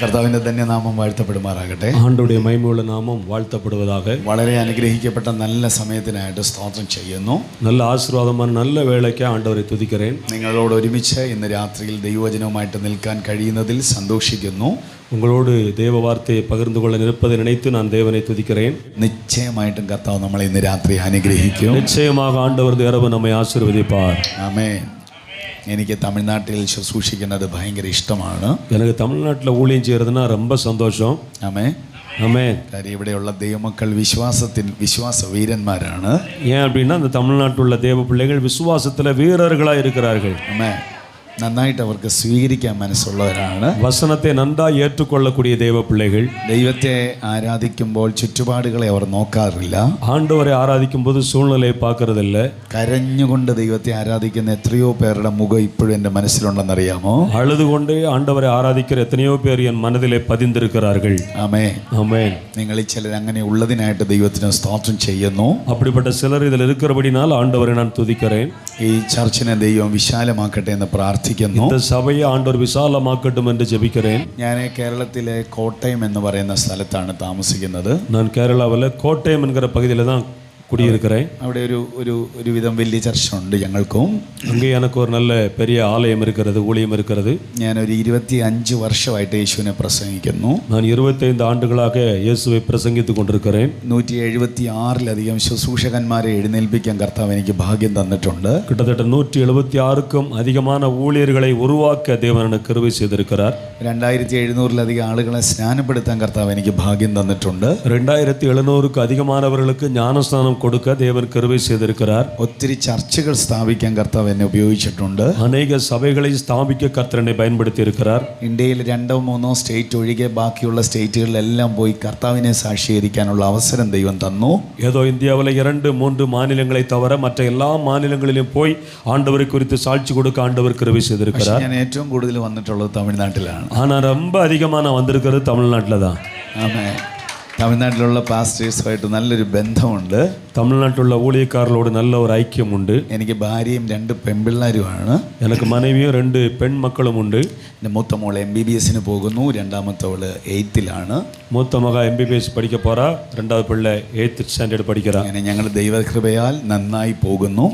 കർത്താവിൻ്റെ ധന്യനാമം വാഴ്ത്തപ്പെടുമാറാകട്ടെ. ആണ്ടുடைய മഹിമയുള്ള നാമം വാഴ്ത്തപ്പെടുവதாக. വളരെ അനുഗ്രഹിക്കപ്പെട്ട നല്ല സമയത്തിനായിട്ട് സ്തോത്രം ചെയ്യുന്നു. നല്ല ആശീർവാദമാണ് നല്ല വേളയ്ക്ക് ആണ്ടവരെ തുതിக்கிறேன். നിങ്ങളോട് ഒരുമിച്ച് ഇന്ന് രാത്രിയിൽ ദൈവവചനവുമായിട്ട് നിൽക്കാൻ കഴിയുന്നതിൽ സന്തോഷിക്കുന്നു. உங்களோடு தேவ வார்த்தையை பகிர்ந்து கொள்ள நிற்பதை நினைத்து நான் தேவனை துதிக்கிறேன். നിശ്ചയമായിട്ടും കർത്താവ് നമ്മളെ ഇന്ന് രാത്രി അനുഗ്രഹിക്കും. நிச்சயமாக ஆண்டவர் இரவு நம்மை ஆசீர்வதிப்பார். ആമേൻ. എനിക്ക് തമിഴ്നാട്ടിൽ ശുശ്രൂഷിക്കുന്നത് ഭയങ്കര ഇഷ്ടമാണ്. எனக்கு தமிழ்நாட்டில் ஊழியம் செய்கிறதுனா ரொம்ப சந்தோஷம். ആമേൻ. ஆமென். കാര്യം ഇവിടെയുള്ള ദൈവമക്കൾ വിശ്വാസ വീരന്മാരാണ്. ஏன் அப்படின்னா அந்த தமிழ்நாட்டில் உள்ள தேவ பிள்ளைகள் விசுவாசத்தில் வீரர்களாக இருக்கிறார்கள். ആമേൻ. നന്നായിട്ട് അവർക്ക് സ്വീകരിക്കാൻ മനസ്സുള്ളവരാണ്. வசனத்தை நன்றாக ஏற்றுக்கொள்ளக்கூடிய தேவ பிள்ளைகள். ദൈവത്തെ ആരാധിക്കുമ്പോൾ ചുറ്റുപാടുകളെ അവർ നോക്കാറില്ല. ஆண்டவரை ஆராதிக்கும் போது சூழ்நிலையை பார்க்கறதில்ல. കരഞ്ഞുകൊണ്ട് ദൈവത്തെ ആരാധിക്കുന്ന എത്രയോ പേരുടെ മുഖം ഇപ്പോഴും എൻ്റെ മനസ്സിലുണ്ടെന്നറിയാമോ? அழுது கொண்டே ஆண்டவரை ஆராதிக்கிற எத்தனையோ பேர் என் மனதிலே பதிந்திருக்கிறார்கள். ആമേൻ. ஆமென். നിങ്ങളിൽ ചിലർ അങ്ങനെ ഉള്ളതിനായിട്ട് ദൈവത്തിന് സ്തോത്രം ചെയ്യുന്നു. அப்படிப்பட்ட சிலர் இதில் இருக்கிறபடினால் ஆண்டவரை நான் துதிக்கிறேன். ഈ ചർച്ചിനെ ദൈവം വിശാലമാക്കട്ടെ എന്ന് പ്രാർത്ഥിക്കുന്നു. இந்த சபையை ஆண்டவர் விசாலமாக்கட்டும் என்று ஜெபிக்கிறேன். ഞാൻ കേരളത്തിലെ കോട്ടയം എന്ന് പറയുന്ന സ്ഥലത്താണ് താമസിക്കുന്നത്. நான் கேரளாவில் கோட்டயம் என்கிற பகுதியில் தான் குடியிருக்கிறேன். അവിടെ ഒരുവിധം വലിയ ചർച്ച ഉണ്ട് ഞങ്ങൾക്കും. அங்கே எனக்கு ஒரு நல்ல பெரிய ஆலயம் இருக்கிறது, ஊழியம் இருக்கிறது. ഞാനൊരു 25 വർഷമായിട്ട് യേശുവിനെ പ്രസംഗിക്കുന്നു. நான் 25 ஆண்டுகளாக இயேசுவை பிரசங்கித்து கொண்டிருக்கிறேன். 176-ലധികം ശുശ്രൂഷകന്മാരെ എഴുന്നേൽപ്പിക്കാൻ കർത്താവ് എനിക്ക് ഭാഗ്യം തന്നിട്ടുണ്ട്. கிட்டத்தட்ட 176க்கும் அதிகமான ஊழியர்களை உருவாக்க தேவன் எனக்கு கிருபை செய்திருக்கிறார். 2700-ലധികം ആളുകളെ സ്നാനപ്പെടുത്താൻ കർത്താവ് എനിക്ക് ഭാഗ്യം തന്നിട്ടുണ്ട്. 2700க்கு அதிகமானவர்களுக்கு ஞானஸ்நானம் கொடுக்க தேவன் கிருபை செய்திருக்கிறார். ഒത്തിരി ചർച്ചകൾ സ്ഥാപിക്കാൻ കർത്താവ് എന്നെ ഉപയോഗിച്ചിട്ടുണ്ട്. அநேக சபைகளை ஸ்தாபிக்க கர்த்தர் என்னை பயன்படுத்தி இருக்கிறார். ഇന്ത്യയിൽ 2-3 സ്റ്റേറ്റ് ഒഴികെ ബാക്കിയുള്ള സ്റ്റേറ്റുകളിലെല്ലാം പോയി കർത്താവിനെ സാക്ഷീകരിക്കാനുള്ള അവസരം ദൈവം തന്നു. ஏதோ இந்தியாவில் 2-3 மாநிலங்களை தவிர மற்ற எல்லா மாநிலங்களிலும் போய் ஆண்டவரை குறித்து சாட்சி கொடுக்க ஆண்டவர் கிருபை செய்திருக்கிறார். ഞാൻ ഏറ്റവും കൂടുതൽ വന്നിട്ടുള്ളത് തമിഴ്നാട്ടിലാണ്. ஆனால் ரொம்ப அதிகமாக நான் வந்திருக்கிறது தமிழ்நாட்டில் தான். ആമേൻ. തമിഴ്നാട്ടിലുള്ള പാസ്റ്റേഴ്സുമായിട്ട് നല്ലൊരു ബന്ധമുണ്ട്. தமிழ்நாட்டில் ஊழியக்காரர்களோடு நல்ல ஒரு ஐக்கியம் உண்டு. എനിക്ക് ഭാര്യയും 2 പെൺപിള്ളേരുമാണ്. எனக்கு மனைவியும் 2 பெண் மக்களும் உண்டு. എൻ്റെ മൂത്ത മോൾ MBBS-ന് പോകുന്നു. രണ്ടാമത്തവള് 8th-ലാണ്. மூத்த மக MBBS படிக்க போகிறா. 2வது பிள்ளை 8th ஸ்டாண்டர்ட் படிக்கிறா. അങ്ങനെ ഞങ്ങൾ ദൈവകൃപയാൽ നന്നായി പോകുന്നു.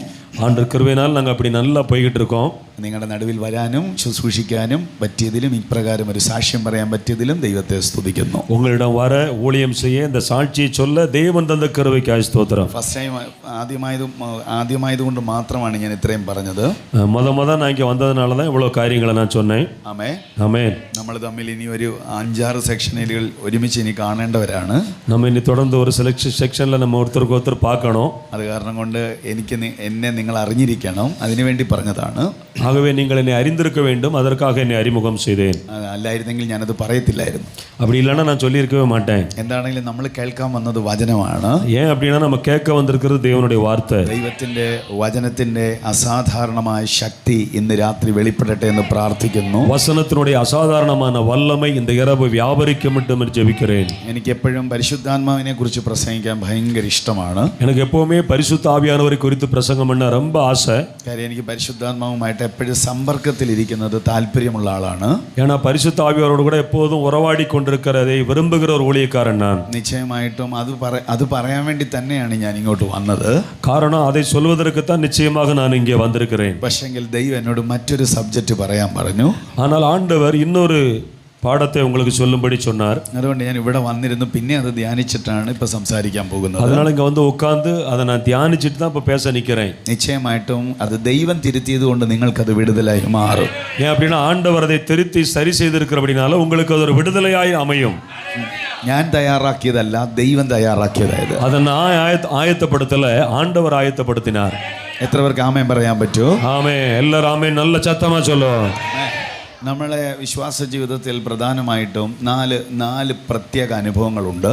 ஆண்டவர் கிருபையினால் நாங்கள் அப்படி நல்லா போய்கிட்டு இருக்கோம். നിങ്ങളുടെ നടുവിൽ വരാനും ശുശ്രൂഷിക്കാനും പറ്റിയതിലും ഇപ്രകാരം ഒരു സാക്ഷ്യം പറയാൻ പറ്റിയതിലും ദൈവത്തെ സ്തുതിക്കുന്നു. உங்களிடம் வர ஊழியம் செய்ய இந்த சாட்சியை சொல்ல தேவன் தந்த கிருபைக்காய் ஸ்தோத்திரம். ഫസ്റ്റ് ടൈം ആദ്യമായതുകൊണ്ട് മാത്രമാണ് ഞാൻ ഇത്രയും പറഞ്ഞത്. முத நான் இங்கே வந்ததுனால தான் இவ்வளோ காரியங்களை நான் சொன்னேன். ആമേൻ. ஆமென். നമ്മൾ തമ്മിൽ ഇനി ഒരു 5-6 സെക്ഷനുകൾ ഒരുമിച്ച് ഇനി കാണേണ്ടവരാണ്. நம்ம இனி தொடர்ந்து ஒரு செக்ஷனில் நம்ம ஒருத்தருக்கு ஒருத்தர் பார்க்கணும். അത് കാരണം കൊണ്ട് എന്നെ നിങ്ങൾ അറിഞ്ഞിരിക്കണം. അതിനുവേണ്ടി പറഞ്ഞതാണ്. ஆகவே நீங்கள் என்னை அறிந்திருக்க வேண்டும், அதற்காக என்னை அறிமுகம் செய்தேன். അല്ലായിരുന്നെങ്കിൽ ഞാനത് പറയത്തില്ലായിരുന്നു. அப்படி இல்லைன்னா நான் சொல்லியிருக்கவே மாட்டேன். എന്താണെങ്കിലും നമ്മൾ കേൾക്കാൻ വന്നത് വചനമാണ്. ஏன் அப்படின்னா நம்ம கேட்க வந்திருக்கிறது தேவனுடைய வார்த்தை. ദൈവത്തിൻ്റെ വചനത്തിൻ്റെ അസാധാരണമായ ശക്തി ഇന്ന് രാത്രി വെളിപ്പെടട്ടെ എന്ന് പ്രാർത്ഥിക്കുന്നു. வசனத்தினுடைய அசாதாரணமான வல்லமை இந்த இரவு வியாபரிக்க மட்டும் என்று ஜெபிக்கிறேன். എനിക്ക് എപ്പോഴും പരിശുദ്ധാത്മാവിനെ കുറിച്ച് പ്രസംഗിക്കാൻ ഭയങ്കര ഇഷ്ടമാണ്. எனக்கு எப்பவுமே பரிசுத்த ஆவியானவரை குறித்து பிரசங்கம் பண்ண ரொம்ப ஆசை. കാര്യം എനിക്ക് പരിശുദ്ധാത്മാവുമായിട്ട് എപ്പോഴും സമ്പർക്കത്തിലിരിക്കുന്നത് താല്പര്യമുള്ള ആളാണ്. ஏன்னா பரிசுத்த ஆவியாரோடு கூட எப்போதும் உறவாடி கொண்டிருக்கிறதை விரும்புகிற ஒரு ஊழியக்காரன் நான். നിശ്ചയമായിട്ടും അത് പറയാൻ വേണ്ടി തന്നെയാണ് ഞാൻ ഇങ്ങോട്ട് വന്നത്. காரணம் அதை சொல்வதற்குத்தான் நிச்சயமாக நான் இங்கே வந்திருக்கிறேன். പക്ഷെങ്കിൽ ദൈവം എന്നോട് മറ്റൊരു സബ്ജക്റ്റ് പറയാൻ പറഞ്ഞു. ஆனால் ஆண்டவர் இன்னொரு பாடத்தை உங்களுக்கு சொல்லும்படி சொன்னார். അതുകൊണ്ട് ഞാൻ ഇവിടെ വന്നിരുന്നു. പിന്നെ അത് ധ്യാനിച്ചിട്ടാണ് ഇപ്പൊ സംസാരിക്കാൻ പോകുന്നത്. அதனால இங்க வந்து உட்கார்ந்து அதை நான் தியானிச்சிட்டு தான் இப்ப பேச நிக்கிறேன். നിശ്ചയമായിട്ടും അത് ദൈവം തിരുത്തിയത് കൊണ്ട് നിങ്ങൾക്കത് വിടുതലായി മാറും. ஏன் அப்படின்னா ஆண்டவர் அதை திருத்தி சரி செய்திருக்கிறபடினால உங்களுக்கு அது ஒரு விடுதலையாய் அமையும். ഞാൻ തയ്യാറാക്കിയതല്ല, ദൈവം തയ്യാറാക്കിയതായത്. அதை நான் ஆயத்தப்படுத்தல, ஆண்டவர் ஆயத்தப்படுத்தினார். എത്ര പേർക്ക് ആമേൻ പറയാൻ പറ്റുമോ? ஆமே. எல்லாரும் ஆமே நல்ல சத்தமா சொல்லுவோம். നമ്മളെ വിശ്വാസ ജീവിതത്തിൽ പ്രധാനമായിട്ടും നാല് പ്രത്യേക അനുഭവങ്ങളുണ്ട്.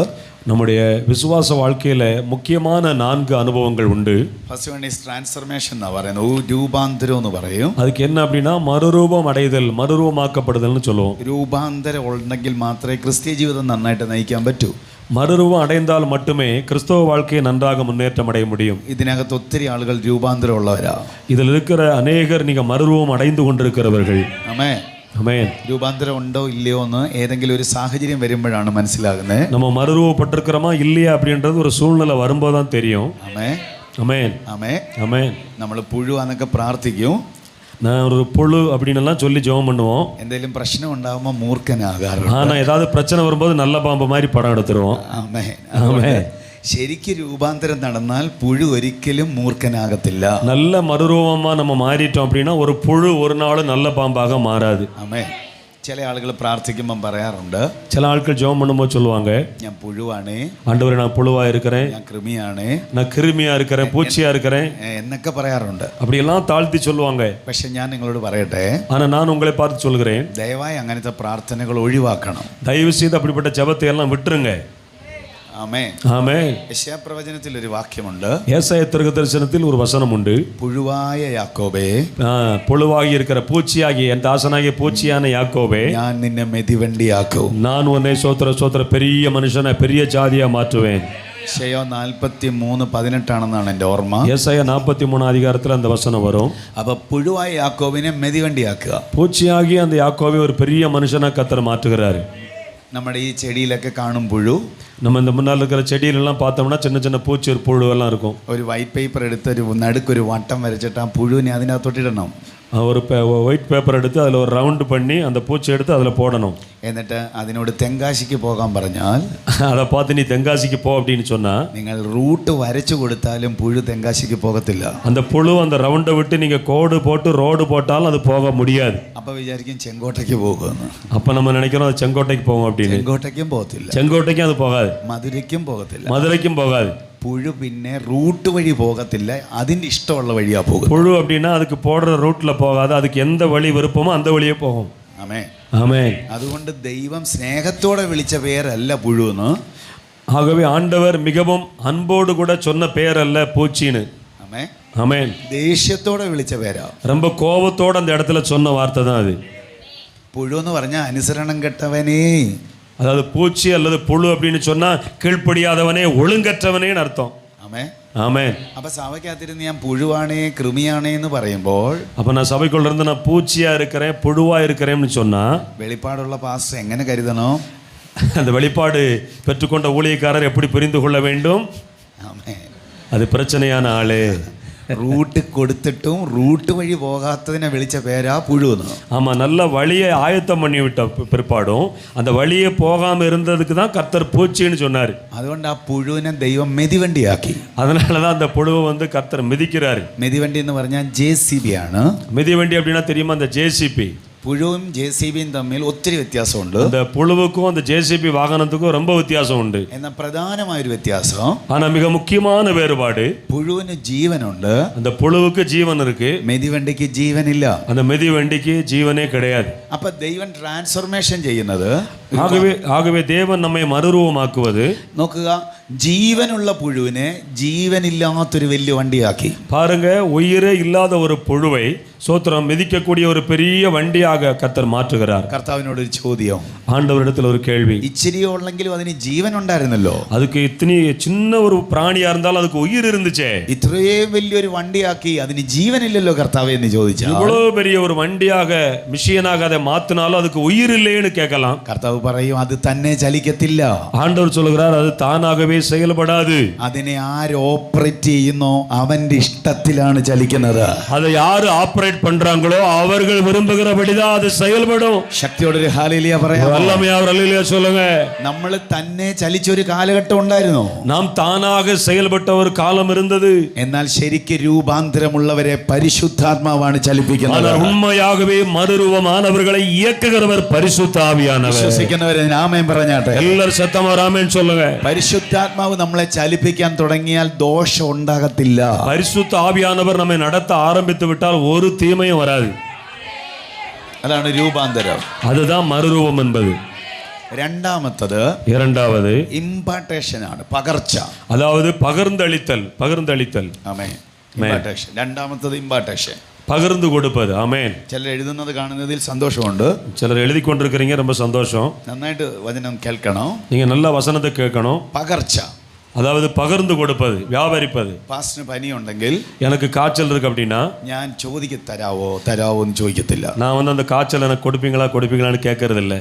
நம்முடைய விசுவாச வாழ்க்கையில முக்கியமான 4 அனுபவங்கள் உண்டு. ഫസ്റ്റ് വൺ ഈസ് ട്രാൻസ്ഫർമേഷൻ എന്നാ പറയുന്നത്. രൂപാന്തരം എന്ന് പറയും. அதுக்கு என்ன அப்படின்னா மறுரூபம் அடைதல், மறுரூபமாக்கப்படுதல்னு சொல்லுவோம். രൂപാന്തരം ഉണ്ടെങ്കിൽ മാത്രമേ ക്രിസ്തീയ ജീവിതം നന്നായിട്ട് നയിക്കാൻ പറ്റൂ. மறுரூபம் அடைந்தால் மட்டுமே கிறிஸ்தவ வாழ்க்கையை நன்றாக முன்னேற்றம் அடைய முடியும். ഇതിനകത്ത് ഒത്തിരി ആളുകൾ രൂപാന്തരം ഉള്ളവരാ. இதில் இருக்கிற அநேகர் நீங்க மறுரூபம் அடைந்து கொண்டிருக்கிறவர்கள். ആമേൻ. ஆமென். രൂപാന്തരം ഉണ്ടോ ഇല്ലയോ എന്ന് ഏതെങ്കിലും ഒരു സാഹചര്യം വരുമ്പോഴാണ് മനസ്സിലാകുന്നത്. நம்ம மறுரூபப்பட்டிருக்கிறோமா இல்லையா அப்படின்றது ஒரு சூழ்நிலை வரும்போது தான் தெரியும். ആമേൻ ஆமென். ആമേൻ. ஆமென். നമ്മൾ പുഴുവാന്നൊക്കെ പ്രാർത്ഥിക്കും. நான் ஒரு புழு அப்படின்னு எல்லாம் சொல்லி ஜெபம் பண்ணுவோம். എന്തെങ്കിലും പ്രശ്നം ഉണ്ടാകുമ്പോൾ മൂർഖനാകാറുണ്ട്. ஆனா ஏதாவது பிரச்சனை வரும்போது நல்ல பாம்பு மாதிரி படம் எடுத்துருவோம். ആമേൻ. ஆமென். ശരിക്കും രൂപാന്തരം നടന്നാൽ പുഴു ഒരിക്കലും മൂർഖനാകത്തില്ല. நல்ல மறுரூபமா நம்ம மாறிட்டோம் அப்படின்னா ஒரு புழு ஒரு நாளும் நல்ல பாம்பாக மாறாது. ആമേൻ. ചില ആളുകൾ പ്രാർത്ഥിക്കുമ്പം പറയാറുണ്ട്, சில ஆட்கள் ஜெபம் பண்ணும்போது சொல்லுவாங்க, ഞാൻ പുഴുവാണേ, ஆண்டவரே நான் புழுவா இருக்கிறேன், ഞാൻ കൃമിയാണേ, நான் கிருமியா இருக்கிறேன், பூச்சியா இருக்கிறேன் എന്നൊക്കെ പറയാറുണ്ട്. அப்படியெல்லாம் தாழ்த்தி சொல்லுவாங்க. പക്ഷെ ഞാൻ നിങ്ങളോട് പറയട്ടെ, ஆனா நான் உங்களை பார்த்து சொல்கிறேன், ദയവായി അങ്ങനത്തെ പ്രാർത്ഥനകൾ ഒഴിവാക്കണം. தயவு செய்து அப்படிப்பட்ட ஜெபத்தை எல்லாம் விட்டுருங்க. ആമേൻ. ஆமென். യെശയ്യാപ്രവചനത്തിൽ ഒരു വാക്യമുണ്ട്. ஏசாயா தீர்க்கதரிசனத்தில் ஒரு வசனம் உண்டு. പുഴുവായ യാക്കോബേ, புழுவாகி இருக்கிற பூச்சியாகி என் தாசனாகிய பூச்சியான யாக்கோபே, ഞാൻ നിന്നെ മെതിവണ്ടിയാക്കും. நான் உன்னை சோத்திர பெரிய மனுஷனை பெரிய ஜாதியா மாற்றுவேன். യെശയ്യാ 43:18 എൻ്റെ ഓർമ്മ. ஏசாயா 43 அதிகாரத்தில் அந்த வசனம் வரும். അപ്പൊ പുഴുവായ യാക്കോബിനെ മെതിവണ്ടിയാക്കുക. பூச்சியாகி அந்த யாக்கோபை ஒரு பெரிய மனுஷனா கர்த்தர் மாற்றுகிறாரு. നമ്മുടെ ഈ ചെടിയിലൊക്കെ കാണും പുഴു. நம்ம இந்த முன்னால் இருக்கிற செடியிலெல்லாம் பார்த்தோம்னா சின்ன சின்ன பூச்சி ஒரு புழுவெல்லாம் இருக்கும். ഒരു വൈറ്റ് പേപ്പർ എടുത്ത് ഒരു നടുക്കൊരു വട്ടം വരച്ചിട്ട് ആ പുഴുവിനെ അതിനകത്തോട്ടിടണം. ஒரு ஒயிட் பேப்பர் எடுத்து அதில் ஒரு ரவுண்டு பண்ணி அந்த பூச்சி எடுத்து அதில் போடணும். എന്നിട്ട് അതിനോട് തെങ്കാശിക്ക് പോകാൻ പറഞ്ഞാൽ, அதை பார்த்து நீ தென்காசிக்கு போ அப்படின்னு சொன்னா, നിങ്ങൾ റൂട്ട് വരച്ചു കൊടുത്താലും പുഴു തെങ്കാശിക്ക് പോകത്തില്ല. அந்த புழு அந்த ரவுண்டை விட்டு நீங்கள் கோடு போட்டு ரோடு போட்டாலும் அது போக முடியாது. അപ്പൊ വിചാരിക്കും ചെങ്കോട്ടയ്ക്ക് പോകുമെന്ന്. அப்போ நம்ம நினைக்கிறோம் அது செங்கோட்டைக்கு போகும் அப்படின்னு. ചെങ്കോട്ടയ്ക്കും പോകത്തില്ല, செங்கோட்டைக்கும் அது போகாது, മധുരയ്ക്കും പോകത്തില്ല, மதுரைக்கும் போகாது. പുഴു പിന്നെ റൂട്ട് വഴി പോകത്തില്ല, അതിൻ്റെ ഇഷ്ടമുള്ള വഴിയാ പോകും. புழு அப்படின்னா அதுக்கு போடுற ரூட்டில் போகாது, அதுக்கு எந்த வழி விருப்பமோ அந்த வழியே போகும். ആമേൻ. ஆமென். അതുകൊണ്ട് ദൈവം സ്നേഹത്തോടെ വിളിച്ച പേരല്ല പുഴു എന്ന്. ஆகவே ஆண்டவர் மிகவும் அன்போடு கூட சொன்ன பெயர் அல்ல பூச்சின்னு. ആമേൻ. ஆமென். ദേഷ്യത്തോടെ വിളിച്ച പേരാ. ரொம்ப கோபத்தோட அந்த இடத்துல சொன்ன வார்த்தை தான் அது. പുഴു എന്ന് പറഞ്ഞാൽ അനുസരണം കെട്ടവനേ. அதாவது பூச்சி அல்லது புழு அப்படின்னு சொன்னா கீழ்ப்படியாதவனே ஒழுங்கற்றவனேன்னு அர்த்தம். ആമേൻ. ஆமென். അപ്പൊ സഭയ്ക്കകത്തിരുന്ന് ഞാൻ പുഴുവാണേ കൃമിയാണേ എന്ന് പറയുമ്പോൾ, அப்போ நான் சபைக்குள்ள இருந்து நான் பூச்சியா இருக்கிறேன் புழுவா இருக்கிறேன்னு சொன்னா, വെളിപ്പാടുള്ള പാസ്റ്റർ എങ്ങനെ കരുതണോ? அந்த வெளிப்பாடு பெற்றுக்கொண்ட ஊழியக்காரர் எப்படி புரிந்து கொள்ள வேண்டும்? ആമേൻ. அது பிரச்சனையான ஆளு. റൂട്ട് കൊടുത്തിട്ടും റൂട്ട് വഴി പോകാത്തതിനെ വിളിച്ച പേരാ പുഴു എന്ന്. ஆமாம், நல்ல வழியை ஆயத்தம் பண்ணி விட்ட பிற்பாடும் அந்த வழியை போகாமல் இருந்ததுக்கு தான் கர்த்தர் பூச்சின்னு சொன்னார். അതുകൊണ്ട് ആ പുഴുവിനെ ദൈവം മെതിവണ്ടിയാക്കി. அதனால தான் அந்த புழுவை வந்து கர்த்தர் மிதிக்கிறாரு. മെതിവണ്ടി എന്ന് പറഞ്ഞാൽ JCB ആണ്. மிதிவண்டி அப்படின்னா தெரியுமா? அந்த ஜேசிபி. പുഴുവും JCBയും തമ്മിൽ ഒത്തിരി വ്യത്യാസമുണ്ട്. அந்த புழுவுக்கும் அந்த ஜேசிபி வாகனத்துக்கும் ரொம்ப வித்தியாசம் உண்டு. എന്നാൽ പ്രധാനമായൊരു വ്യത്യാസം, ஆனா மிக முக்கியமான வேறுபாடு, പുഴുവിന് ജീവനുണ്ട്, அந்த புழுவுக்கு ஜீவன் இருக்கு, മെതിവണ്ടിക്ക് ജീവനില്ല. அந்த மிதிவண்டிக்கு ஜீவனே கிடையாது. അപ്പൊ ദൈവം ട്രാൻസ്ഫോർമേഷൻ ചെയ്യുന്നത്, ஆகவே தேவன் நம்மை மறுரூபமாக்குவது, നോക്കുക, ജീവനുള്ള പുഴുവിനെ ജീവനില്ലാത്തൊരു വലിയ വണ്ടിയാക്കി. பாருங்க, உயிரே இல்லாத ஒரு புழுவை சோத்திரம் மிதிக்கக்கூடிய ஒரு பெரிய வண்டியாக கர்த்தர் மாற்றுகிறார். കർത്താവിനോട് ഒരു ചോദ്യം, ஆண்டவரிடத்தில் ஒரு கேள்வி, ഇച്ചിരിയോ ഉള്ളെങ്കിലും അതിന് ജീവൻ ഉണ്ടായിരുന്നല്ലോ, அதுக்கு இத்தனை சின்ன ஒரு பிராணியா இருந்தாலும் அதுக்கு உயிர் இருந்துச்சே, ഇത്രയും വലിയൊരു വണ്ടിയാക്കി അതിന് ജീവനില്ലല്ലോ കർത്താവേ എന്ന് ചോദിച്ചാൽ, இவ்வளவு பெரிய ஒரு வண்டியாக மிஷியனாக அதை மாத்தினாலும் அதுக்கு உயிர் இல்லைன்னு கேட்கலாம். കർത്താവ് പറയും, അത് തന്നെ ചലിക്കത്തില്ല. ஆண்டவர் சொல்லுகிறார், அது தானாகவே செயல்படாது. അതിനെ ആര് ഓപ്പറേറ്റ് ചെയ്യുന്നോ അവന്റെ ഇഷ്ടത്തിലാണ് ചലിക്കുന്നത്. அதை யாரு ஆபரேட் பண்றாங்களோ அவர்கள் விரும்புகிறபடிதான் அது செயல்படும். ശക്തിയോടൊരു ഹല്ലേലൂയ പറയാം. வல்லமையா ஹல்லேலூயா சொல்லுங்க. നമ്മൾ തന്നെ ചലിച്ചൊരു കാലഘട്ടം ഉണ്ടായിരുന്നു. நாம் தானாக செயல்பட்ட ஒரு காலம் இருந்தது. എന്നാൽ ശരിക്ക് രൂപാന്തരമുള്ളവരെ പരിശുദ്ധാത്മാവാണ് ചലിപ്പിക്കുന്നത്. ஆனால் உண்மையாகவே மறுரூபமானவர்களை இயக்குகிறவர் பரிசுத்த ஆவியானவர். വിശ്വസിക്കുന്നവരെ ആമേൻ പറഞ്ഞാട്ടെ. எல்லாரும் சத்தமா ஆமென் சொல்லுங்க. പരിശുദ്ധാത്മാവ് നമ്മളെ ചലിപ്പിക്കാൻ തുടങ്ങിയാൽ ദോഷം ഉണ്ടാകത്തില്ല. பரிசுத்த ஆவியானவர் நம்மை நடத்த ஆரம்பித்து விட்டால் ஒரு தீமையும் வராது. അതാണ് രൂപാന്തരം. அதுதான் மறுரூபம் என்பது. രണ്ടാമത്തത് இரண்டாவது ഇമ്പാർട്ടേഷൻ ആണ്, പകർച്ച. அதாவது பகிர்ந்தளித்தல். ആമേൻ. ഇമ്പാർട്ടേഷൻ. രണ്ടാമത്തത് ഇമ്പാർട്ടേഷൻ, பகிர்ந்து கொடுப்பது. ஆமென். ചിലർ എഴുതുന്നത് കാണുന്നതിൽ സന്തോഷമുണ്ട്. சிலர் எழுதி கொண்டிருக்கிறீங்க, ரொம்ப சந்தோஷம். നന്നായിട്ട് വചനം കേൾക്കണം. நீங்க நல்ல வசனத்தை கேட்கணும். പകർച്ച. அதாவது பகிர்ந்து கொடுப்பது, வியாபரிப்பது. പാസ്റ്ററിന് പനിയുണ്ടെങ്കിൽ எனக்கு காய்ச்சல் இருக்கு அப்படின்னா ഞാൻ തരാവോ എന്ന് ചോദിക്കത്തില്ല. நான் வந்து அந்த காய்ச்சல் எனக்கு கொடுப்பீங்களான்னு கேட்கறது இல்லை.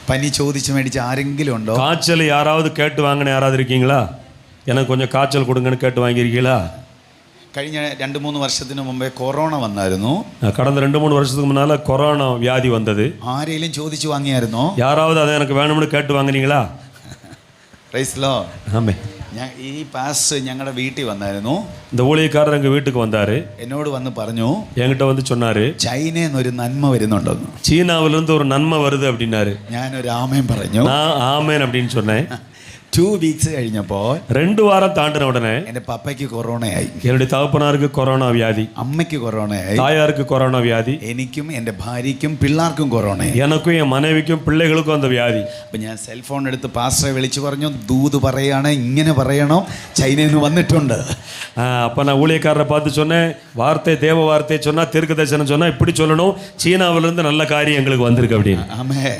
പനി ചോദിച്ച് മേടിച്ച് ആരെങ്കിലും ഉണ്ടോ? காய்ச்சல் யாராவது கேட்டு வாங்கின யாராவது இருக்கீங்களா? எனக்கு கொஞ்சம் காய்ச்சல் கொடுங்கன்னு கேட்டு வாங்கியிருக்கீங்களா? കഴിഞ്ഞ 2-3 വർഷത്തിന് മുമ്പേ കൊറോണ വന്നായിരുന്നു. கடந்த 2-3 வருஷத்துக்கு முன்னால கொரோனா வியாதி வந்தது. ആരെങ്കിലും ചോദിച്ചു വാങ്ങിയായിരുന്നോ? யாராவது அதை எனக்கு வேணும்னு கேட்டு வாங்கினீங்களா? Price Lord. ஆமென். ഈ പാസ്റ്റർ ഞങ്ങളുടെ വീട്ടിൽ വന്നായിരുന്നു. இந்த ஊழியக்காரர் எங்கள் வீட்டுக்கு வந்தார். എന്നോട് വന്ന് പറഞ്ഞു, என்கிட்ட வந்து சொன்னார், ചൈനയിൽ നിന്ന് ഒരു നന്മ വരുന്നുണ്ടെന്ന്. சீனாவிலிருந்து ஒரு நன்மை வருது அப்படின்னாரு. ഞാനൊരു ആമേൻ പറഞ്ഞു. நான் ஆமேன் அப்படின்னு சொன்னேன். 2 വീക്സ് കഴിഞ്ഞപ്പോൾ 2 வாரம் தாண்டின உடனே എൻ്റെ പപ്പയ്ക്ക് കൊറോണയായി. என்னுடைய தகப்பனாருக்கு கொரோனா வியாதி, അമ്മയ്ക്ക് കൊറോണയായി, தாயாருக்கு கொரோனா வியாதி, എനിക്കും എൻ്റെ ഭാര്യയ്ക്കും പിള്ളേർക്കും കൊറോണയായി, எனக்கும் என் மனைவிக்கும் பிள்ளைகளுக்கும் அந்த வியாதி. അപ്പം ഞാൻ സെൽഫോൺ എടുത്ത് പാസ്റ്ററെ വിളിച്ചു പറഞ്ഞു, ദൂത് പറയാണ്, ഇങ്ങനെ പറയണം, ചൈനയിൽ നിന്ന് വന്നിട്ടുണ്ട്. அப்போ நான் ஊழியக்காரரை பார்த்து சொன்னேன், வார்த்தை தேவ வார்த்தையை சொன்னால், தீர்க்க தரிசனம் சொன்னால் இப்படி சொல்லணும், சீனாவிலிருந்து நல்ல காரியம் எங்களுக்கு வந்திருக்கு அப்படின்னு. ആമേ.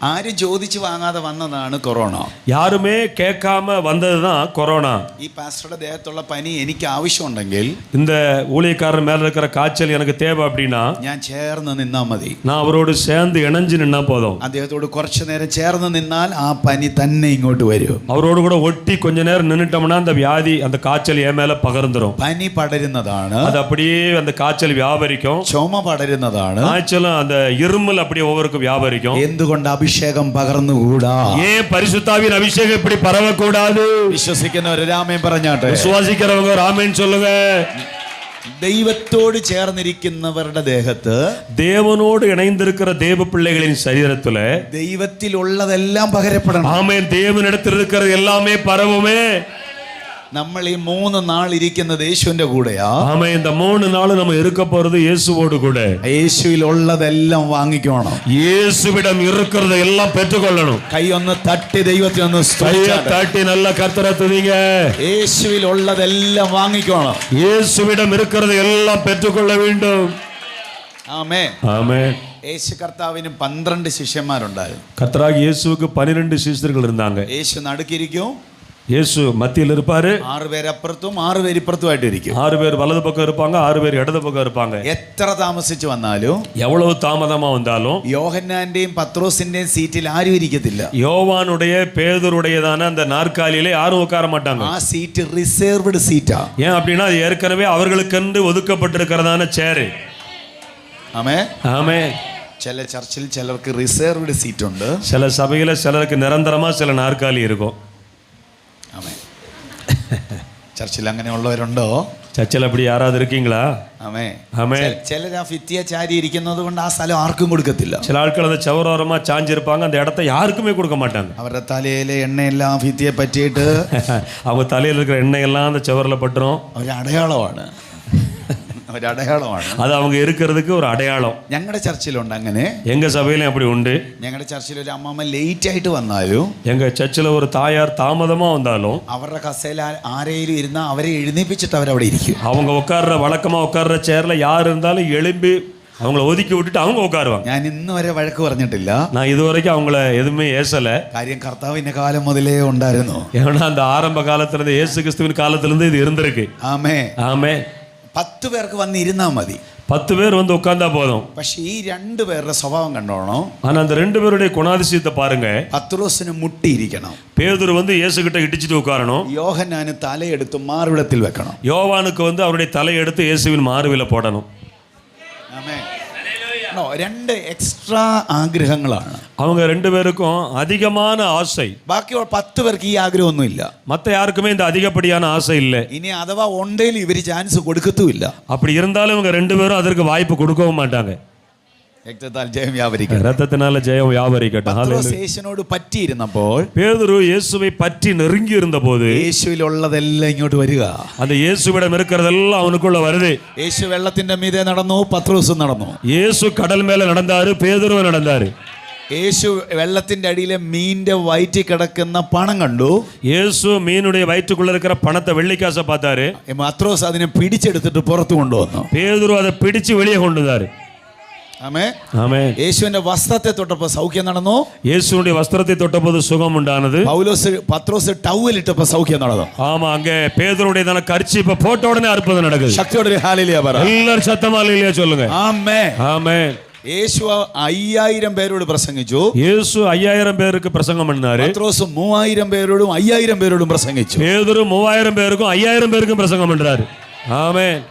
ആരും ചോദിച്ചു വാങ്ങാതെ വന്നതാണ് കൊറോണ. யாருமே கேட்காம வந்தது தான் கொரோனா. ഈ പാസ്റ്ററുടെ ദേഹത്തുള്ള പനി എനിക്ക് ആവശ്യമുണ്ടെങ്കിൽ, இந்த ஊழியக்காரர் மேல இருக்கிற காய்ச்சல் எனக்கு தேவை அப்படின்னா ഞാൻ ചേർന്ന് നിന്നാൽ മതി. நான் அவரோடு சேர்ந்து இணைஞ்சு நின்னா போதும். അദ്ദേഹത്തോട് കുറച്ചു നേരം ചേർന്ന് നിന്നാൽ ആ പനി തന്നെ ഇങ്ങോട്ട് വരും. அவரோடு கூட ஒட்டி கொஞ்ச நேரம் நின்னுட்டோம்னா அந்த வியாதி, அந்த காய்ச்சல் என் மேல பகர்ந்துரும். പനി പടരുന്നതാണ്, அது அப்படியே அந்த காய்ச்சல் வியாபரிக்கும். ചുമ പടരുന്നതാണ്, காய்ச்சலும் அந்த இருமல் அப்படியே ஒவ்வொருக்கும் வியாபரிக்கும். എന്തുകൊണ്ട് അഭിഷേകം പകർന്നുകൂടാ? ஏன் பரிசுத்தாவின் அபிஷேகம் இப்படி பரவக்கூடாது? വിശ്വസിക്കുന്നവർ രാമേൻ പറഞ്ഞാട്ടെ. விசுவாசிக்கிறவங்க ராமேன் சொல்லுங்க. ദൈവത്തോട് ചേർന്നിരിക്കുന്നവരുടെ ദേഹത്ത്, தேவனோடு இணைந்திருக்கிற தேவ பிள்ளைகளின் சரீரத்துல ദൈവത്തിലുള്ളതെല്ലാം പകരപ്പെടണം. ஆமென். தேவனிடத்தில் இருக்கிறது எல்லாமே பரவுமே. നമ്മൾ ഈ 3 നാൾ ഇരിക്കുന്നത് യേശുവിന്റെ കൂടെയാ. ஆமென். இந்த 3 நாள் நம்ம இருக்க போறது இயேசுவோடு கூட. യേശുവിലുള്ളതെല്ലാം വാങ്ങിക്കണം. இயேசுவிடம் இருக்கிறது எல்லாம் பெற்றுக்கொள்ளணும். കൈ ഒന്ന് തട്ടി ദൈവത്തെ ഒന്ന് தட்டி நல்ல கர்த்தரை துதிங்க. യേശുവിലുള്ളതെല്ലാം വാങ്ങിക്കണം. இயேசுவிடம் இருக்கிறது எல்லாம் பெற்றுக்கொள்ள வேண்டும். ആമേൻ. ஆமென். യേശു കർത്താവിന് 12 ശിഷ്യന്മാരുണ്ടായിരുന്നു. கர்த்தராகிய இயேசுவுக்கு 12 சீஷர்கள் இருந்தாங்க. യേശു നടുക്കിരിക്കും, இயேசு மத்தியில் இருப்பாரு. 6 പേര് അപ്പുറത്തും 6 പേര് ഇപ്പുറത്തുമായിട്ട് ഇരിക്കും. 6 பேர் வலது பக்கம் இருப்பாங்க, 6 பேர் இடது பக்கம் இருப்பாங்க. എത്ര താമസിച്ചു വന്നാലും, எவ்வளவு தாமதமா வந்தாலும் യോഹന്നാന്റെയും പത്രോസിന്റെയും സീറ്റിൽ ആരും ഇരിക്കത്തില്ല. யோவானுடைய பேதுருடையதான அந்த நாற்காலியிலே யாரும் உட்கார மாட்டாங்க. ആ സീറ്റ് റിസർവ്ഡ് സീറ്റാ. ஏன் அப்படின்னா அது ஏற்கனவே அவர்களுக்கென்று ஒதுக்கப்பட்டிருக்கிறதான சேரு. ആമേൻ. ஆமென். ചില ചർച്ചിൽ ചിലർക്ക് റിസർവ്ഡ് സീറ്റ് ഉണ്ട്. சில சபையில சிலருக்கு நிரந்தரமா சில நாற்காலி இருக்கும். ആമേൻ. ചർച്ചിൽ അങ്ങനെയുള്ളവരുണ്ടോ? சர்ச்சில் அப்படி யாராவது இருக்கீங்களா? ആമേൻ. ஆமென். ചിലർ ആ ഭിത്തിയെ ചാരി ഇരിക്കുന്നത് കൊണ്ട് ആ സ്ഥലം ആർക്കും കൊടുക്കത്തില്ല. சில ஆட்கள் அந்த சவரோரமா சாஞ்சிருப்பாங்க, அந்த இடத்த யாருக்குமே கொடுக்க மாட்டாங்க. അവരുടെ തലയിലെ എണ്ണയെല്ലാം ആ ഭിത്തിയെ പറ്റിയിട്ട് அவங்க தலையில் இருக்கிற எண்ணெய் எல்லாம் அந்த சவரில் பட்டுரும். ഒരടയാളമാണ്, ഒരടയാളമാണ്. அது அவங்க இருக்கிறதுக்கு ஒரு அடையாளம். ഞങ്ങളുടെ ചർച്ചിലുണ്ട് അങ്ങനെ. எங்க சபையிலும் அப்படி உண்டு. ഞങ്ങളുടെ ചർച്ചിൽ ഒരു അമ്മമ്മ ലേറ്റ് ആയിട്ട് വന്നാലും, எங்க சர்ச்சில் ஒரு தாயார் தாமதமா வந்தாலும் അവരുടെ കസേല ആരെങ്കിലും ഇരുന്നാൽ അവരെ എഴുന്നേപ്പിച്ചിട്ട് അവരവിടെ ഇരിക്കും. அவங்க உட்கார்ற வழக்கமா உட்கார்ற சேர்ல யார் இருந்தாலும் எழும்பி அவங்கள ஒதுக்கி விட்டுட்டு அவங்க உட்காருவாங்க. ഞാൻ ഇന്ന് വരെ വഴക്ക് പറഞ്ഞിട്ടില്ല. நான் இதுவரைக்கும் அவங்கள எதுவுமே ஏசல. കാര്യം കർത്താവിന്റെ കാലം മുതലേ ഉണ്ടായിരുന്നു. ஏன்னா அந்த ஆரம்ப காலத்துல இருந்து இயேசு கிறிஸ்துவின் காலத்துல இருந்து இது இருந்திருக்கு. ആമേ. ஆமென். 10 പേർക്ക് വന്ന് ഇരുന്നാൽ മതി. 10 பேர் வந்து உட்கார்ந்தா போதும். പക്ഷെ ഈ 2 പേരുടെ സ്വഭാവം കണ്ടോണം. ஆனா அந்த 2 பேருடைய குணாதிசயத்தை பாருங்க. പത്രോസിന് മുട്ടിയിരിക്കണം, பேதுரு வந்து இயேசு கிட்ட இடிச்சிட்டு உட்காரணும். യോഹന്നാന് തലയെടുത്ത് മാർവിടത്തിൽ വെക്കണം. யோவானுக்கு வந்து அவருடைய தலையை எடுத்து இயேசுவின் மார்பில போடணும். ആമേൻ. 2 എക്സ്ട്രാ ആഗ്രഹങ്ങളാണ്. அவங்க 2 பேருக்கும் அதிகமான ஆசை. ബാക്കി 10 പേർക്ക് ഈ ആഗ്രഹമൊന്നും ഇല്ല. மற்ற யாருக்குமே இந்த அதிகப்படியான ஆசை இல்லை. ഇനി അഥവാ ഉണ്ടെങ്കിൽ ഇവർ ചാൻസ് കൊടുക്കത്തുമില്ല. அப்படி இருந்தாலும் இவங்க 2 பேரும் அதற்கு வாய்ப்பு கொடுக்கவும் மாட்டாங்க. രക്തത്താൽ ജയം വ്യാപരിക്കട്ടെ. ரத்தத்தினால ஜெயம் வியாபரிக்கட்டும். പത്രോസ് യേശുവിനോട് പറ്റിയിരുന്നപ്പോൾ, பேதுரு இயேசுவை பற்றி நெருங்கி இருந்தபோது യേശുവിലുള്ളതെല്ലാം ഇങ്ങോട്ട് വരിക. அந்த இயேசுவிடம் இருக்கிறதெல்லாம் அவனுக்குள்ள வருது. യേശു വെള്ളത്തിന്റെ മീതെ നടന്നു, പത്രോസും നടന്നു. இயேசு கடல் மேல நடந்தாரு, பேதுருவும் நடந்தாரு. യേശു വെള്ളത്തിന്റെ അടിയിലെ മീനിന്റെ വയറ്റിൽ കിടക്കുന്ന പണം കണ്ടു. இயேசு மீனுடைய வயிற்றுக்குள்ள இருக்கிற பணத்தை வெள்ளிக்காசை பார்த்தாரு. പത്രോസ് അതിനെ പിടിച്ചെടുത്തിട്ട് പുറത്തു കൊണ്ടുവന്നു. பேதுரு அதை பிடிச்சு வெளியே கொண்டு வந்தாரு. ആമേൻ. ആമേൻ. യേശുവിന്റെ വസ്ത്രത്തെ തൊട്ടപ്പോൾ സൗഖ്യം നടന്നു. இயேசுடைய வஸ்திரத்தை தொட்டபோது சுகம் உண்டானது. പത്രോസ് ടവൽ ഇട്ടപ്പോൾ സൗഖ്യം നടന്നു. ஆமா, அங்கே பேதுருடைய கர்ச்சீப்பை போட்ட உடனே அற்புதம் நடக்குது. ശക്തിയോടെ ഒരു ഹല്ലേലൂയ പറ. எல்லாரும் சத்தமா ஹல்லேலூயா சொல்லுங்க. ആമേൻ. ஆமென். യേശു 5000 പേരോട് പ്രസംഗിച്ചു. இயேசு 5000 பேருக்கு பிரசங்கம் பண்ணாரு. പത്രോസ് 3000 പേരോടും 5000 പേരോടും പ്രസംഗിച്ചു. பேதுரு 3000 பேருக்கும் 5000 பேருக்கும் பிரசங்கம் பண்றாரு. ஆமென்.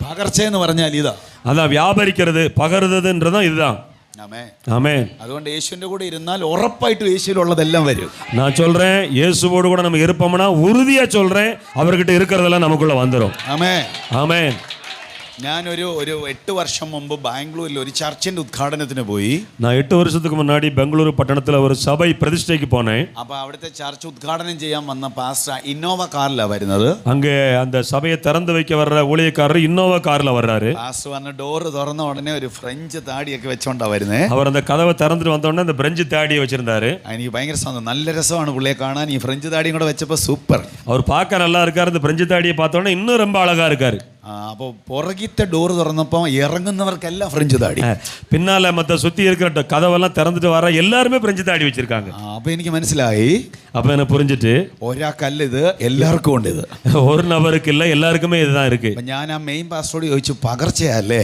പകർച്ച എന്ന് പറഞ്ഞാൽ ഇതാ. அதான் வியாபரிக்கிறது, பகருதுன்றதான் இதுதான். ആമേൻ. ஆமென். അതുകൊണ്ട് യേശുവിന്റെ കൂടെ ഇരുന്നാൽ ഉറപ്പായിട്ടും യേശുവിലുള്ളതെല്ലാം വരും. நான் சொல்றேன், இயேசுவோடு கூட நம்ம இருப்போம்னா உறுதியா சொல்றேன், அவர்கிட்ட இருக்கிறதெல்லாம் நமக்குள்ள வந்துரும். ആമേൻ. ஆமென். ഞാനൊരു 8 വർഷം മുമ്പ് ബാംഗ്ലൂരിൽ ഒരു ചർച്ചിന്റെ ഉദ്ഘാടനത്തിന് പോയി. நான் 8 வருஷத்துக்கு முன்னாடி பெங்களூரு பட்டணத்துல ஒரு சபை பிரதிஷ்டைக்கு போனேன். അപ്പൊ അവിടുത്തെ ചർച്ച് ഉദ്ഘാടനം ചെയ്യാൻ വന്ന പാസ്റ്റർ ഇന്നോവ കാറിലാണ് വരുന്നത്. அங்கே அந்த சபையை திறந்து வைக்க வர்ற ஊழியக்காரர் இன்னோவா கார்ல வர்றாரு. പാസ്റ്റർ വന്ന് ഡോറ് തുറന്ന ഉടനെ ഒരു ഫ്രഞ്ച് താടിയൊക്കെ വെച്ചോണ്ടാ വരുന്നേ. அவர் அந்த கதவை திறந்துட்டு வந்த உடனே அந்த பிரெஞ்சு தாடியை வச்சிருந்தாரு. എനിക്ക് ഭയങ്കര സന്തോഷം. നല്ല രസമാണ് പുള്ളിയെ കാണാൻ. ഈ ഫ്രഞ്ച് താടിയും കൂടെ വെച്ചപ്പോ സൂപ്പർ. அவர் பார்க்க நல்லா இருக்காரு. அந்த பிரெஞ்சு தாடியை பார்த்த உடனே இன்னும் ரொம்ப அழகா இருக்காரு. അപ്പോൾ പുറകിത്തെ ഡോറ് തുറന്നപ്പോ ഇറങ്ങുന്നവർക്കെല്ലാം ഫ്രഞ്ച് താടി. பின்னால மத்த சுத்தி இருக்கிற கதவெல்லாம் திறந்துட்டு வர எல்லாருமே பிரெஞ்சு தாடி வச்சிருக்காங்க. അപ്പൊ എനിക്ക് മനസ്സിലായി. அப்ப எனக்கு புரிஞ்சிட்டு, ഒരാൾക്കല്ല ഇത്, എല്ലാവർക്കും ഉണ്ട് ഇത്. ஒரு நபருக்கு இல்ல, எல்லாருக்குமே இதுதான் இருக்கு. അപ്പൊ ഞാൻ ആ മെയിൻ പാസ്റ്ററോട് ചോദിച്ചു, പകർച്ചയല്ലേ?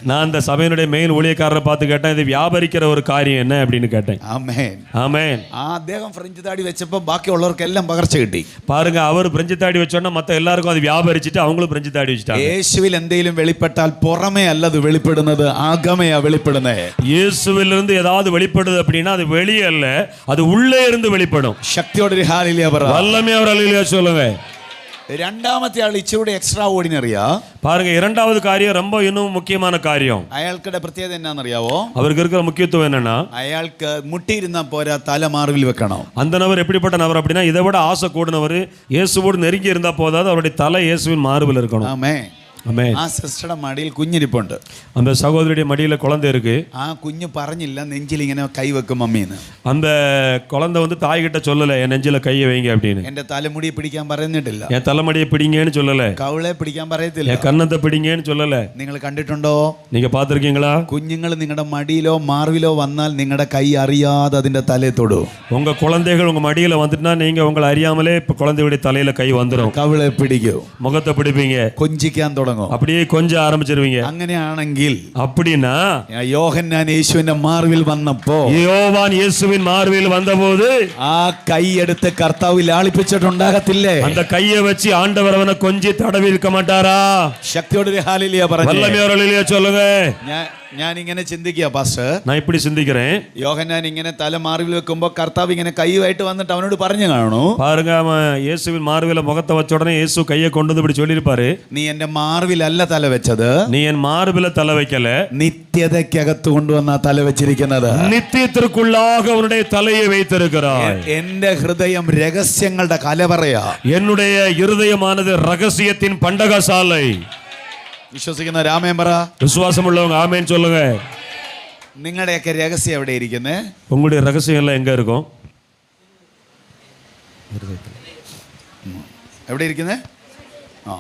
நான் அந்த சபையினுடைய மெயின் ஊழியக்காரரை பார்த்து கேட்டேன், இது வியாபரிக்கிற ஒரு காரியம் என்ன அப்படின்னு கேட்டேன். ആമേൻ. ஆமென். അദ്ദേഹം ഫ്രഞ്ച് താടി വെച്ചപ്പോ ബാക്കിയുള്ളവർക്കെല്ലാം പകർച്ച കിട്ടി. பாருங்க, அவர் பிரெஞ்சு தாடி வச்சோன்னா மத்த எல்லாருக்கும் அது வியாபரிச்சிட்டு அவங்களும் பிரெஞ்சு தாடி வச்சிட்டாங்க. യേശുവിൽ എന്തെങ്കിലും വെളിപ്പെട്ടാൽ പുറമേ അല്ലത് വെളിപ്പെടുന്നത്, ആഗമയാ വെളിപ്പെടുന്നേ. இயேசுவிலிருந்து ஏதாவது வெளிப்படுது அப்படின்னா அது வெளியே அல்ல, அது உள்ளே இருந்து வெளிப்படும். ശക്തിയോടെ ഒരു ഹല്ലേലൂയ പറ. வல்லமையா ஒரு ஹல்லேலூயா சொல்லுங்க. രണ്ടാമത്തെ ആൾ ഇച്ചിരി എക്സ്ട്രാ ഓർഡിനറിയാ. பாருங்க, இரண்டாவது காரியம் ரொம்ப இன்னும் முக்கியமான காரியம். അയാൾക്കുടെ പ്രത്യേകത എന്നാണെന്നറിയാവോ? அவருக்கு இருக்கிற முக்கியத்துவம் என்னன்னா, അയാൾക്ക് മുട്ടിയിരുന്നാ പോരാ, തല മാർവിൽ വെക്കണം. அந்த நபர் எப்படிப்பட்ட நபர் அப்படின்னா, இதை விட ஆசை கூடினவர், இயேசுவோடு நெருங்கி இருந்தா போதாது, அவருடைய தலை இயேசுவின் மார்பில் இருக்கணும். ആമേൻ. ஆமென். ആ സിസ്റ്ററുടെ മടിയിൽ കുഞ്ഞിരിപ്പുണ്ട്. அந்த சகோதரியுடைய மடியில குழந்தை இருக்கு. ആ കുഞ്ഞ് പറഞ്ഞില്ല നെഞ്ചിൽ ഇങ്ങനെ കൈവെക്കും മമ്മീന്ന്. அந்த குழந்தை வந்து தாய்கிட்ட சொல்லல, என் நெஞ்சில கையை வைங்க அப்படின்னு. എന്റെ തലമുടി പിടിക്കാൻ പറഞ്ഞിട്ടില്ല. என் தலைமடியை பிடிங்கன்னு சொல்லல. കവിളെ പിടിക്കാൻ പറയത്തില്ല. என் கன்னத்தை பிடிங்கன்னு சொல்லல. നിങ്ങൾ കണ്ടിട്ടുണ്ടോ? நீங்க பார்த்திருக்கீங்களா? കുഞ്ഞുങ്ങൾ നിങ്ങളുടെ മടിയിലോ മാർവിലോ വന്നാൽ നിങ്ങളുടെ കൈ അറിയാതെ അതിന്റെ തലയെ തൊടൂ. உங்க குழந்தைகள் உங்க மடியில வந்துட்டுனா நீங்க உங்களை அறியாமலே இப்ப குழந்தையுடைய தலையில கை வந்துடும். കവിളെ പിടിക്കൂ. முகத்தை பிடிப்பீங்க. കൊഞ്ചിക്കാൻ തുടങ്ങും. அப்படியே கொஞ்சம் ஆரம்பிச்சிருவீங்க. അങ്ങനെയാണെങ്കിൽ அப்படின்னா യോഹന്നാൻ യേശുവിന്റെ മാർവിൽ വന്നപ്പോ, யோவான் இயேசுவின் மார்பில் வந்தபோது ആ കൈ എടുത്ത് കർത്താവ് ലാളിപ്പിച്ചിട്ടുണ്ടാകത്തില്ലേ? அந்த கையை வச்சு ஆண்டவர் அவனை கொஞ்சி தடவி இருக்க மாட்டாரா? ശക്തിയോടെ ഒരു ഹല്ലേലൂയ പറഞ്ഞു. வல்லமையா ஒரு ஹல்லேலூயா சொல்லுங்க. ഞാൻ ഇങ്ങനെ ചിന്തിക്കുക പാസ്റ്റർ. நான் இப்படி சிந்திக்கிறேன். യോഹന്നാൻ ഇങ്ങനെ തല മാർവിൽ വെക്കുമ്പോ കർത്താവ് ഇങ്ങനെ കൈയുമായിട്ട് വന്നിട്ട് അവനോട് പറഞ്ഞു കാണൂ. பாருங்க, அவன் இயேசுவின் மார்பில முகத்தை வச்ச உடனே இயேசு கையை கொண்டு வந்து இப்படி சொல்லியிருப்பாரு, നീ എന്റെ മാർവിലല്ല തല വെച്ചത്, நீ என் மார்பில தலை வைக்கல, നിത്യതയ്ക്കകത്ത് കൊണ്ടുവന്ന തല വെച്ചിരിക്കുന്നത്. நித்தியத்திற்குள்ளாக உன்னுடைய தலையை வைத்திருக்கிறாய். എന്റെ ഹൃദയം രഹസ്യങ്ങളുടെ കലവറയാ. என்னுடைய இருதயமானது ரகசியத்தின் பண்டகசாலை. വിശ്വസിക്കുന്ന രാമേൻ പറ. விசுவாசம் உள்ளவங்க ஆமென் சொல்லுங்க. നിങ്ങളുടെയൊക്കെ രഹസ്യം എവിടെ ഇരിക്കുന്നേ? உங்களுடைய ரகசியம் எல்லாம் எங்க இருக்கும்? എവിടെ ഇരിക്കുന്നേ? ആ,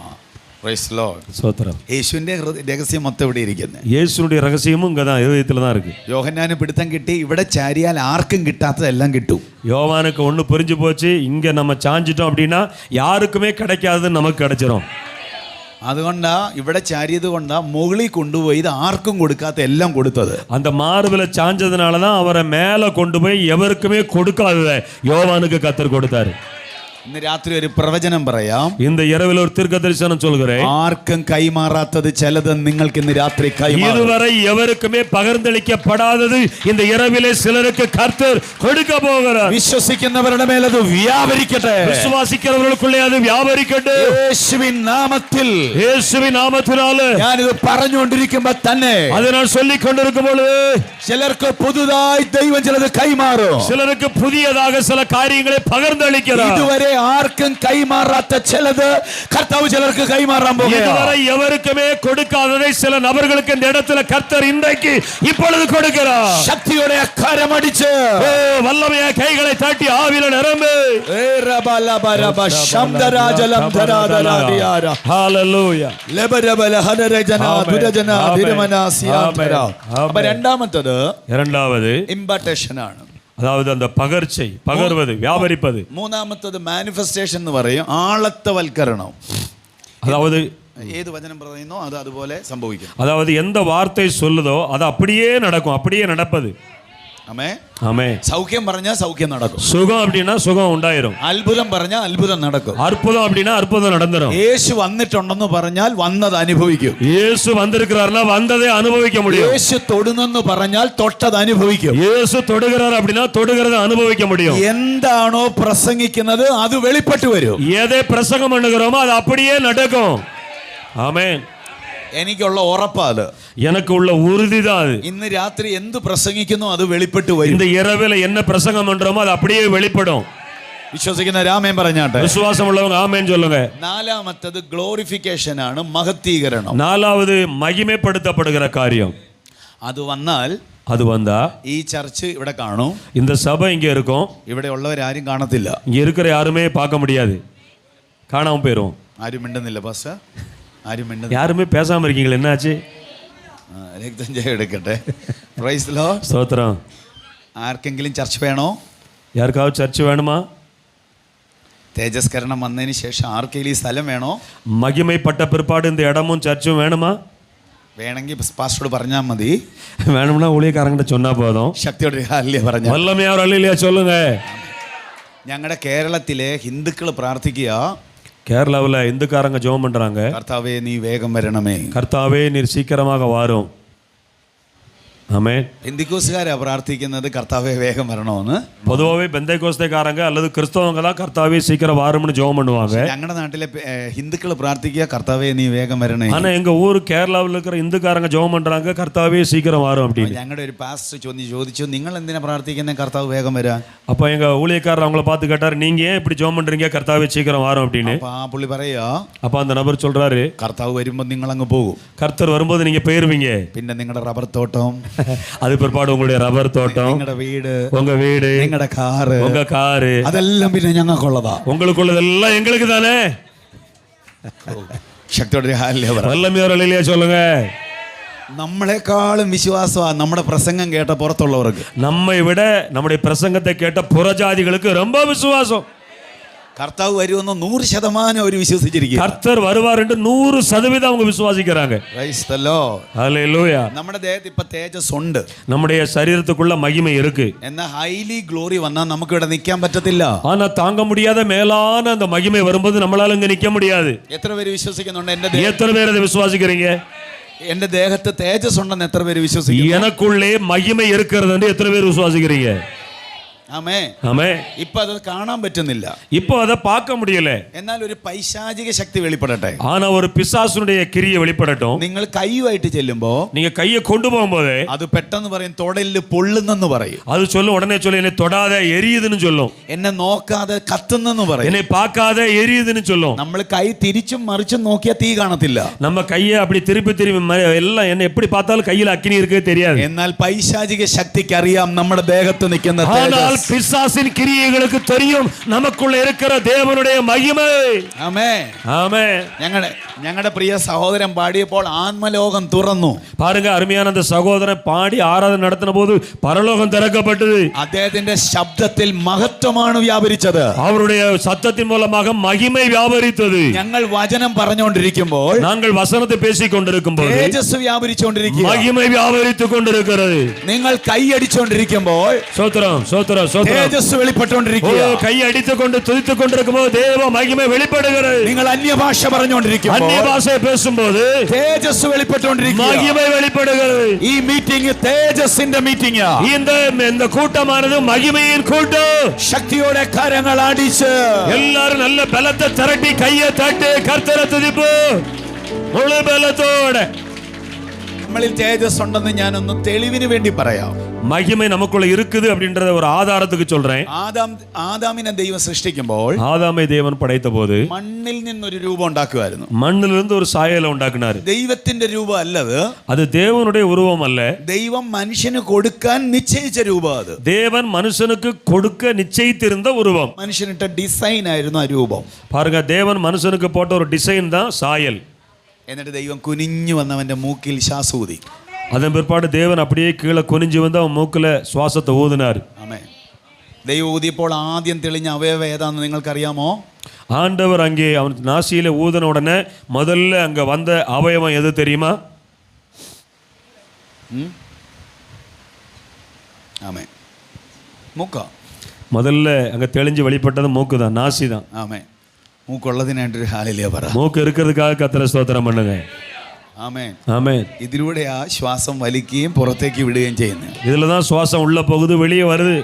പ്രൈസ് ദി ലോർഡ്. ஸ்தோத்திரம். യേശുവിന്റെ രഹസ്യം മൊത്തം എവിടെ ഇരിക്കുന്നേ? இயேசுனுடைய ரகசியமும் இங்க தான், இதயத்துல தான் இருக்கு. യോഹന്നാന് പിടുത്തം കിട്ടി, ഇവിടെ ചാരിയാൽ ആർക്കും കിട്ടാത്തതെല്ലാം കിട്ടും. யோவானுக்கு ஒண்ணு புரிஞ்சு போச்சு, இங்க நம்ம சாஞ்சிட்டோம் அப்படின்னா யாருக்குமே கிடைக்காதது நமக்கு கிடைச்சிரும். അതുകൊണ്ടാ ഇവിടെ ചാരിയത് കൊണ്ടാ മുകളിൽ കൊണ്ടുപോയി ഇത് ആർക്കും കൊടുക്കാത്ത എല്ലാം കൊടുത്തത്. அந்த மார்பில சாஞ்சதுனால தான் அவரை மேல கொண்டு போய் எவருக்குமே கொடுக்காததை யோவானுக்கு கர்த்தர் கொடுத்தாரு. ഇന്ന് രാത്രി ഒരു പ്രവചനം പറയാം. இந்த இரவில் ஒரு தீர்க்கதரிசனம் சொல்கிறேன். ആർക്കും കൈമാറാത്തത് ചിലത് നിങ്ങൾക്ക് ഇന്ന് രാത്രി കൈമാറും. இதுவரை எவருக்குமே பகிர்ந்தளிக்கப்படாதது இந்த இரவிலே சிலருக்கு கர்த்தர் கொடுக்க போகிறார். വിശ്വസിക്കുന്നവരുടെ മേൽ അത് വ്യാപരിക്കട്ടെ. விசுவாசிக்கிறவர்களுக்குள்ளே அது வியாபரிக்கட்ടെ. യേശുവിൻ നാമത്തിൽ. இயேசுவின் நாமத்தினாலே ഞാനിത് പറഞ്ഞുകൊണ്ടിരിക്കുമ്പോൾ തന്നെ அதை நான் சொல்லிக் கொண்டிருக்கும் பொழுது ചിലർക്ക് പുതുതായി ദൈവം ചിലത് കൈമാറും. சிலருக்கு புதியதாக சில காரியங்களை பகிர்ந்தளிக்கிறார். ഇതുവരെ ഇതുവരെ ആർക്കും കൈമാറാത്ത ചിലത് കർത്താവ് ചിലർക്ക് കൈമാറാൻ പോകുകയാണ്. இதுவரை எவருக்குமே கொடுக்காததை சில நபர்களுக்கு இந்த இடத்துல கர்த்தர் இன்றைக்கு இப்பொழுது கொடுக்கிறார். ശക്തിയോടെ കരമടിച്ച് வல்லமையா கைகளை தட்டி ஆவியில நிரம்பு. ஹalleluya. இரண்டாவது ഇംപാർട്ടേഷൻ ആണ്. அதாவது அந்த பகர்ச்சை, பகர்வது, வியாபரிப்பது. മൂന്നാമത്തത് മാനിഫെസ്റ്റേഷൻ എന്ന് പറയും, ആളത്തവൽക്കരണം. அதாவது ഏത് വചനം പറയുന്നോ അത് അതുപോലെ സംഭവിക്കും. அதாவது எந்த வார்த்தை சொல்லுதோ அது அப்படியே நடக்கும், அப்படியே நடப்பது. ആമേ ஆமே. സൗഖ്യം പറഞ്ഞാൽ സൗഖ്യം നടക്കും. சுகம் அப்படின்னா சுகம் உண்டாயிரும். അത്ഭുതം പറഞ്ഞാൽ അത്ഭുതം നടക്കും. அற்புதம் அப்படின்னா அற்புதம் நடந்துரும். യേശു വന്നിട്ടുണ്ടെന്ന് പറഞ്ഞാൽ വന്നത് അനുഭവിക്കും. இயேசு வந்திருக்கிறார்னா வந்ததை அனுபவிக்க முடியும். യേശു തൊടുന്നെന്ന് പറഞ്ഞാൽ തൊട്ടത് അനുഭവിക്കും. இயேசு தொடுகிறார் அப்படின்னா தொடுகிறதை அனுபவிக்க முடியும். എന്താണോ പ്രസംഗിക്കുന്നത് അത് വെളിപ്പെട്ടു വരും. எதை பிரசங்கம் பண்ணுகிறோமோ அது அப்படியே நடக்கும். ஆமென். എനിക്കുള്ള ഉറപ്പാത്, எனக்கு உள்ள உறுதிதான் அது. ഇന്ന് രാത്രി എന്ത് പ്രസംഗിക്കുന്നു അത് വെളിപ്പെട്ടു വരും. இந்த இரவுல என்ன பிரசங்கம் பண்றோமோ அது அப்படியே வெளிப்படும். വിശ്വസിക്കുന്ന രാമേൻ പറഞ്ഞാട്ടെ. விசுவாசம் உள்ளவங்க ஆமென் சொல்லுங்க. നാലാമത്തത് ഗ്ലോറിഫിക്കേഷൻ ആണ്, മഹത്വീകരണം. நாலாவது மகிமைப்படுத்தப்படுகிற காரியம். അത് വന്നാൽ, அது வந்தா ഈ ചർച്ച് ഇവിടെ കാണും, இந்த சபை இங்க இருக்கும், ഇവിടെ ഉള്ളവരാരും കാണത്തില്ല. இங்க இருக்கிற யாருமே பார்க்க முடியாது, காணாம போயிரும். ആരും മിണ്ടുന്നില്ല പാസ്റ്റർ, ആരും മിണ്ടുന്നില്ല. யாருமே பேசாம இருக்கீங்களா, என்னாச்சு? രക്തം എടുക്കട്ടെ. Price the Lord. ஸ்தோத்திரம். ആർക്കെങ്കിലും ചർച്ച വേണോ? யாருக்காவது சர்ச் வேணுமா? തേജസ്കരണം വന്നതിന് ശേഷം ആർക്കെങ്കിലും ഈ സ്ഥലം വേണോ? மகிமைப்பட்ட பிற்பாடு இந்த இடமும் சர்ச்சும் வேணுமா? വേണമെങ്കിൽ പാസ്റ്ററോട് പറഞ്ഞാൽ മതി. வேணும்னா ஊழியக்காரங்கிட்ட சொன்னா போதும். ശക്തിയോടെ ഹല്ലേലൂയ പറഞ്ഞാൽ. வல்லமையா ஒரு அல்லேலூயா சொல்லுங்க. ഞങ്ങളുടെ കേരളത്തിലെ ഹിന്ദുക്കൾ പ്രാർത്ഥിക്കുക, கேரளாவில் இந்துக்காரங்க ஜெபம் பண்றாங்க, കർത്താവേ നീ വേഗം വരണമേ. கர்த்தாவே நீர் சீக்கிரமாக வாரும். ஆமென். പെന്തിക്കോസ്തുകാരാ പ്രാർത്ഥിക്കുന്നത് കർത്താവേ വേഗം വരണമെന്ന്. பொதுவாகவே பெந்தைகோஸ்தேக்காரங்க அல்லது கிறிஸ்தவங்க தான் கர்த்தாவே சீக்கிரம் வாரும்னு ஜெபம் பண்ணுவாங்க. ഞങ്ങളുടെ നാട്ടിലെ ഹിന്ദുക്കൾ പ്രാർത്ഥിക്കുക, കർത്താവേ നീ വേഗം വരണേ. ஆனா எங்க ஊர் கேரளாவில் இருக்கிற இந்துக்காரங்க ஜெபம் பண்றாங்க, கர்த்தாவே சீக்கிரம் வாரும் அப்படின்னு. ഞങ്ങളുടെ ഒരു പാസ്റ്റർ ചോദിച്ചു, നിങ്ങൾ എന്തിനാ പ്രാർത്ഥിക്കുന്നത് കർത്താവ് വേഗം വരാൻ? அப்ப எங்க ஊழியக்காரர் அவங்கள பார்த்து கேட்டாரு, நீங்க ஏன் இப்படி ஜெபம் பண்றீங்க கர்த்தாவே சீக்கிரம் வாரும் அப்படின்னு. അപ്പൊ ആ പുള്ളി പറയാ, அப்ப அந்த நபர் சொல்றாரு, കർത്താവ് വരുമ്പോ നിങ്ങൾ അങ്ങ് പോകും, கர்த்தர் வரும்போது நீங்க போயிருவீங்க, പിന്നെ നിങ്ങളുടെ റബ്ബർ തോട്ടം, அது பிற்பாடு உங்களுடைய ரப்பர் தோட்டம், നിങ്ങളുടെ വീട്, உங்க வீடு, നിങ്ങളുടെ കാറ്, உங்க காரு, അതെല്ലാം പിന്നെ ഞങ്ങൾക്കുള്ളതാ. உங்களுக்குள்ளதெல்லாம் எங்களுக்கு தானே. ശക്തിയോടെ ഹല്ലേലൂയ. வல்லமையோர் அல்லேலூயா சொல்லுங்க. നമ്മളെക്കാളും വിശ്വാസമാണ് നമ്മുടെ പ്രസംഗം കേട്ട പുറത്തുള്ളവർക്ക്. நம்மை விட நம்முடைய பிரசங்கத்தை கேட்ட புறஜாதிகளுக்கு ரொம்ப விசுவாசம். കർത്താവ് വരുമെന്ന് 100% അവർ വിശ്വസിച്ചിരിക്കുക. கர்த்தர் வருவார் என்று 100% அவங்க விசுவாசிக்கிறாங்க. Praise the Lord. ஹல்லேலூயா. നമ്മുടെ ദേഹത്ത് ഇപ്പൊ തേജസ് ഉണ്ട്, நம்முடைய சரீரத்துக்குள்ள மகிமை இருக்கு. എന്നാൽ ഹൈലി ഗ്ലോറി വന്നാൽ നമുക്ക് ഇവിടെ നിൽക്കാൻ പറ്റത്തില്ല. ஆனா தாங்க முடியாத மேலான அந்த மகிமை வரும்போது நம்மளால இங்க நிக்க முடியாது. എത്ര പേര് വിശ്വസിക്കുന്നുണ്ട്? எத்தனை பேர் அதை விசுவாசிக்கிறீங்க? എന്റെ ദേഹത്ത് തേജസ് ഉണ്ടെന്ന് എത്ര പേര് വിശ്വസിക്കുന്നു? எனக்குள்ளே மகிமை இருக்கிறது என்று எத்தனை பேர் விசுவாசிக்கிறீங்க? ആമേ. ஆமே. ഇപ്പൊ അത് കാണാൻ പറ്റുന്നില്ല, இப்போ அதை பார்க்க முடியல. എന്നാൽ ഒരു പൈശാചിക ശക്തി വെളിപ്പെടട്ടെ. ஆனா ஒரு பிசாசுனுடைய கிரியை வெளிப்படட்டும். നിങ്ങൾ കൈയുമായിട്ട് ചെല്ലുമ്പോ நீங்க கையை கொண்டு போகும்போது അത് പെട്ടെന്ന് പറയും, തൊടലില് പൊള്ളുന്നെന്ന് പറയും. அது சொல்லும், உடனே சொல்லும், என்னை தொடாத எரியுதுன்னு சொல்லும். എന്നെ നോക്കാതെ കത്തുന്നെന്ന് പറയും. என்னை பார்க்காத எரியுதுன்னு சொல்லும். നമ്മൾ കൈ തിരിച്ചും മറിച്ചും നോക്കിയാൽ തീ കാണത്തില്ല. நம்ம கையை அப்படி திருப்பி எல்லாம் என்ன எப்படி பார்த்தாலும் கையில அக்கினி இருக்கே தெரியாது. എന്നാൽ പൈശാചിക ശക്തിക്ക് അറിയാം നമ്മുടെ ദേഹത്ത് നിൽക്കുന്ന ஆனால் பிசாசின் கிரியைகளுக்கு தெரியும் நமக்குள்ள இருக்கிற தேவனுடைய மகிமை. ആമേൻ. ஆமென். ഞങ്ങളുടെ പ്രിയ സഹോദരൻ പാടിയപ്പോൾ ആത്മലോകം തുറന്നു. பாருங்க, அருமையான அந்த சகோதரன் பாடி ஆராதனை நடத்தின போது பரலோகம் திறக்கப்பட்டது. അദ്ദേഹത്തിന്റെ ശബ്ദത്തിൽ മഹത്വമാണ് വ്യാപരിച്ചത്. அவருடைய சத்தத்தின் மூலமாக மகிமை வியாபரித்தது. ഞങ്ങൾ വചനം പറഞ്ഞുകൊണ്ടിരിക്കുമ്പോൾ, நாங்கள் வசனத்தை பேசிக் கொண்டிருக்கும்போது തേജസ് വ്യാപരിച്ചുകൊണ്ടിരിക്കുക. மகிமை வியாபரித்துக் கொண்டிருக்கிறது. നിങ്ങൾ കൈയടിച്ചുകൊണ്ടിരിക്കുമ്പോൾ சோத்திரம் சோத்திரம் சோத்திரம். തേജസ് വെളിപ്പെട്ടുകൊണ്ടിരിക്കുക. கை அடித்துக் கொண்டு துதித்துக் கொண்டிருக்கும் போது தேவ மகிமை வெளிப்படுகிறது. നിങ്ങൾ അന്യഭാഷ പറഞ്ഞുകൊണ്ടിരിക്കുമ്പോൾ, அந்நிய பாஷை பேசும்போது തേജസ് വെളിപ്പെട്ടുകൊണ്ടിരിക്കുക. மகிமை வெளிப்படுகிறது. ഈ മീറ്റിംഗ് തേജസിന്റെ മീറ്റിംഗ്. இந்த கூட்டமானது மகிமையின் கூட்டம். ശക്തിയോടെ കരങ്ങൾ അടിച്ച് எல்லாரும் நல்ல பலத்தை திரட்டி கையை தட்டி கர்த்தரை துதிப்பு முழு பலத்தோட. നമ്മളിൽ തേജസ് ഉണ്ടെന്ന് ഞാനൊന്ന് തെളിവിന് വേണ്ടി പറയാം. மகிமை நமக்குள்ள இருக்குது அப்படின்றத ஒரு ஆதாரத்துக்கு சொல்றேன். ആദാമിനെ ദൈവം സൃഷ്ടിക്കുമ്പോൾ ஆதாமை தேவன் படைத்த போது മണ്ണിൽ നിന്നൊരു രൂപം ഉണ്ടാക്കുമായിരുന്നു. மண்ணிலிருந்து ஒரு சாயலை உண்டாக்குனார். ദൈവത്തിന്റെ രൂപം അല്ലത്, அது தேவனுடைய உருவம் அல்ல, ദൈവം മനുഷ്യന് കൊടുക്കാൻ നിശ്ചയിച്ച രൂപം. അത് தேவன் மனுஷனுக்கு கொடுக்க நிச்சயித்திருந்த உருவம். മനുഷ്യനിട്ട ഡിസൈൻ ആയിരുന്നു ആ രൂപം. பாருங்க, தேவன் மனுஷனுக்கு போட்ட ஒரு டிசைன் தான் சாயல். എന്നിട്ട് ദൈവം കുനിഞ്ഞു വന്നവന്റെ മൂക്കിൽ ശ്വാസൂതി. அதன் பிற்பாடு தேவன் அப்படியே கீழே குனிஞ்சு வந்து அவன் மூக்குல சுவாசத்தை ஊதினார். ആമേൻ. ദൈവം ഊതിയപ്പോൾ ആദ്യം തെളിഞ്ഞ അവയവം ഏതാണെന്ന് നിങ്ങൾക്കറിയാമോ? ஆண்டவர் அங்கே அவன் நாசியில ஊதின உடனே முதல்ல அங்க வந்த அவயவம் எது தெரியுமா? ആമേൻ. മൂക്ക. முதல்ல அங்க தெளிஞ்சு வெளிப்பட்டது மூக்கு தான், நாசி தான். ആമേൻ. മൂക്കുള്ളതിനായിട്ടൊരു ഹല്ലേലൂയ പറ. மூக்கு இருக்கிறதுக்காக கர்த்தரை ஸ்தோத்திரம் பண்ணுங்க. ആമേൻ. ஆமென். ഇതിലൂടെ ആ ശ്വാസം വലിക്കുകയും പുറത്തേക്ക് വിടുകയും ചെയ്യുന്നത്. இதுல தான் சுவாசம் உள்ள போகுது, வெளியே வருது.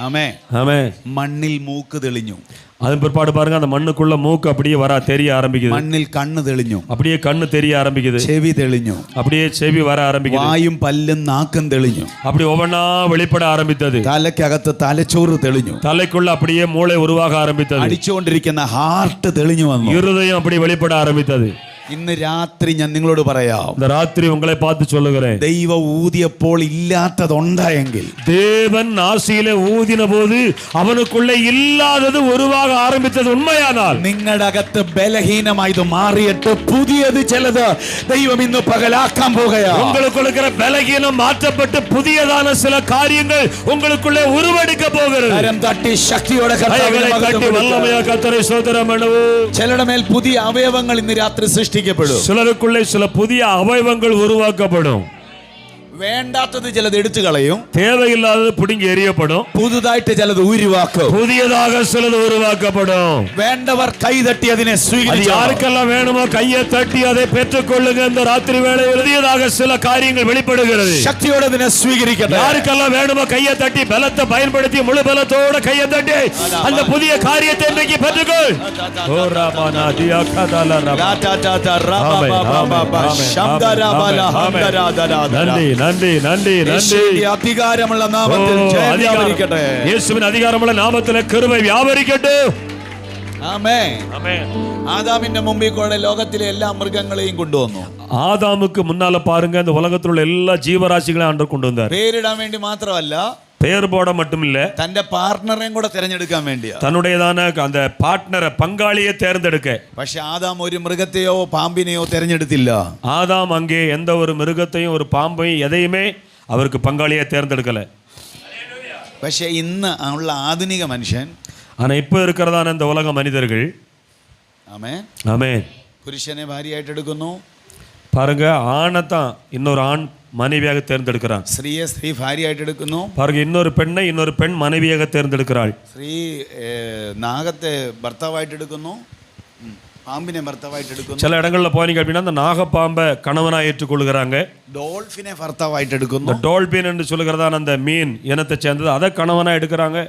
ആമേൻ. ஆமென். മണ്ണിൽ മൂക്ക് തെളിഞ്ഞു. அதன் பிற்பாடு பாருங்க, அந்த மண்ணுக்குள்ள மூக்கு அப்படியே வர தெரிய ஆரம்பிக்குது. മണ്ണിൽ കണ്ണ് തെളിഞ്ഞു. அப்படியே கண்ணு தெரிய ஆரம்பிக்குது. ചെവി തെളിഞ്ഞു. அப்படியே செவி வர ஆரம்பிக்குது. വായും പല്ലും നാക്കും തെളിഞ്ഞു. அப்படி ஒவ்வொன்றா வெளிப்பட ஆரம்பித்தது. തലയ്ക്കകത്ത് തലച്ചോറ് തെളിഞ്ഞു. தலைக்குள்ள அப்படியே மூளை உருவாக ஆரம்பித்தது. അടിച്ചുകൊണ്ടിരിക്കുന്ന ഹാർട്ട് തെളിഞ്ഞു വന്നു. இருதயம் அப்படி வெளிப்பட ஆரம்பித்தது. ഇന്ന് രാത്രി ഞാൻ നിങ്ങളോട് പറയാം, இந்த ராத்திரி உங்களை பார்த்து சொல்லுகிறேன், ദൈവം ഊതിയപ്പോൾ ഇല്ലാത്തതുണ്ടായെങ്കിൽ, தேவன் நாசியிலே ஊதின போது அவனுக்குள்ளே இல்லாதது உருவாக ஆரம்பித்தது உண்மையானால், നിങ്ങളുടെ അകത്ത് ബലഹീനമായത് മാറിയിട്ട് പുതിയത് ചിലത് ദൈവം ഇന്ന് പകലാക്കാൻ പോകുകയാണ്. உங்களுக்குள்ள இருக்கிற பலகீனம் மாற்றப்பட்டு புதியதான சில காரியங்கள் உங்களுக்குள்ளே உருவெடுக்க போகிறது. കരം തട്ടി ശക്തിയോടെ கைகளை தட்டி வல்லமையா கர்த்தரை ஸ்தோத்திரம் பண்ணுவோம். ചിലരുടെ മേൽ പുതിയ അവയവങ്ങൾ ഇന്ന് രാത്രി സൃഷ്ടിക്കപ്പെടും. சிலருக்குள்ளே சில புதிய அவயவங்கள் உருவாக்கப்படும். വേണ്ടാത്തത് ചിലത് എടുത്തു കളയും. தேவையில்லாதது பிடுங்கி எறியப்படும். പുതുതായിട്ട് ചിലത് ഉരുവാക്കും. புதியதாக சிலது உருவாக்கப்படும். വേണ്ടവർ കൈതട്ടി അതിനെ அது സ്വീകരിച്ചു. யாருக்கெல்லாம் வேணுமோ கையை தட்டி அதை பெற்றுக் கொள்ளுங்க. இந்த ராத்திரி வேளையில் புதியதாக சில காரியங்கள் வெளிப்படுகிறது. ശക്തിയോടെ അതിനെ സ്വീകരിക്കട്ടെ. யாருக்கெல்லாம் வேணுமோ கையை தட்டி பலத்தை பயன்படுத்தி முழு பலத்தோட கையை தட்டி அந்த புதிய காரியத்தை இன்றைக்கு பெற்றுக்கொள். ஓ ராமானா தியா கதாலா ரபா. நன்றி நன்றி நன்றி நன்றி. അധികാരമുള്ള നാമത്തിൽ ജയം വ്യാപരിക്കട്ടെ. യേശുവിൻ அதிகாரமுள்ள நாமத்திலே கிருபை வியாபரிக்கட்டும். ആമേൻ. ஆமென். ആദാമിന്റെ മുമ്പിൽ കൂടെ ലോകത്തിലെ എല്ലാ മൃഗങ്ങളെയും കൊണ്ടുവന്നു. ஆதாமுக்கு முன்னால பாருங்க, இந்த உலகத்தில் உள்ள எல்லா ஜீவராசிகளையும் ஆண்டவர் கொண்டு வந்தார். പേരിടാൻ വേണ്ടി മാത്രമല്ല, பெயர் போட மட்டும் இல்ல, തന്റെ പാർട്ണറെയും കൂടെ തിരഞ്ഞെടുക്കാൻ വേണ്ടിയാ. தன்னுடையதான அந்த பார்ட்னரை பங்காளியை தேர்ந்தெடுக்க. പക്ഷെ ആദാം ഒരു മൃഗത്തെയോ പാമ്പിനെയോ തിരഞ്ഞെടുത്തില്ല. ஆதாம் அங்கே எந்த ஒரு மிருகத்தையும் ஒரு பாம்பையும் எதையுமே அவருக்கு பங்காளியை தேர்ந்தெடுக்கல. പക്ഷെ ഇന്ന് ഉള്ള ആധുനിക മനുഷ്യൻ, ஆனா இப்ப இருக்கிறதான இந்த உலக மனிதர்கள், ആമേൻ, ஆமென், പുരുഷനെ ഭാര്യയായിട്ട് എടുക്കുന്നു. பாருங்க, ஆணைத்தான் இன்னொரு ஆண் மனைவியாக தேர்ந்தெடுக்கிறான். സ്ത്രീയെ സ്ത്രീ ഭാര്യയായിട്ട് എടുക്കുന്നു. பாருங்க, இன்னொரு பெண்ணை இன்னொரு பெண் மனைவியாக தேர்ந்தெடுக்கிறாள். സ്ത്രീ നാഗത്തെ ഭർത്താവായിട്ട് എടുക്കുന്നു, പാമ്പിനെ ഭർത്താവായിട്ട് എടുക്കുന്നു. சில இடங்கள்ல போனீங்க அப்படின்னா அந்த நாகப்பாம்பை கணவனா ஏற்றுக்கொள்கிறாங்க. ഡോൾഫിനെ ഭർത്താവായിട്ട് എടുക്കുന്നു. இந்த டோல்பின் என்று சொல்லுகிறதான அந்த மீன் இனத்தை சேர்ந்தது, அதை கணவனா எடுக்கிறாங்க.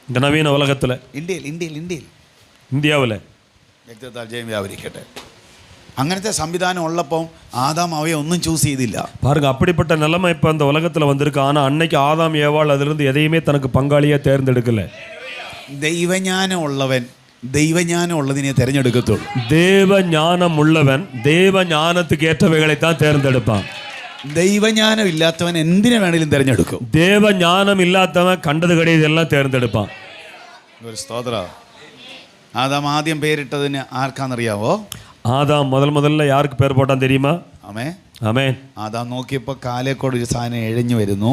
இந்த நவீன உலகத்துல, இந்தியாவில் വ്യക്തിത്വത്താൽ ജയം വ്യാപരിക്കട്ടെ. അങ്ങനത്തെ സംവിധാനം ഉള്ളപ്പോൾ ആദാം അവയെ ഒന്നും ചൂസ് ചെയ്തില്ല. பாருங்க, அப்படிப்பட்ட நிலைமை இப்போ அந்த உலகத்தில் வந்திருக்கு. ஆனால் அன்னைக்கு ஆதாம் ஏவாள் அதிலிருந்து எதையுமே தனக்கு பங்காளியாக தேர்ந்தெடுக்கல. ദൈവജ്ഞാനം ഉള്ളവൻ ദൈവജ്ഞാനം ഉള്ളതിനെ തിരഞ്ഞെടുക്കത്തുള്ളൂ. தேவ ஞானம் உள்ளவன் தேவ ஞானத்துக்கு ஏற்றவைகளை தான் தேர்ந்தெடுப்பான். ദൈവജ്ഞാനം ഇല്ലാത്തവൻ എന്തിനു വേണേലും തിരഞ്ഞെടുക്കും. தேவ ஞானம் இல்லாதவன் கண்டது கிடையாது எல்லாம் தேர்ந்தெடுப்பான். ഒരു സ്തോത്രം. ആദാം ആദ്യം പേരിട്ടതിന് ആർക്കാണെന്നറിയാവോ? ஆதாம் முதல்ல யாருக்கு பேர் போட்டான் தெரியுமா? ആമേൻ. ஆமென். ആദാം നോക്കിയപ്പോൾ കാലേക്കോട് ഒരു സാധനം എഴഞ്ഞു വരുന്നു.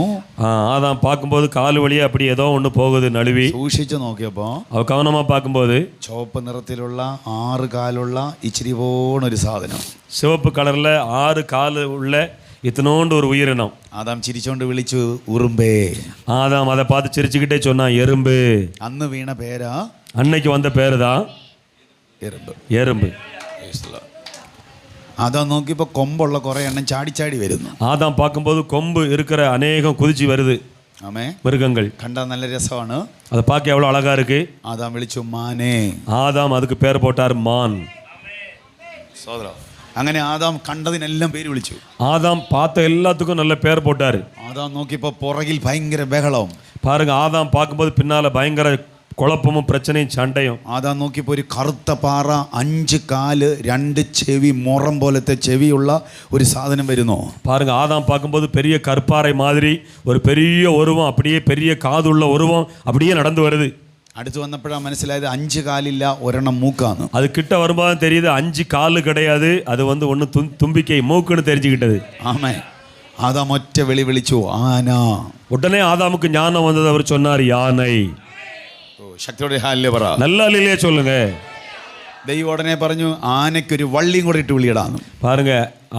ஆதாம் பார்க்கும்போது கால் வழியே அப்படி ஏதோ ஒன்று போகுது நழுவி. സൂക്ഷിച്ചു നോക്കിയപ്പോൾ அவ கவனமாக பார்க்கும்போது ചുവപ്പ് നിറത്തിലുള്ള 6 കാലുള്ള ഇച്ചിരി പോണൊരു സാധനം, சிவப்பு கலரில் 6 கால் உள்ள இத்தனோண்டு ஒரு உயிரினம். ആദാം ചിരിച്ചോണ്ട് വിളിച്ചു ഉറുമ്പേ. ஆதாம் அதை பார்த்து சிரிச்சுக்கிட்டே சொன்னான் எறும்பு. അന്ന് വീണ പേരാ, அன்னைக்கு வந்த பேரு தான் എറുമ്പ്. எறும்பு. ആദാം നോക്കിയപ്പോൾ കൊമ്പുള്ള കുറേ എണ്ണം ചാടി വരുന്നു. ஆதாம் பார்க்கும்போது கொம்பு இருக்கிற அநேகம் குதிச்சு வருது. ആമേ. மிருகங்கள் കണ്ടാൽ നല്ല രസമാണ്. அதை பார்க்க எவ்வளோ அழகா இருக்கு. ആദാം വിളിച്ചു മാനേ. ஆதாம் அதுக்கு பேர் போட்டார் மான். അങ്ങനെ ആദാം കണ്ടതിനെല്ലാം പേര് വിളിച്ചു. ஆதாம் பார்த்த எல்லாத்துக்கும் நல்ல பேர் போட்டாரு. ആദാം നോക്കിയപ്പോ പുറകിൽ ഭയങ്കര ബഹളവും. பாருங்க, ஆதாம் பார்க்கும்போது பின்னால பயங்கர குழப்பமும் பிரச்சனையும் சண்டையும். ആദാം നോക്കിയപ്പോൾ ഒരു കറുത്ത പാറ, 5 കാല്, 2 ചെവി, മുറം പോലത്തെ ചെവിയുള്ള ഒരു സാധനം വരുന്നു. பாருங்க, ஆதாம் பார்க்கும்போது பெரிய கற்பாறை மாதிரி ஒரு பெரிய உருவம், அப்படியே பெரிய காதுள்ள உருவம் அப்படியே நடந்து வருது. അടുത്ത് വന്നപ്പോഴാണ് മനസ്സിലായത് 5 കാലില്ല, 1 മൂക്കാണ്. அது கிட்ட வரும்போது தெரியுது 5 காலு கிடையாது, அது வந்து ஒன்று தும்பிக்கை மூக்குன்னு தெரிஞ்சுக்கிட்டது. ആമേൻ. ആദാം ഒറ്റ വിളി വിളിച്ചു, ആന. உடனே ஆதாமுக்கு ஞானம் வந்தது. அவர் சொன்னார், யானை. ശക്തിയോടെ ഹല്ലേലൂയ പറ. நல்ல அல்லேலூயா சொல்லுங்க. ദൈവം ഉടനെ പറഞ്ഞു, ആനയ്ക്കൊരു വള്ളിയും കൂടെ ഇട്ട് വിളിയിടാന്ന്. பாருங்க,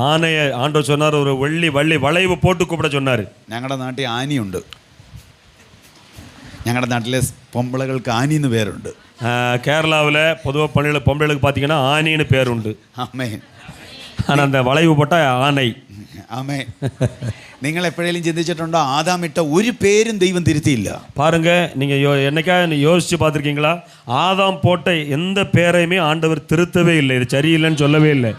ஆனையை ஆண்டவர் சொன்னார், ஒரு வள்ளி வளைவு போட்டு கூப்பிட சொன்னார். ഞങ്ങളുടെ നാട്ടിൽ ആനിയുണ്ട്. ഞങ്ങളുടെ നാട്ടിലെ പൊമ്പളകൾക്ക് ആനി എന്ന് പേരുണ്ട്. கேரளாவில் பொதுவாக பொம்பளைகளுக்கு பார்த்தீங்கன்னா ஆனின்னு பேர் உண்டு. ആമേൻ. ஆனால் அந்த வளைவு போட்டால் ஆனை. ആമേൻ. നിങ്ങൾ എപ്പോഴേലും ചിന്തിച്ചിട്ടുണ്ടോ, ആദാം ഇട്ട ഒരു പേരും ദൈവം തിരുത്തിയില്ല? பாருங்க, நீங்க என்னைக்கா யோசிச்சு பார்த்துருக்கீங்களா? ஆதாம் போட்ட எந்த பேரையுமே ஆண்டவர் திருத்தவே இல்லை, இது சரியில்லைன்னு சொல்லவே இல்லை.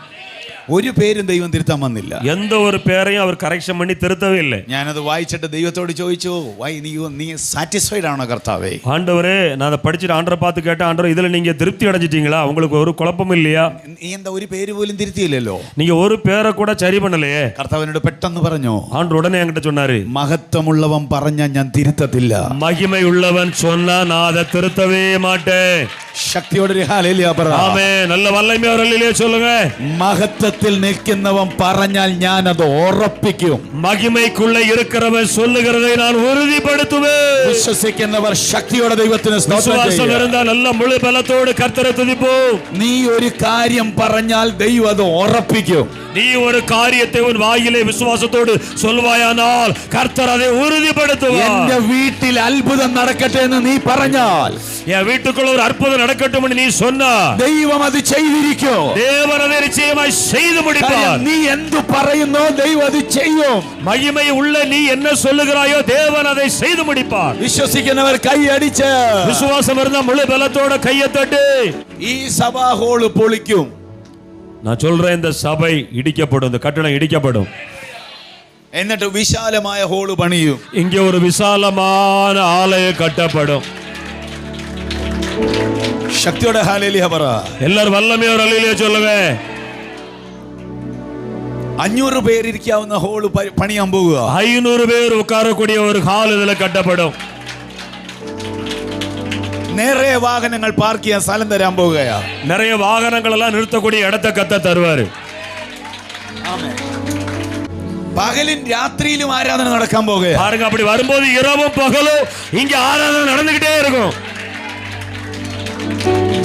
ഒരു പേരും ദൈവം തിരുത്താൻ വന്നില്ല. எந்த ஒரு பேரையும் அவர் கரெக்ஷன் பண்ணி திருத்தவே இல்லை. ഞാനത് വായിച്ചിട്ട് ദൈവത്തോട് ചോദിച്ചു, നീ സാറ്റിസ്ഫൈഡ് ആണോ കർത്താവേ? ஆண்டவரே, நான் அதை படிச்சுட்டு ஆண்டரை பார்த்து கேட்டேன், ஆண்டவர் இதுல நீங்க திருப்தி அடைஞ்சிட்டீங்களா? உங்களுக்கு ஒரு குழப்பம் இல்லையா? നീ എന്താ ഒരു പേര് പോലും തിരുത്തിയില്ലല്ലോ? நீங்க ஒரு பேரை கூட சரி பண்ணலையே. കർത്താവിനോട് പെട്ടെന്ന് പറഞ്ഞു. ஆண்டவர் உடனே என்கிட்ட சொன்னாரு, മഹത്വമുള്ളവൻ പറഞ്ഞാൽ ഞാൻ തിരുത്തത്തില്ല. மகிமை உள்ளவன் சொன்னா நான் அதை திருத்தவே மாட்டேன். ശക്തിയോടെ ഹല്ലേലൂയ പറ. ஆமென். நல்ல வல்லமையா ஹல்லேலூயா சொல்லுங்க. മഹത്വത്തിൽ നിൽക്കുന്നവൻ പറഞ്ഞാൽ ഞാൻ അത് ഉറപ്പിക്കും. மகிமைக்குள்ள இருக்கிறவன் சொல்லுகிறதை நான் உறுதிப்படுத்துவேன். വിശ്വസിക്കുന്നവർ ശക്തിയോടെ ദൈവത്തിന് സ്തോത്രം விசுவாசம் ചെയ്യുക. இருந்தால் நல்ல முழு பலத்தோடு கர்த்தரை துதிப்போம். നീ ഒരു കാര്യം പറഞ്ഞാൽ ദൈവം അത് ഉറപ്പിക്കും. நீ ஒரு காரியத்தை உன் வாயிலே விசுவாசத்தோடு சொல்வாயானால் கர்த்தர் அதை உறுதிப்படுத்துவார். എന്റെ വീട്ടിൽ അത്ഭുതം നടക്കട്ടെ എന്ന് നീ പറഞ്ഞാൽ, என் வீட்டுக்குள்ள ஒரு அற்புதம் நடக்கட்டும் என்று நீ சொன்னா, ദൈവം അത് ചെയ്തിരിക്കും. தேவன் அதை நிச்சயமாய் செய்து முடிப்பார். നീ എന്തു പറയുന്നോ ദൈവം അത് ചെയ്യും. மகிமை உள்ள நீ என்ன சொல்லுகிறாயோ தேவன் அதை செய்து முடிப்பார். വിശ്വസിക്കുന്നവർ കൈയടിച്ച് விசுவாசம் இருந்தா முழு பலத்தோட கையை தட்டி. ഈ സഭാ ഹോള് പൊളിക്കും. நான் சொல்றேன், இந்த சபை இடிக்கப்படும், இந்த கட்டடம் இடிக்கப்படும். എന്നിട്ട് വിശാലമായ ഹോള് പണിയും. இங்கே ஒரு விசாலமான ஆலயம் கட்டப்படும். ശക്തിയോടെ ഹല്ലേലൂയ പറ. எல்லாரும் வல்லமையோர் அல்லேலூயா சொல்லுங்க. 500 പേര് ഇരിക്കാവുന്ന ഹോള് പണിയാൻ പോകുക. 500 பேர் உட்காரக்கூடிய ஒரு ஹால் இதுல கட்டப்படும். നിറയെ വാഹനങ്ങൾ പാർക്ക് ചെയ്യാൻ സ്ഥലം തരാൻ പോകുകയാ. நிறைய வாகனங்கள் எல்லாம் நிறுத்தக்கூடிய இடத்தை கத்த தருவாரு. പകലും രാത്രിയിലും ആരാധന നടക്കാൻ പോകുകയാ. பாருங்க, அப்படி வரும்போது இரவும் பகலும் இங்க ஆராதனை நடந்துகிட்டே இருக்கும்.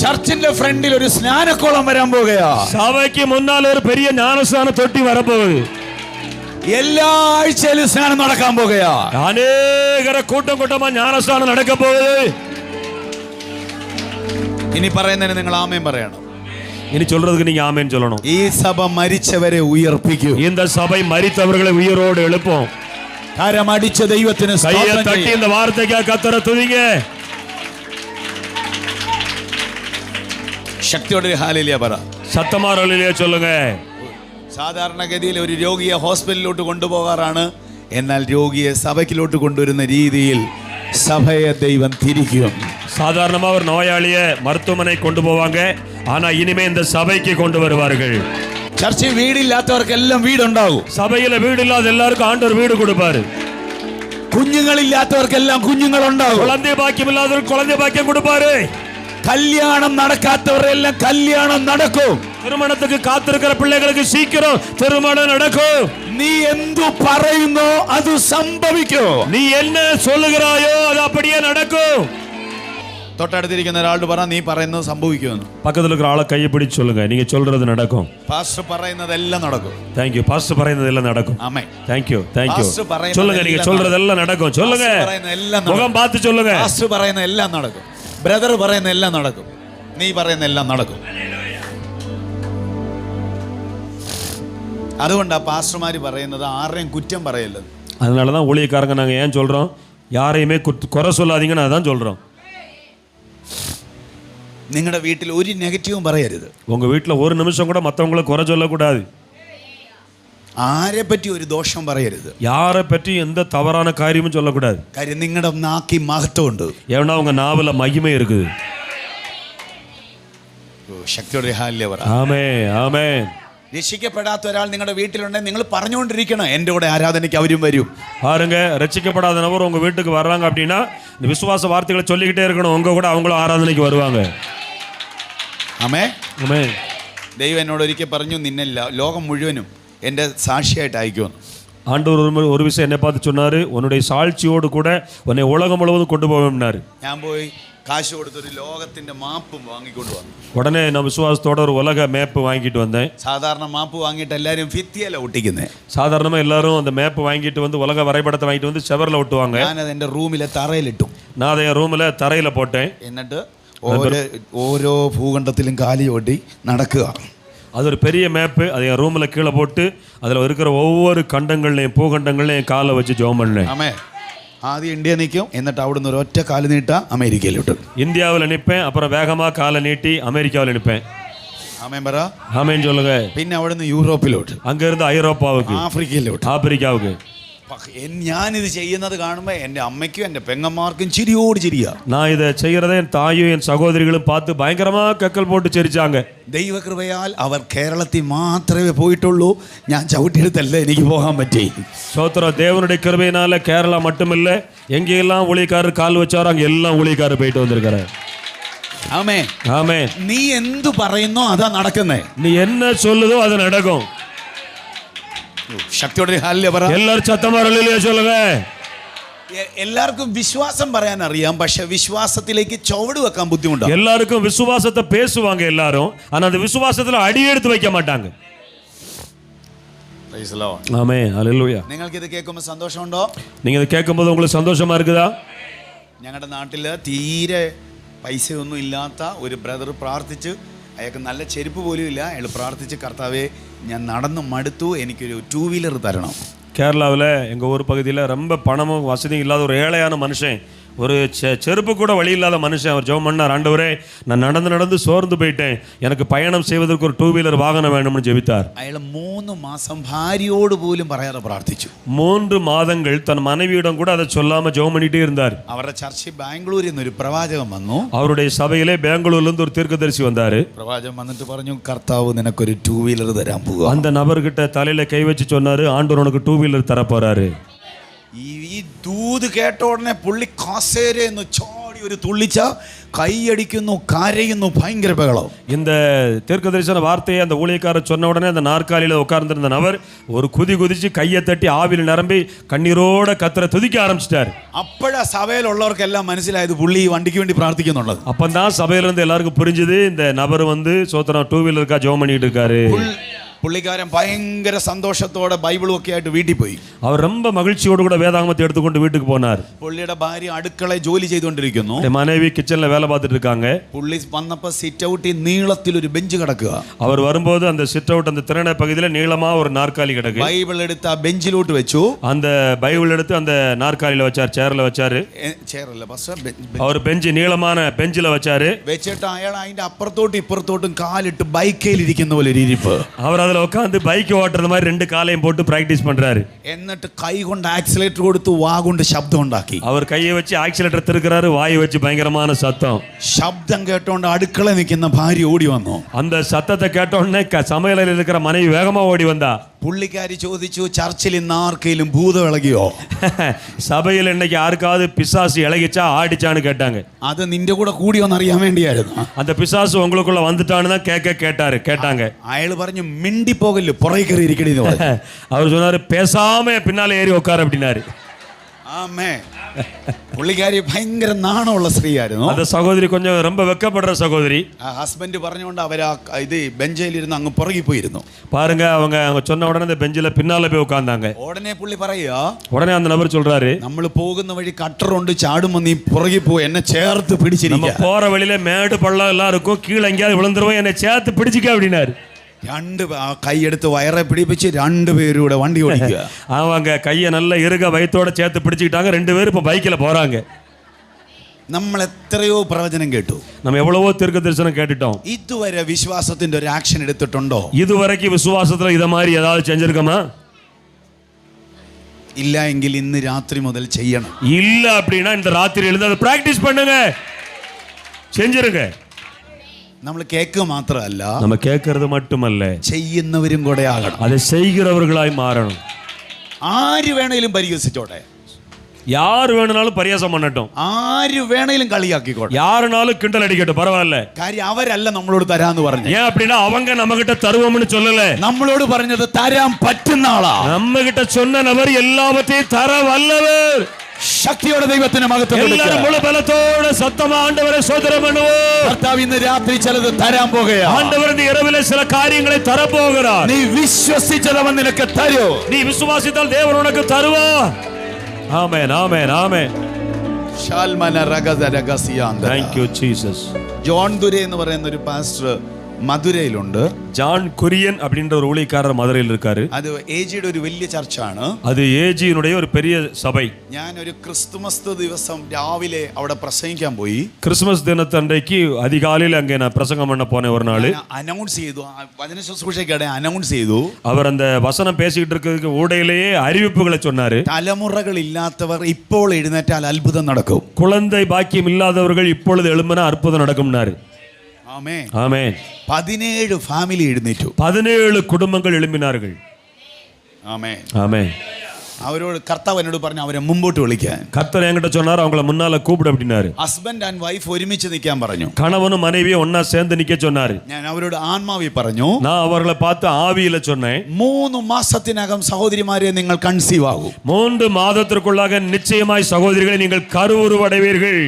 ചർച്ചിന്റെ ഫ്രണ്ടിൽ ഒരു സ്നാനക്കോളം വരാൻ പോകുകയാ. சபைக்கு முன்னால் ஒரு பெரிய ஞானஸ்நான தொட்டி வரப்போகுது. എല്ലാ ആഴ്ചയിലും സ്നാനം നടക്കാൻ പോകുകയാ. அநேகர கூட்டமா ஞானஸ்நானம் நடக்க போகுது. ഇനി പറയുന്നതിന് നിങ്ങൾ ആമേൻ പറയണം. இனி சொல்றதுக்கு நீங்க ஆமென் சொல்லணும். ഈ സഭ മരിച്ചവരെ ഉയർപ്പിക്കും. இந்த சபை மரித்தவர்களை உயிரோடு எழுப்பும். കരമടിച്ച ദൈവത്തിന് கையை സ്തോത്രം தட்டி ചെയ്യുക. இந்த வார்த்தைக்காக கர்த்தரை துதிங்க. ശക്തിയോടെ ഹല്ലേലൂയ പറ. சத்தமா அல்லேலூயா சொல்லுங்க. സാധാരണഗതിയിൽ ഒരു രോഗിയെ ഹോസ്പിറ്റലിലോട്ട് കൊണ്ടുപോകാറാണ്. എന്നാൽ രോഗിയെ സഭയ്ക്കിലോട്ട് കൊണ്ടുവരുന്ന രീതിയിൽ സഭയെ ദൈവം തിരിക്കും. சாதாரணமா ஒரு நோயாளியை மருத்துவமனை கொண்டு போவாங்க, ஆனா இனிமே இந்த சபைக்கு கொண்டு வருவார்கள். ചർച്ചിൽ വീടില്ലാത്തവർക്കെല്ലാം വീടുണ്ടാകും. சபையில வீடு இல்லாத எல்லாருக்கும் ஆண்டவர் வீடு கொடுப்பாரு. കുഞ്ഞുങ്ങളില്ലാത്തവർക്കെല്ലാം കുഞ്ഞുങ്ങളുണ്ടാകും. குழந்தை பாக்கியம் இல்லாதவருக்கு குழந்தை பாக்கியம் கொடுப்பாரு. കല്യാണം നടക്കാത്തവരെല്ലാം കല്യാണം നടക്കും. திருமணத்துக்கு காத்திருக்கிற பிள்ளைகளுக்கு சீக்கிரம் திருமணம் நடக்கும். നീ എന്തു പറയുന്നോ അത് സംഭവിക്കും. நீ என்ன சொல்லுகிறாயோ அது அப்படியே நடக்கும். തൊട്ടടുത്തിരിക്കുന്ന ഒരാളോട് പറ, നീ പറയുന്നത് സംഭവിക്കുമെന്ന്. பக்கத்துல இருக்கிற ஆளை கையை பிடிச்சு சொல்லுங்க, நீங்க சொல்றது நடக்கும். പാസ്റ്റർ പറയുന്നതെല്ലാം നടക്കും. தேங்க்யூ. பாஸ்டர் പറയുന്നதெல்லாம் நடக்கும். ആമേൻ. தேங்க்யூ தேங்க்யூ பாஸ்டர் പറയുന്നത് சொல்லுங்க, நீங்க சொல்றதெல்லாம் நடக்கும். சொல்லுங்க, പാസ്റ്റർ പറയുന്നതെല്ലാം നടക്കും. முகம் பார்த்து சொல்லுங்க. പാസ്റ്റർ പറയുന്നതെല്ലാം നടക്കും. ബ്രദർ പറയുന്നതെല്ലാം നടക്കും. നീ പറയുന്നതെല്ലാം നടക്കും. അതുകൊണ്ടാ പാസ്റ്റർമാര് പറയുന്നത് ആരെയും കുറ്റം പറയല്ലത്. அதனாலதான் ஊழியக்காரங்க நாங்க ஏன் சொல்றோம், யாரையுமே குறை சொல்லாதீங்கன்னு அதான் சொல்றோம். നിങ്ങളുടെ വീട്ടിൽ ഒരു നെഗറ്റീവും പറയരുത്. உங்க வீட்டுல ஒரு நிமிஷம் கூட மத்தவங்கள குறை சொல்லக்கூடாது. ആരെ പറ്റി ഒരു ദോഷം പറയരുത്. யாரை பற்றி எந்த தவறான காரியமும் சொல்லக்கூடாது. കാര്യം നിങ്ങളുടെ നാക്കി മഹത്വമുണ്ട്. ஏன்னா உங்க நாவல மகிமை இருக்குது. ശക്തിയോടെ ഹല്ലേലൂയ പറ. ஆமென் ஆமென். രക്ഷിക്കപ്പെടാത്ത ഒരാൾ നിങ്ങളുടെ വീട്ടിലുണ്ടെങ്കിൽ നിങ്ങൾ പറഞ്ഞുകൊണ്ടിരിക്കണം, എൻ്റെ കൂടെ ആരാധനയ്ക്ക് അവരും വരും. பாருங்க, ரட்சிக்கப்படாத நபர் உங்க வீட்டுக்கு வர்றாங்க அப்படின்னா இந்த விசுவாச வார்த்தைகளை சொல்லிக்கிட்டே இருக்கணும். உங்க கூட அவங்களும் ஆராதனைக்கு வருவாங்க. ആമേൻ ஆமென். ദൈവം എന്നോട് ഒരിക്കൽ പറഞ്ഞു, നിന്നെ ലോകം മുഴുവനും എൻ്റെ സാക്ഷിയായിട്ട് അയക്കുമെന്ന്. ஆண்டவர் ஒரு விஷயம் என்னை பார்த்து சொன்னாரு, உன்னுடைய சாட்சியோடு கூட உன்னை உலகம் முழுவதும் கொண்டு போவேன்னாரு. ഞാൻ പോയി കാശ് കൊടുത്തൊരു ലോകത്തിന്റെ മാപ്പും വാങ്ങിക്കൊണ്ട് വന്നു. உடனே நான் விசுவாசத்தோட ஒரு உலக மேப்பு வாங்கிட்டு வந்தேன். സാധാരണ മാപ്പ് വാങ്ങിയിട്ട് എല്ലാവരും ഭിത്തിയല്ല ഒട്ടിക്കുന്നേ. சாதாரணமாக எல்லாரும் அந்த மேப்பு வாங்கிட்டு வந்து உலக வரைபடத்தை வாங்கிட்டு வந்து செவரில் ஒட்டுவாங்க. ഞാനത് എൻ്റെ റൂമിലെ തറയിലിട്ടു. நான் அதை என் ரூமில் தரையில் போட்டேன். എന്നിട്ട് ഓരോ ഭൂഖണ്ഡത്തിലും കാലി ഓട്ടി നടക്കുക. அது ஒரு பெரிய மேப்பு. அதை என் ரூமில் கீழே போட்டு அதில் இருக்கிற ஒவ்வொரு கண்டங்கள்லையும் பூகண்டங்கள்லையும் காலை வச்சு ஜெபம் பண்ணேன். ആമേൻ. ആദ്യം ഇന്ത്യ നിൽക്കും, എന്നിട്ട് അവിടുന്ന് ഒരൊറ്റ കാല് നീട്ടാ അമേരിക്കയിലോട്ട്. இந்தியாவில் நிற்பேன், அப்புறம் வேகமாக காலை நீட்டி அமெரிக்காவில் நிற்பேன். ആമേൻ പറ. ஆமென் சொல்லுங்க. പിന്നെ അവിടുന്ന് യൂറോപ്പിലോട്ട്, அங்கேருந்து ஐரோப்பாவுக்கு, ആഫ്രിക്കയിലോട്ട്, ஆப்பிரிக்காவுக்கு. ഞാനിത് ചെയ്യുന്നത് കാണുമ്പോൾ എൻ്റെ അമ്മയ്ക്കും എൻ്റെ പെങ്ങന്മാർക്കും ചിരിയോട് ചിരിയാ. நான் இதை செய்கிறத என் தாயும் என் சகோதரிகளும் பார்த்து பயங்கரமாக கக்கல் போட்டு சிரிச்சாங்க. ദൈവകൃപയാൽ അവർ കേരളത്തിൽ മാത്രമേ പോയിട്ടുള്ളൂ. ഞാൻ ചവിട്ടിയെടുത്തല്ല എനിക്ക് പോകാൻ പറ്റി. சோத்திரம். தேவனுடைய கிருபையினால கேரளா மட்டுமில்லை, எங்கெல்லாம் ஊழியக்காரர் கால் வச்சாரோ அங்கே எல்லாம் ஊழியக்காரர் போயிட்டு வந்திருக்கிறார். ആമേൻ ஆமென். നീ എന്തു പറയുന്നോ അതാ നടക്കുന്നേ. நீ என்ன சொல்லுதோ அது நடக்கும். ശക്തിയോടെ ഹല്ലേലൂയ പറ. எல்லாரும் சத்தமா ஹல்லேலூயா சொல்லுங்க. എല്ലാവർക്കും വിശ്വാസം പറയാൻ അറിയാം, പക്ഷെ വിശ്വാസത്തിലേക്ക് ചുവട് വെക്കാൻ ബുദ്ധിമുട്ടാണ്. எல்லாருக்கும் விசுவாசத்தை பேசுவாங்க எல்லாரும், ஆனா அந்த விசுவாசத்துல அடி எடுத்து வைக்க மாட்டாங்க. ஆமென் ஹல்லேலூயா. നിങ്ങൾക്ക് ഇത് കേൾക്കുമ്പോൾ സന്തോഷമുണ്ടോ? நீங்க இதை கேட்கும்போது உங்களுக்கு சந்தோஷமா இருக்குதா? ഞങ്ങളുടെ നാട്ടിൽ തീരെ പൈസയൊന്നും ഇല്ലാത്ത ഒരു ബ്രദർ പ്രാർത്ഥിച്ച്, അയാൾക്ക് നല്ല ചെരുപ്പ് പോലും ഇല്ല. അയാൾ പ്രാർത്ഥിച്ച്, കർത്താവേ ഞാൻ നടന്നു മടുത്തു, എനിക്കൊരു 2 വീലർ തരണം. கேரளாவில் எங்கள் ஊர் பகுதியில் ரொம்ப பணமும் வசதியும் இல்லாத ஒரு ஏழையான மனுஷன், ஒரு செருப்பு கூட வழி இல்லாத மனுஷன், அவர் ஜெபம் பண்ணார், ஆண்டவரே நான் நடந்து சோர்ந்து போயிட்டேன், எனக்கு பயணம் செய்வதற்கு ஒரு 2 வீலர் வாகனம் வேணும்னு ஜெபித்தார். അയാൾ 3 മാസം ഭാര്യയോട് പോലും പറയാതെ പ്രാർത്ഥിച്ചു. 3 மாதங்கள் தன் மனைவியிடம் கூட அதை சொல்லாம ஜெபம் பண்ணிட்டே இருந்தார். അവരുടെ ചർച്ചിൽ ബാംഗ്ലൂരിൽ നിന്ന് ഒരു പ്രവാചകൻ വന്നു. அவருடைய சபையிலே பெங்களூர்லேருந்து ஒரு தீர்க்கதரிசி வந்தார். പ്രവാചകൻ വന്നിട്ട് പറഞ്ഞു, കർത്താവ് നിനക്കൊരു 2 വീലർ തരാൻ പോവുക. அந்த നபர்கிட்ட தலையில கை வச்சு சொன்னாரு, ஆண்டவர் உனக்கு 2 வீலர் தர போறாரு. ഈ ദൂത് കേട്ട ഉടനെ പുള്ളി കാസേരയെന്ന് ചാടി ഒരു തുള്ളിച്ച, കൈയടിക്കുന്നു, കരയുന്നു, ഭയങ്കര ബഹളം. இந்த தீர்க்கதரிசன வார்த்தையை அந்த ஊழியக்காரர் சொன்ன உடனே அந்த நாற்காலியில் உட்கார்ந்திருந்த நபர் ஒரு குதிச்சு கையை தட்டி ஆவியில் நிரம்பி கண்ணீரோட கத்தரை துதிக்க ஆரம்பிச்சிட்டார். അപ്പോഴാ സഭയിലുള്ളവർക്കെല്ലാം മനസ്സിലായത് പുള്ളി ഈ വണ്ടിക്ക് വേണ്ടി പ്രാർത്ഥിക്കുന്നുള്ളത്. அப்பந்தான் சபையிலிருந்து எல்லாருக்கும் புரிஞ்சுது, இந்த நபர் வந்து சோத்திரம் 2 வீலருக்கா ஜெபம் பண்ணிட்டு இருக்காரு. പുള്ളിക്കാരൻ ഭയങ്കര സന്തോഷത്തോടെ ബൈബിളും ഒക്കെ ആയിട്ട് വീട്ടിൽ പോയി. அவர் ரொம்ப மகிழ்ச்சியோடு கூட வேதாகமத்தை எடுத்துக்கொண்டு வீட்டுக்கு போனார். പുള്ളിയുടെ ഭാര്യ അടുക്കളയിൽ ജോലി ചെയ്തുകൊണ്ടിരിക്കുന്നു. மனைவி கிச்சன்ல வேலை பார்த்துட்டு இருக்காங்க. പുള്ളി വന്നപ്പോൾ സിറ്റ് ഔട്ടിൽ നീളത്തിൽ ഒരു ബെഞ്ച് കിടക്കുക. அவர் வரும்போது அந்த சிட் அவுட் அந்த திறனை பகுதியில் நீளமா ஒரு நாற்காலி கிடக்கு. ബൈബിൾ എടുത്ത് ആ ബെഞ്ചിലോട്ട് വെച്ചു. அந்த பைபிள் எடுத்து அந்த நாற்காலியில வச்சார், சேர்ல வச்சாரு. ചെയറല്ല ബസ്, அவர் பெஞ்சு நீளமான பெஞ்சில வச்சாரு. വെച്ചിട്ട് അയാൾ അതിന്റെ അപ്പുറത്തോട്ടും ഇപ്പുറത്തോട്ടും കാലിട്ട് ബൈക്കിൽ ഇരിക്കുന്ന പോലെ ഒരു ഇരിപ്പ്. அவர் அதில் உட்காந்து பைக் ஓட்டுறது மாதிரி 2 காலையும் போட்டு பிராக்டிஸ் பண்றாரு. എന്നിട്ട് കൈ കൊണ്ട് ആക്സിലേറ്റർ കൊടുത്ത് വാ കൊണ്ട് ശബ്ദം ഉണ്ടാക്കി. அவர் கையை வச்சு ஆக்சிலேட்டர் திருக்கிறாரு, வாயை வச்சு பயங்கரமான சத்தம். ശബ്ദം കേട്ടോണ്ട് അടുക്കള നിൽക്കുന്ന ഭാര്യ ഓടി വന്നു. அந்த சத்தத்தை கேட்ட உடனே சமையலில் இருக்கிற மனைவி வேகமா ஓடி வந்தா. പുള്ളിക്കാരി ചോദിച്ചു, ചർച്ചിൽ ഇന്ന് ആർക്കെങ്കിലും ഭൂതം ഇളകിയോ? சபையில் இன்னைக்கு யாருக்காவது பிசாசு இളകിச்சா ஆடிச்சான்னு கேட்டாங்க. അത് നിന്റെ കൂടെ കൂടിയോന്ന് അറിയാൻ വേണ്ടിയായിരുന്നു. அந்த பிசாசு உங்களுக்குள்ள வந்துட்டான்னு தான் கேட்டாங்க. അയാൾ പറഞ്ഞു, മിണ്ടി പോകല്, പുറകെ കയറി ഇരിക്കണേ. அவர் சொன்னாரு, பேசாம பின்னால ஏறி உட்காரு அப்படின்னாரு. ആമേ. പുള്ളിക്കാരി ഭയങ്കര നാണമുള്ള സ്ത്രീയായിരുന്നു. அந்த സഹോദരി கொஞ்சம் ரொம்ப வெக்கப்படுற சகோதரி. ഹസ്ബൻഡ് പറഞ്ഞുകൊണ്ട് അവർ ഇത് ബെഞ്ചയിലിരുന്ന് അങ്ങ് പുറകെ പോയിരുന്നു. பாருங்க, அவங்க சொன்ன உடனே அந்த பெஞ்சில பின்னால போய் உட்கார்ந்தாங்க. ഉടനെ പുള്ളി പറയാ, உடனே அந்த நபர் சொல்றாரு, നമ്മൾ പോകുന്ന വഴി കട്ടറുണ്ട്, ചാടുമ്പോ നീ പുറകെ പോ, എന്നെ ചേർത്ത് நம்ம പിടിച്ചിരിക്കുക. போற வழியில மேடு பள்ளம் எல்லாம் இருக்கும், கீழே எங்கேயாவது விழுந்துருவோம், என்னை சேர்த்து பிடிச்சிக்க அப்படின்னாரு. കൈയെടുത്ത് വയറെ പിടിപ്പിച്ച് 2 പേരൂടെ വണ്ടി ഓടിക്കുക. அவங்க கையை நல்ல இருக வயிற்றோட சேர்த்து பிடிச்சிக்கிட்டாங்க. 2 பேரும் இப்போ பைக்கில் போறாங்க. നമ്മൾ എത്രയോ പ്രവചനം കേട്ടു, நம்ம எவ்வளவோ தீர்க்க தரிசனம் கேட்டுட்டோம். ഇതുവരെ വിശ്വാസത്തിന്റെ ഒരു ആക്ഷൻ എടുത്തിട്ടുണ്ടോ? இதுவரைக்கும் விசுவாசத்துல இத மாதிரி ஏதாவது செஞ்சிருக்கோமா? ഇല്ല എങ്കിൽ ഇന്ന് രാത്രി മുതൽ ചെയ്യണം. இல்ல அப்படின்னா இந்த ராத்திரி எழுந்து அதை பிராக்டிஸ் பண்ணுங்க, செஞ்சிருங்க. നമ്മൾ കേൾക്കുക മാത്രമല്ല, நம்ம கேட்கறது மட்டுமல்ல, ചെയ്യുന്നവരും കൂടെ ആകണം. அதை செய்கிறவர்களாய் மாறணும். ആര് വേണേലും പരിഹസിച്ചോട്ടെ, யார் வேணும்னாலும் பரியாசம் பண்ணட்டும், ആര് വേണേലും കളിയാക്കിക്കോട്ടെ, யாருனாலும் கிண்டல் அடிக்கட்டும், பரவாயில்ல. കാര്യം അവരല്ല നമ്മളോട് തരാന്ന് പറഞ്ഞു. ஏன் அப்படின்னா அவங்க நம்ம கிட்ட தருவோம்னு சொல்லல, നമ്മളോട് പറഞ്ഞത് തരാൻ പറ്റുന്ന ആളാ. நம்ம கிட்ட சொன்ன நபர் எல்லாவற்றையும் தர வல்லவர். ശക്തിയോടെ ദൈവത്തിന് മഹത്വം കൊടുക്കുക. எல்லாரும் முழு பலத்தோட சத்தமா ஆண்டவரை ஸ்தோத்திரம் பண்ணுவோம். കർത്താവ് ഇന്ന് രാത്രി ചിലത് തരാൻ പോകുകയാണ്. ஆண்டவர் இந்த இரவிலே சில காரியங்களை தர போகிறார். നീ വിശ്വസിച്ചതവൻ നിനക്ക് തരൂ. நீ விசுவாசித்தால் தேவன் உனக்கு தருவார். ஆமென், ஆமென், ஆமென். ഷാൽമന രഗദ രഗസിയാന്ത. Thank you Jesus. John Durai എന്ന് പറയുന്ന ഒരു പാസ്റ്റർ മധുരയിലുണ്ട്. ஜான் குரியன் அப்படின்ற ஒரு ஊழியக்காரர் மதுரையில் இருக்காரு. അത് ഏജിയുടെ ഒരു വലിയ ചർച്ചാണ്. அது ஏஜியினுடைய ഒരു பெரிய சபை. ഞാൻ ഒരു ക്രിസ്തുമസ് ദിവസം രാവിലെ അവിടെ പ്രസംഗിക്കാൻ പോയി. கிறிஸ்துமஸ் தினத்தன்றைக்கு அதிகாலையில் அங்கே நான் பிரசங்கம் பண்ண போனேன் ஒரு நாள். അനൗൺസ് ചെയ്തു, വചന ശുശ്രൂഷയ്ക്കിടെ അനൗൺസ് ചെയ്തു. அவர் அந்த வசனம் பேசிக்கிட்டு இருக்கிறதுக்கு ஊடையிலேயே அறிவிப்புகளை சொன்னாரு. തലമുറകളില്ലാത്തവർ ഇപ്പോൾ എഴുന്നേറ്റാൽ അത്ഭുതം നടക്കും. குழந்தை பாக்கியம் இல்லாதவர்கள் இப்பொழுது எழும்பினா அற்புதம் நடக்கும்னாரு. ആമേൻ, ஆமென். 17 ഫാമിലി എഴുന്നേറ്റു. 17 കുടുംബങ്ങൾ எழும்பினார்கள். ആമേൻ, ஆமென். അവരോട് കർത്താവ് എന്നോട് പറഞ്ഞു അവരെ മുമ്പോട്ട് വിളിക്കാൻ. கர்த்தர் என்கிட்ட சொன்னார் அவங்கள முன்னால கூப்பிடு அப்படின்னாரு. ഹസ്ബൻഡ് ആൻഡ് വൈഫ് ഒരുമിച്ച് നിൽക്കാൻ പറഞ്ഞു. கணவனும் மனைவியும் ஒன்னா சேர்ந்து நிக்க சொன்னாரு. ഞാൻ അവരോട് ആത്മാവി പറഞ്ഞു. நான் அவர்களை பார்த்து ஆவியில சொன்னேன், 3 മാസത്തിനകം സഹോദരിമാരെ നിങ്ങൾ കൺസീവ് ആകും. 3 மாதத்திற்குள்ளாக நிச்சயமாய் சகோதரிகளை நீங்கள் കരുവുരുവடைவீர்கள்.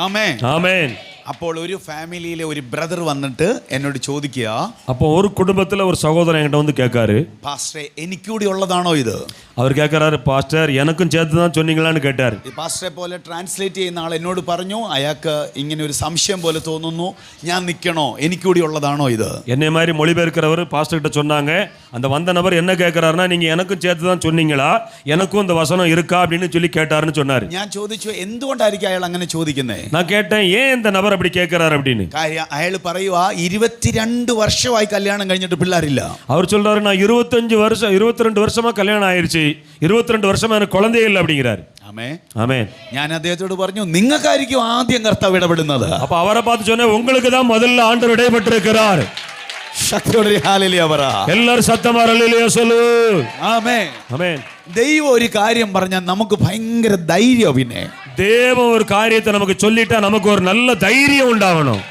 ആമേൻ, ஆமென். അപ്പോൾ ഒരു ഫാമിലിയിലെ ഒരു ബ്രദർ വന്നിട്ട് എന്നോട് ചോദിക്കുക, அப்போ ஒரு குடும்பத்துல ஒரு சகோதரன் என்கிட்ட வந்து கேட்காரு, പാസ്റ്ററെ എനിക്കൂടി ഉള്ളതാണോ ഇത്? அவர் கேட்கிறாரு, பாஸ்டர் எனக்கும் சேர்த்து தான் சொன்னீங்களான்னு கேட்டார். ഈ പാസ്റ്ററെ പോലെ ട്രാൻസ്ലേറ്റ് ചെയ്യുന്ന ആൾ എന്നോട് പറഞ്ഞു അയാൾക്ക് ഇങ്ങനെ ഒരു സംശയം പോലെ തോന്നുന്നു, ഞാൻ നിൽക്കണോ, എനിക്കൂടി ഉള്ളതാണോ ഇത്? என்னை மாதிரி மொழிபெயர்க்கிறவர் பாஸ்டர் கிட்ட சொன்னாங்க, அந்த வந்த நபர் என்ன கேட்கிறாருன்னா, நீங்க எனக்கும் சேர்த்து தான் சொன்னீங்களா, எனக்கும் இந்த வசனம் இருக்கா அப்படின்னு சொல்லி கேட்டாருன்னு சொன்னாரு. ഞാൻ ചോദിച്ചു എന്തുകൊണ്ടായിരിക്കും അയാൾ അങ്ങനെ ചോദിക്കുന്നേ? நான் கேட்டேன், ஏன் இந்த நபர் அப்படி கேட்கிறாரு அப்படின்னு. കാര്യം അയാൾ പറയുക 22 വർഷമായി കല്യാണം കഴിഞ്ഞിട്ട് പിള്ളേരില്ല. அவர் சொல்றாரு, நான் 22 வருஷமா கல்யாணம் ஆயிருச்சு, 22 வருஷமா எனக்கு குழந்தையே இல்லை அப்படிங்கிறாரு. ആമേൻ, ஆமென். ഞാൻ അദ്ദേഹത്തോട് പറഞ്ഞു നിങ്ങൾക്കായിരിക്കും ആദ്യം കർത്താവ് ഇടപെടുന്നത്. அப்ப அவரை பார்த்து சொன்னேன், உங்களுக்கு தான் முதல்ல ஆண்டவர் இடைப்பட்டிருக்கிறார். ശക്തിയോടെ ഹല്ലേലൂയ പറ. எல்லாரும் சத்தமா ஹல்லேலூயா சொல்லு. ആമേൻ, ஆமென். ദൈവം ഒരു കാര്യം പറഞ്ഞാൽ നമുക്ക് ഭയങ്കര ധൈര്യം. പിന്നെ தேவன் ஒரு காரியத்தை நமக்கு சொல்லிட்டா நமக்கு ஒரு நல்ல தைரியம் உண்டாகணும்.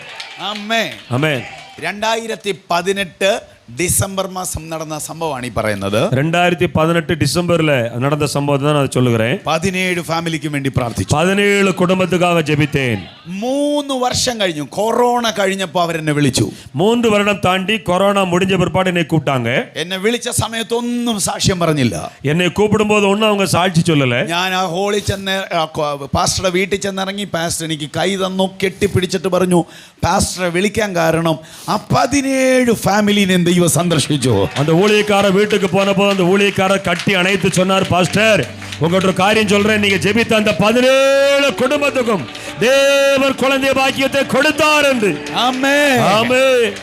ആമേൻ. ஆமென். 2018 ഡിസംബർ മാസം നടന്ന സംഭവമാണ് ഈ പറയുന്നത്. 2018 டிசம்பர்ல நடந்த சம்பவத்தை தான் நான் சொல்லுகிறேன். 17 ഫാമിലിക്ക് വേണ്ടി പ്രാർത്ഥിച്ചു. 17 കുടുംബத்துக்காக ஜெபித்தேன். 3 വർഷം കഴിഞ്ഞു. കൊറോണ കഴിഞ്ഞപ്പോൾ അവരെന്നെ വിളിച്ചു. 3 வருடம் தாண்டி கொரோனா முடிஞ்ச பிற்பாடு என்னை கூப்பிட்டாங்க. എന്നെ വിളിച്ച സമയത്തൊന്നും സാക്ഷ്യം പറഞ്ഞില്ല. என்னை கூப்பிடும்போது ஒன்றும் அவங்க சாட்சி சொல்லல. ഞാൻ ആ ഹോളിൽ ചെന്ന് പാസ്റ്ററുടെ വീട്ടിൽ ചെന്നിറങ്ങി. പാസ്റ്റർ എനിക്ക് കൈ തന്നു, കെട്ടിപ്പിടിച്ചിട്ട് പറഞ്ഞു, പാസ്റ്ററെ വിളിക്കാൻ കാരണം ആ 17 ഫാമിലിനെ ദൈവം സന്ദർശിച്ചു. அந்த ஊழியக்கார வீட்டுக்கு போனப்போ அந்த ஊழியக்காரர் கட்டி அணைத்து சொன்னார், பாஸ்டர் உங்கள்கிட்ட ஒரு காரியம் சொல்றேன், நீங்க ஜெபித்த அந்த 17 குடும்பத்துக்கும் தேவன் குழந்தை பாக்கியத்தை கொடுத்தார் என்று. ആമേൻ, ஆமென்.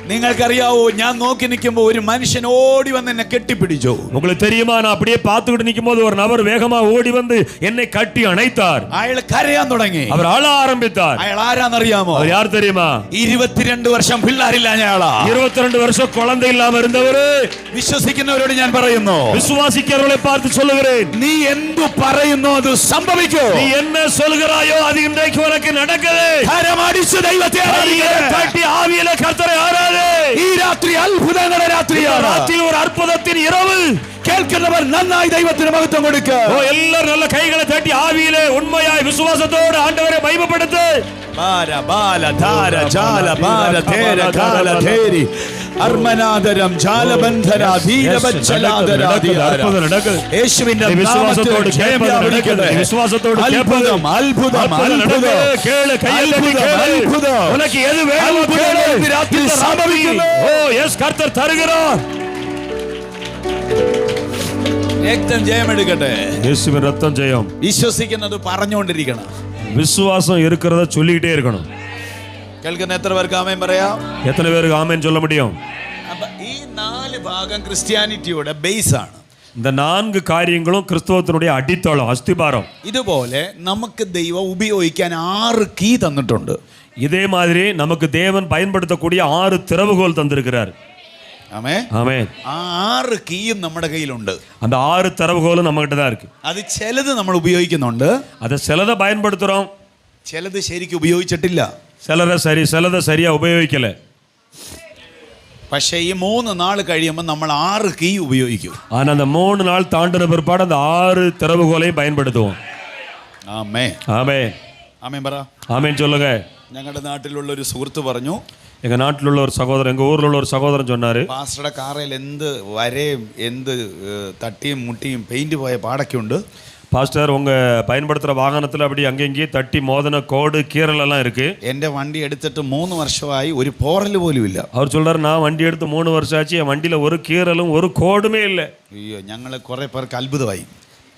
നിങ്ങൾക്കറിയാവോ, ഞാൻ നോക്കി നിൽക്കുമ്പോൾ ഒരു മനുഷ്യൻ ഓടി വന്ന് എന്നെ കെട്ടിപ്പിടിച്ചു. உங்களுக்கு தெரியுமா, நான் அப்படியே பார்த்துக்கிட்டு நிக்கும்போது ஒரு நபர் வேகமா ஓடி வந்து என்னை கட்டி அணைத்தார். അയാൾ കരയാൻ തുടങ്ങി. அவர் அழ ஆரம்பித்தார். അയാൾ ആരാന്നറിയാമോ? அவர் யார் தெரியுமா? 22 വർഷം പിള്ളേരില്ല അയാളാ. 22 வருஷம் குழந்தை இல்லாம இருந்தவரு. വിശ്വസിക്കുന്നവരോട് ഞാൻ പറയുന്നു, விசுவாசிக்கிறவர்களை பார்த்து சொல்லுகிறேன், നീ എന്തു പറയുന്നു അത് സംഭവിക്കൂ. நீ என்ன சொல்கிறாயோ அது இன்றைக்கு உனக்கு நடக்குது. കരമടിച്ച് ദൈവത്തെ ആരാധിക്കുക. தட்டி ஆவியில கர்த்தரை ஆராது. ഈ രാത്രി അത്ഭുതങ്ങളുടെ രാത്രിയാണ്. ராத்திரி ஒரு அற்புதத்தின் இரவு. കേൾക്കുന്നവർ നന്നായി ദൈവത്തിന് മഹത്വം കൊടുക്കുക. எல்லாரும் நல்ல கைகளை தட்டி ஆவியிலே உண்மையாய் விசுவாசத்தோடு ஆண்டவரை மகிமைப்படுத்து. ബാല ബാല ധാര ജാല ബാല തേര കാല തേരി അർമനാദരം ജാലബന്ധര ധീരവജ്ജലാദര அற்புதம் நடக்குது. യേശുവിന്റെ விசுவாசத்தோடு கேட்பது. விசுவாசத்தோடு கேட்பது. അത്ഭുതം അത്ഭുതം അത്ഭുതം. கேளு, கையை தட்டி கேளு. അത്ഭുതം. உனக்கு எது வேணுமோ கேளு. രാത്രി സംഭവിക്കുന്നു. ஓ எஸ் கர்த்தர் தருகிறார். രക്തം ജയമെടുക്കട്ടെ. യേശുവിൻ രക്തം ജയം. വിശ്വസിക്കുന്നത് പറഞ്ഞുകൊണ്ടിരിക്കണം. விசுவாசம் இருக்கிறத சொல்லிக்கிட்டே இருக்கணும். കേൾക്കുന്ന എത്ര പേർക്ക് ആമേൻ പറയാം? எத்தனை பேருக்கு ஆமென் சொல்ல முடியும்? അപ്പൊ ഈ 4 ഭാഗം ക്രിസ്ത്യാനിറ്റിയുടെ ബേസ് ആണ്. இந்த 4 காரியங்களும் கிறிஸ்தவத்தினுடைய அடித்தளம், அஸ்திபாரம். ഇതുപോലെ നമുക്ക് ദൈവം ഉപയോഗിക്കാൻ 6 കീ തന്നിട്ടുണ്ട്. இதே மாதிரி நமக்கு தேவன் பயன்படுத்தக்கூடிய 6 திறவுகோல் தந்திருக்கிறார். ആമേൻ. ஆமென். ആ 6 കീയും നമ്മുടെ കയ്യിലുണ്ട്. அந்த 6 திறவுகோலும் நம்ம கிட்ட தான் இருக்கு. അത് ചിലത് നമ്മൾ ഉപയോഗിക്കുന്നുണ്ട്, அதை சிலதை பயன்படுத்துறோம், ചിലത് ശരിക്കും ഉപയോഗിച്ചിട്ടില്ല. சிலதை சரியா உபயோகிக்கல. പക്ഷേ ഈ 3 നാൾ കഴിയുമ്പോൾ നമ്മൾ 6 കീ ഉപയോഗിക്കും. ஆனா அந்த 3 நாள் தாண்டின பிற்பாடு அந்த 6 திறவுகோலையும் பயன்படுத்துவோம். ആമേൻ. ஆமென். ആമേൻ പറ. ஆமென் சொல்லுங்க. ഞങ്ങളുടെ നാട്ടിലുള്ള ഒരു സുഹൃത്ത് പറഞ്ഞു, எங்க நாட்டில் உள்ள ஒரு சகோதரன், எங்க ஊர்ல உள்ள ஒரு சகோதரன் சொன்னாரு, പാസ്റ്ററുടെ കാറിൽ എന്ത് വരയും എന്ത് തട്ടിയും മുട്ടിയും പെയിന്റ് പോയ പാടൊക്കെ ഉണ്ട്. பாஸ்டர் உங்க பயன்படுத்துற வாகனத்துல அப்படி அங்கேயும் தட்டி மோதன கோடு கீறல் எல்லாம் இருக்கு. എൻ്റെ വണ്ടി എടുത്തിട്ട് 3 വർഷമായി ഒരു പോറൽ പോലും ഇല്ല. அவர் சொல்றாரு, நான் வண்டி எடுத்து 3 வருஷம் ஆச்சு, என் வண்டியில ஒரு கீறலும் ஒரு கோடுமே இல்லை. അയ്യോ, ഞങ്ങൾ കുറേ പേർക്ക് അത്ഭുതമായി.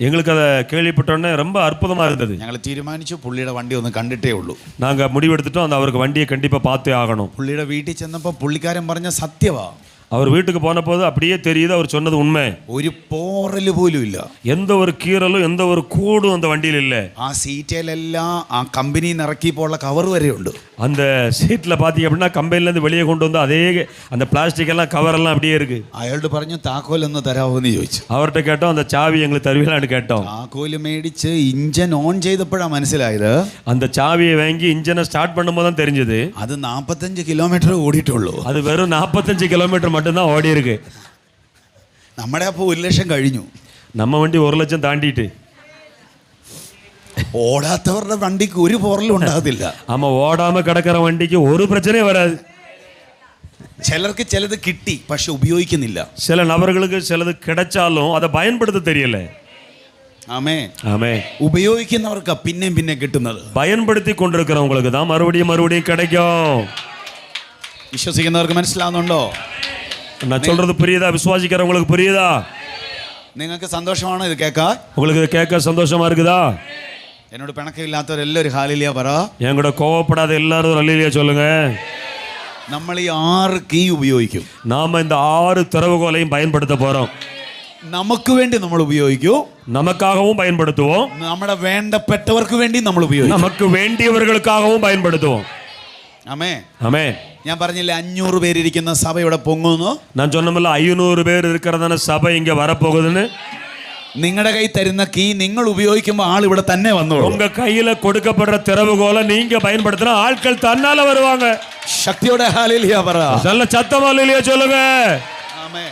எங்களுக்கு அதை கேள்விப்பட்டோன்னே ரொம்ப அற்புதமா இருந்தது. ഞങ്ങൾ തീരുമാനിച്ചു പുള്ളിയുടെ വണ്ടി ഒന്ന് കണ്ടിട്ടേ ഉള്ളൂ. நாங்க முடிவெடுத்துட்டோம், அந்த அவருக்கு வண்டியை கண்டிப்பா பார்த்தே ஆகணும். പുള്ളിയുടെ വീട്ടിൽ ചെന്നപ്പോൾ പുള്ളിക്കാരൻ പറഞ്ഞ സത്യവാ. அவர் வீட்டுக்கு போன போது அப்படியே தெரியுது, அவர் சொன்னது உண்மை. ഒരു പോറൽ പോലും ഇല്ല, எந்த ஒரு கீறலும் எந்த ஒரு கூடும் அந்த வண்டியில் இல்லை. ആ സീറ്റിലെല്ലാം ആ കമ്പനിയിൽ നിന്ന് ഇറക്കിയപ്പോൾ കവർ വരെ ഉണ്ട്. அந்த சீட்டில் பார்த்தீங்க அப்படின்னா கம்பெனிலேருந்து வெளியே கொண்டு வந்து அதே அந்த பிளாஸ்டிக் எல்லாம் கவர் எல்லாம் அப்படியே இருக்கு. അയാളോട് പറഞ്ഞു താക്കോൽ ഒന്ന് തരാമോ എന്ന് ചോദിച്ചു. அவர்கிட்ட கேட்டோம், அந்த சாவி எங்களுக்கு தருவீங்களான்னு கேட்டோம். താക്കോൽ മേടിച്ച് ഇഞ്ചൻ ഓൺ ചെയ്തപ്പോഴാണ് മനസ്സിലായത്, அந்த சாவியை வாங்கி இன்ஜினை ஸ்டார்ட் பண்ணும்போது தான் தெரிஞ்சது അത് 45 കിലോമീറ്റർ ഓടിയിട്ടുള്ളൂ. அது வெறும் 45 கிலோமீட்டர் மட்டும்தான் ஓடி இருக்கு. നമ്മുടെ അപ്പോൾ 1 ലക്ഷം കഴിഞ്ഞു. நம்ம வண்டி 1 லட்சம் தாண்டிட்டு. ഓടാത്തവരുടെ വണ്ടിക്ക് ഒരു പോറലും ഉണ്ടാകത്തില്ല. ஆமா, ஓடாம கிடக்கிற வண்டிக்கு ஒரு பிரச்சனையும் வராது. ചിലർക്ക് ചിലത് കിട്ടി പക്ഷെ ഉപയോഗിക്കുന്നില്ല. சில நபர்களுக்கு சிலது கிடைச்சாலும் அதை பயன்படுத்த தெரியல. ആമേൻ. ஆமென். ഉപയോഗിക്കുന്നവർക്ക് പിന്നെയും പിന്നെ കിട്ടുന്നത്. பயன்படுத்தி கொண்டிருக்கிறவங்களுக்கு தான் மறுபடியும் கிடைக்கும். വിശ്വസിക്കുന്നവർക്ക് മനസ്സിലാവുന്നുണ്ടോ? நான் சொல்றது புரியுதா? விசுவாசிக்கிறவங்களுக்கு புரியுதா? നിങ്ങൾക്ക് സന്തോഷമാണോ ഇത് കേൾക്കാൻ? உங்களுக்கு இது கேட்க சந்தோஷமா இருக்குதா? എന്നോട് പിണക്കമില്ലാത്തവരെല്ലാവരും ഹാലേലൂയ പറ. என் கூட கோவப்படாத எல்லாரும் அல்லேலூயா சொல்லுங்க. നമ്മൾ ഈ 6 കീ ഉപയോഗിക്കും. நாம இந்த 6 திறவுகோலையும் பயன்படுத்த போறோம். നമുക്ക് വേണ്ടി നമ്മൾ ഉപയോഗിക്കും, நமக்காகவும் பயன்படுத்துவோம், നമ്മുടെ വേണ്ടപ്പെട്ടവർക്ക് വേണ്ടി നമ്മൾ ഉപയോഗിക്കും, நமக்கு வேண்டியவர்களுக்காகவும் பயன்படுத்துவோம். ആമേൻ. ஆமென். ഞാൻ പറഞ്ഞില്ലേ 500 പേരിരിക്കുന്ന സഭ ഇവിടെ പൊങ്ങുന്നു. நான் சொன்னமில்ல 500 பேர் இருக்கிறதான சபை இங்க வரப்போகுதுன்னு. നിങ്ങളുടെ കൈ തരുന്ന കീ നിങ്ങൾ ഉപയോഗിക്കുമ്പോൾ ആൾ ഇവിടെ തന്നെ വന്നോളൂ. உங்க கையில கொடுக்கப்படுற திறவுகோலை நீங்க பயன்படுத்தினா ஆட்கள் தன்னால வருவாங்க. ശക്തിയോടെ ഹല്ലേലൂയ പറ. நல்ல சத்தமா அல்லேலூயா சொல்லுங்க. ആമേൻ.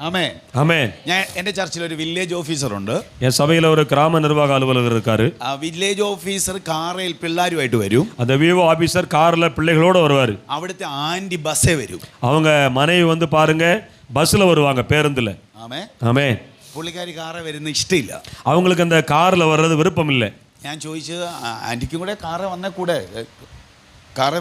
ആമേൻ. ஆமென். ഞാൻ എൻ്റെ ചർച്ചിൽ ഒരു വില്ലേജ് ഓഫീസർ ഉണ്ട്. என் சபையில ஒரு கிராம நிர்வாக அலுவலகர் இருக்காரு. ആ വില്ലേജ് ഓഫീസർ കാറിൽ പിള്ളേരുമായിട്ട് വരും. அந்த விவோ ஆபீசர் கார்ல பிள்ளைகளோட வருவாரு. അവിടുത്തെ ആന്റി ബസ്സേ വരും. அவங்க மனைவி வந்து பாருங்க பஸ்ல வருவாங்க, பேருந்துல. ആമേൻ. ஆமென். പുള്ളിക്കാരി കാറ് വരുന്ന ഇഷ്ടമില്ല. அவங்களுக்கு அந்த கார்ல வர்றது விருப்பம் இல்லை. ഞാൻ ചോദിച്ചത് ആന്റിക്കും കൂടെ കാറ്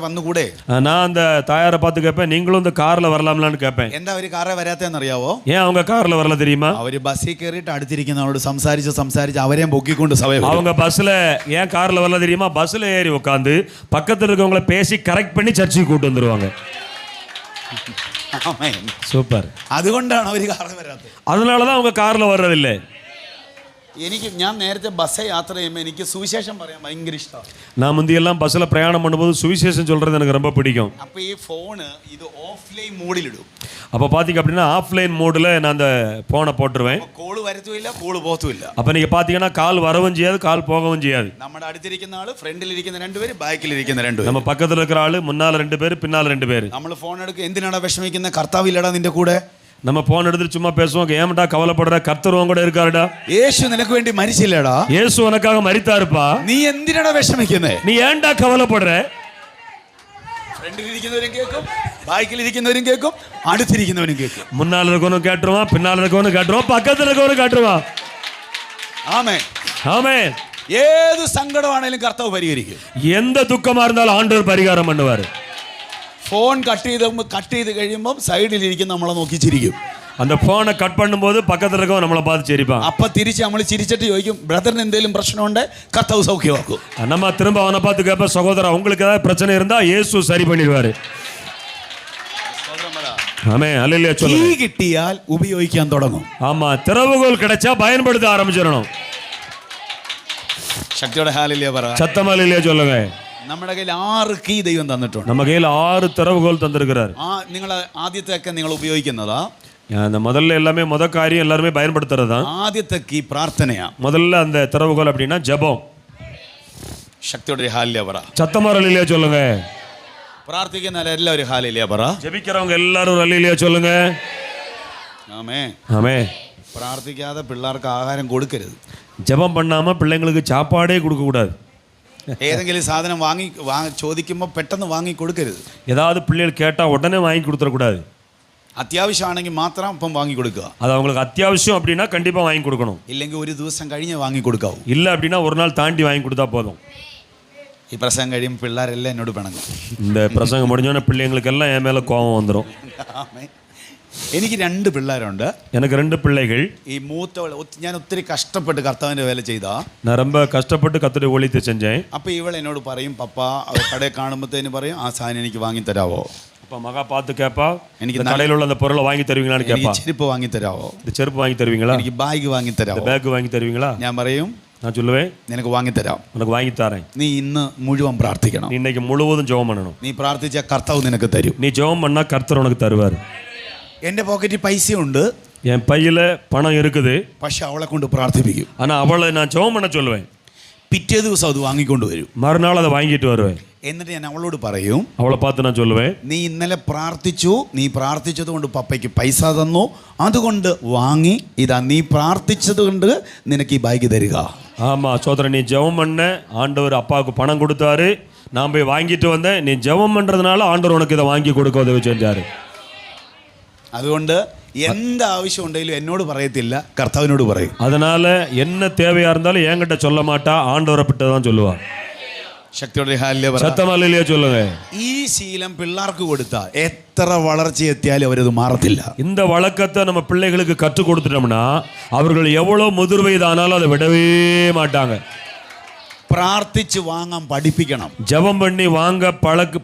വന്നുകൂടെ? நான் அந்த தாயாரை பார்த்து கேட்பேன், நீங்களும் இந்த கார்ல வரலாம்லான்னு கேட்பேன். എന്താ അവര് കാറ് വരാത്തതെന്നറിയാവോ? ஏன் அவங்க கார்ல வரல தெரியுமா? അവര് ബസ്സിൽ കയറിയിട്ട് അടുത്തിരിക്കുന്നവരോട് സംസാരിച്ച് അവരെയും പൊക്കിക്കൊണ്ട് സഭ அவங்க பஸ்ல ஏன் கார்ல வரல தெரியுமா? பஸ்ல ஏறி உட்காந்து பக்கத்துல இருக்கவங்கள பேசி கரெக்ட் பண்ணி சர்ச்சுக்கு கூட்டு வந்துருவாங்க. சூப்பர். അതുകൊണ്ടാണ് അവര് കാറ് വരാത്തത്. அதனாலதான் அவங்க கார்ல வர்றதில்லை. ഞാൻ നേരത്തെ ബസ് യാത്ര ചെയ്യുമ്പോൾ എനിക്ക് സുവിശേഷം പറയാൻ ഭയങ്കര ഇഷ്ടമാണ്. நான் முந்தியெல்லாம் பஸ்ல பிரயாணம் பண்ணும்போது சுவிசேஷம் சொல்றது எனக்கு ரொம்ப பிடிக்கும். അപ്പോൾ ഈ ഫോണ് ഇത് ഓഫ്ലൈൻ മോഡിലിടും. அப்போ பார்த்தீங்க அப்படின்னா ஆஃப்லைன் மோடில் நான் அந்த ஃபோனை போட்டுருவேன். കോള് വരത്തുമില്ല, കോള് പോത്തുമില്ല. அப்போ நீங்கள் பார்த்தீங்கன்னா கால் வரவும் செய்யாது, கால் போகவும் செய்யாது. നമ്മുടെ അടുത്തിരിക്കുന്ന ആള് ഫ്രണ്ടിലിരിക്കുന്ന 2 പേര്, ബാക്കിലിരിക്കുന്ന 2 പേര്. நம்ம பக்கத்தில் இருக்கிற ஆள் முன்னால் 2 பேர், பின்னால் 2 பேர். നമ്മൾ ഫോൺ എടുക്കുക, എന്തിനാണ് വിഷമിക്കുന്ന, കർത്താവില്ലടാ നിന്റെ കൂടെ. நம்ம போன் எடுத்து சும்மா பேசுவோம், ஏன்டா கவலைப்படுற, கர்த்தர் உன் கூட இருக்காருடா. യേശു നിനക്ക് വേണ്ടി മരിച്ചില്ലടാ. இயேசு உனக்காக மரித்தாருப்பா. നീ എന്തിനാണ് വിഷമിക്കുന്നേ? நீ ஏன்டா கவலைப்படுற? ഫ്രണ്ടിലിരിക്കുന്നവരും കേൾക്കും, ബാക്കിലിരിക്കുന്നവരും കേൾക്കും, അടുത്തിരിക്കുന്നവരും കേൾക്കും. முன்னால் இருக்கவனும் கேட்டுருவான், பின்னால் இருக்கவனும் கேட்டுருவான், பக்கத்தில் இருக்கவனும் கேட்டுருவான். ആമേൻ. ஆமென். ഏത് സങ്കടമാണെങ്കിലും കർത്താവ് പരിഹരിക്കും. எந்த துக்கமா இருந்தாலும் ஆண்டவர் பரிகாரம் பண்ணுவார். ഫോൺ കട്ട് ചെയ്ത് കഴിയുമ്പോൾ സൈഡിലിരിക്കുന്ന നമ്മളെ നോക്കി ചിരിക്കും. அந்த போனை கட் பண்ணும்போது பக்கத்துல இருக்கவன் நம்மளை பார்த்து சிரிப்பான். അപ്പൊ തിരിച്ച് നമ്മൾ ചിരിച്ചിട്ട് ചോദിക്കും ബ്രദറിന് എന്തെങ്കിലും പ്രശ്നമുണ്ട് കർത്താവ് സൗഖ്യമാക്കും. நம்ம திரும்ப அவனை பார்த்து கேட்ப சகோதரா உங்களுக்கு ஏதாவது பிரச்சனை இருந்தா இயேசு சரி பண்ணிடுவாரு. ஆமே அல்லேலூயா കീ சொல்லுங்க. കിട്ടിയാൽ ഉപയോഗിക്കാൻ തുടങ്ങും. ஆமா திறவுகோல் கிடைச்சா பயன்படுத்த ஆரம்பிச்சிடணும். ശക്തിയോടെ ഹല്ലേലൂയ പറ. சத்தமா அல்லேலூயா சொல்லுங்க. നമ്മുടെ കയ്യിൽ 6 കീ ദൈവം തന്നിട്ടുണ്ട്. நம்ம கையில் 6 திறவுகோல் தந்திருக்கிறார். നിങ്ങൾ ആദ്യത്തെ നിങ്ങൾ ഉപയോഗിക്കുന്നതാ. அந்த முதல்ல எல்லாமே காரியம் எல்லாருமே பயன்படுத்துறது தான். ആദ്യത്തെ കീ പ്രാർത്ഥനയാ. முதல்ல அந்த திறவுகோல் அப்படின்னா ஜெபம். ശക്തിയോടെ ഹല്ലേലൂയ പറ. சத்தமா அல்லேலூயா சொல்லுங்க. പ്രാർത്ഥിക്കുന്ന എല്ലാവരും ഹല്ലേലൂയ പറ. ஜெபிக்கிறவங்க எல்லாரும் அல்லேலூயா சொல்லுங்க. ആമേൻ. ஆமென். പ്രാർത്ഥിക്കാതെ പിള്ളേർക്ക് ആഹാരം കൊടുക്കരുത്. ஜெபம் பண்ணாம பிள்ளைங்களுக்கு சாப்பாடே கொடுக்க கூடாது. ഏതെങ്കിലും സാധനം ചോദിക്കുമ്പോൾ പെട്ടെന്ന് വാങ്ങി കൊടുക്കരുത്. ஏதாவது பிள்ளைகள் கேட்டா உடனே வாங்கி கொடுத்துட கூடாது. അത്യാവശ്യമാണെങ്കിൽ മാത്രം അപ്പം വാങ്ങി കൊടുക്കുക. அது அவங்களுக்கு அத்தியாவசியம் அப்படின்னா கண்டிப்பா வாங்கி கொடுக்கணும். ഇല്ലെങ്കിൽ ഒരു ദിവസം കഴിഞ്ഞ് വാങ്ങി കൊടുക്കാവൂ. இல்ல அப்படின்னா ஒரு நாள் தாண்டி வாங்கி கொடுத்தா போதும். ഈ പ്രസംഗം കഴിയുമ്പോൾ പിള്ളേരെല്ലാം എന്നോട് പിണങ്ങും. இந்த பிரசங்கம் முடிஞ்சோடனே பிள்ளைங்களுக்கெல்லாம் என் மேல கோபம் வந்துடும். എനിക്ക് 2 പിള്ളേരുണ്ട്. எனக்கு 2 பிள்ளைகள். ഈ മൂത്തവൾ ഞാൻ ഒത്തിരി കഷ്ടപ്പെട്ട് കർത്താവിൻ്റെ വേല ചെയ്താ. நான் ரொம்ப கஷ்டப்பட்டு கர்த்தருடைய ஊழியத்தை செஞ்சேன். അപ്പോൾ ഇവൾ എന്നോട് പറയും പപ്പ കടയിൽ കാണുമ്പോഴത്തേന് പറയും ആ സാധനം എനിക്ക് വാങ്ങി തരാവോ. அப்போ மகா பார்த்து கேட்பா எனக்கு இந்த கடையில் உள்ள அந்த பொருளை வாங்கி தருவீங்களான்னு கேட்பா. ചെരുപ്പ് വാങ്ങി തരാവോ. இந்த செருப்பு வாங்கி தருவீங்களா. എനിക്ക് ബാഗ് വാങ്ങി തരാവോ. பேக் வாங்கி தருவீங்களா. ഞാൻ പറയും நான் சொல்லுவேன் നിനക്ക് വാങ്ങി തരാം. உனக்கு வாங்கி தரேன். നീ ഇന്ന് മുഴുവൻ പ്രാർത്ഥിക്കണം. நீ இன்னைக்கு முழுவதும் ஜெபம் பண்ணணும். നീ പ്രാർത്ഥിച്ച കർത്താവ് നിനക്ക് തരും. நீ ஜெபம் பண்ணா கர்த்தர் உனக்கு தருவார். എൻ്റെ പോക്കറ്റിൽ പൈസയുണ്ട്. என் பையில பணம் இருக்குது. പക്ഷെ അവളെ കൊണ്ട് പ്രാർത്ഥിപ്പിക്കും. ஆனா அவளை நான் ஜெபம் பண்ண சொல்லுவேன். പിറ്റേ ദിവസം അത് വാങ്ങിക്കൊണ്ട് വരും. மறுநாள் அதை வாங்கிட்டு வருவேன். എന്നിട്ട് ഞാൻ അവളോട് പറയും அவளை பார்த்து நான் சொல்லுவேன் നീ ഇന്നലെ പ്രാർത്ഥിച്ചു. നീ പ്രാർത്ഥിച്ചത് കൊണ്ട് പപ്പയ്ക്ക് പൈസ തന്നു. അതുകൊണ്ട് വാങ്ങി ഇതാ നീ പ്രാർത്ഥിച്ചത് കൊണ്ട് നിനക്ക് ഈ ബാഗ് തരിക. ஆமா சோதரன் நீ ஜெபம் பண்ண ஆண்டவர் அப்பாவுக்கு பணம் கொடுத்தாரு. நான் போய் வாங்கிட்டு வந்தேன். நீ ஜெபம் பண்றதுனால ஆண்டவர் உனக்கு இதை வாங்கி கொடுக்க உதவி செஞ்சாரு. അതുകൊണ്ട് എന്ത് ആവശ്യം ഉണ്ടെങ്കിലും എന്നോട് പറയത്തില്ല, കർത്താവിനോട് പറയും. அதனால என்ன தேவையா இருந்தாலும் என்கிட்ட சொல்ல மாட்டா, ஆண்டவரை கிட்ட தான் சொல்லுவா. ശക്തിയോടെ ഹല്ലേലൂയ പറ. சத்தமா அல்லேலூயா சொல்லுங்க. ഈ ശീലം പിള്ളേർക്ക് കൊടുത്താൽ എത്ര വളർച്ച എത്തിയാലും അവരത് മാറത്തില്ല. இந்த வழக்கத்தை நம்ம பிள்ளைகளுக்கு கற்றுக் கொடுத்துட்டோம்னா அவர்கள் எவ்வளவு முதிர் வயதானாலும் அதை விடவே மாட்டாங்க. പ്രാർത്ഥിച്ച് വാങ്ങാൻ പഠിപ്പിക്കണം. ஜெபம் பண்ணி வாங்க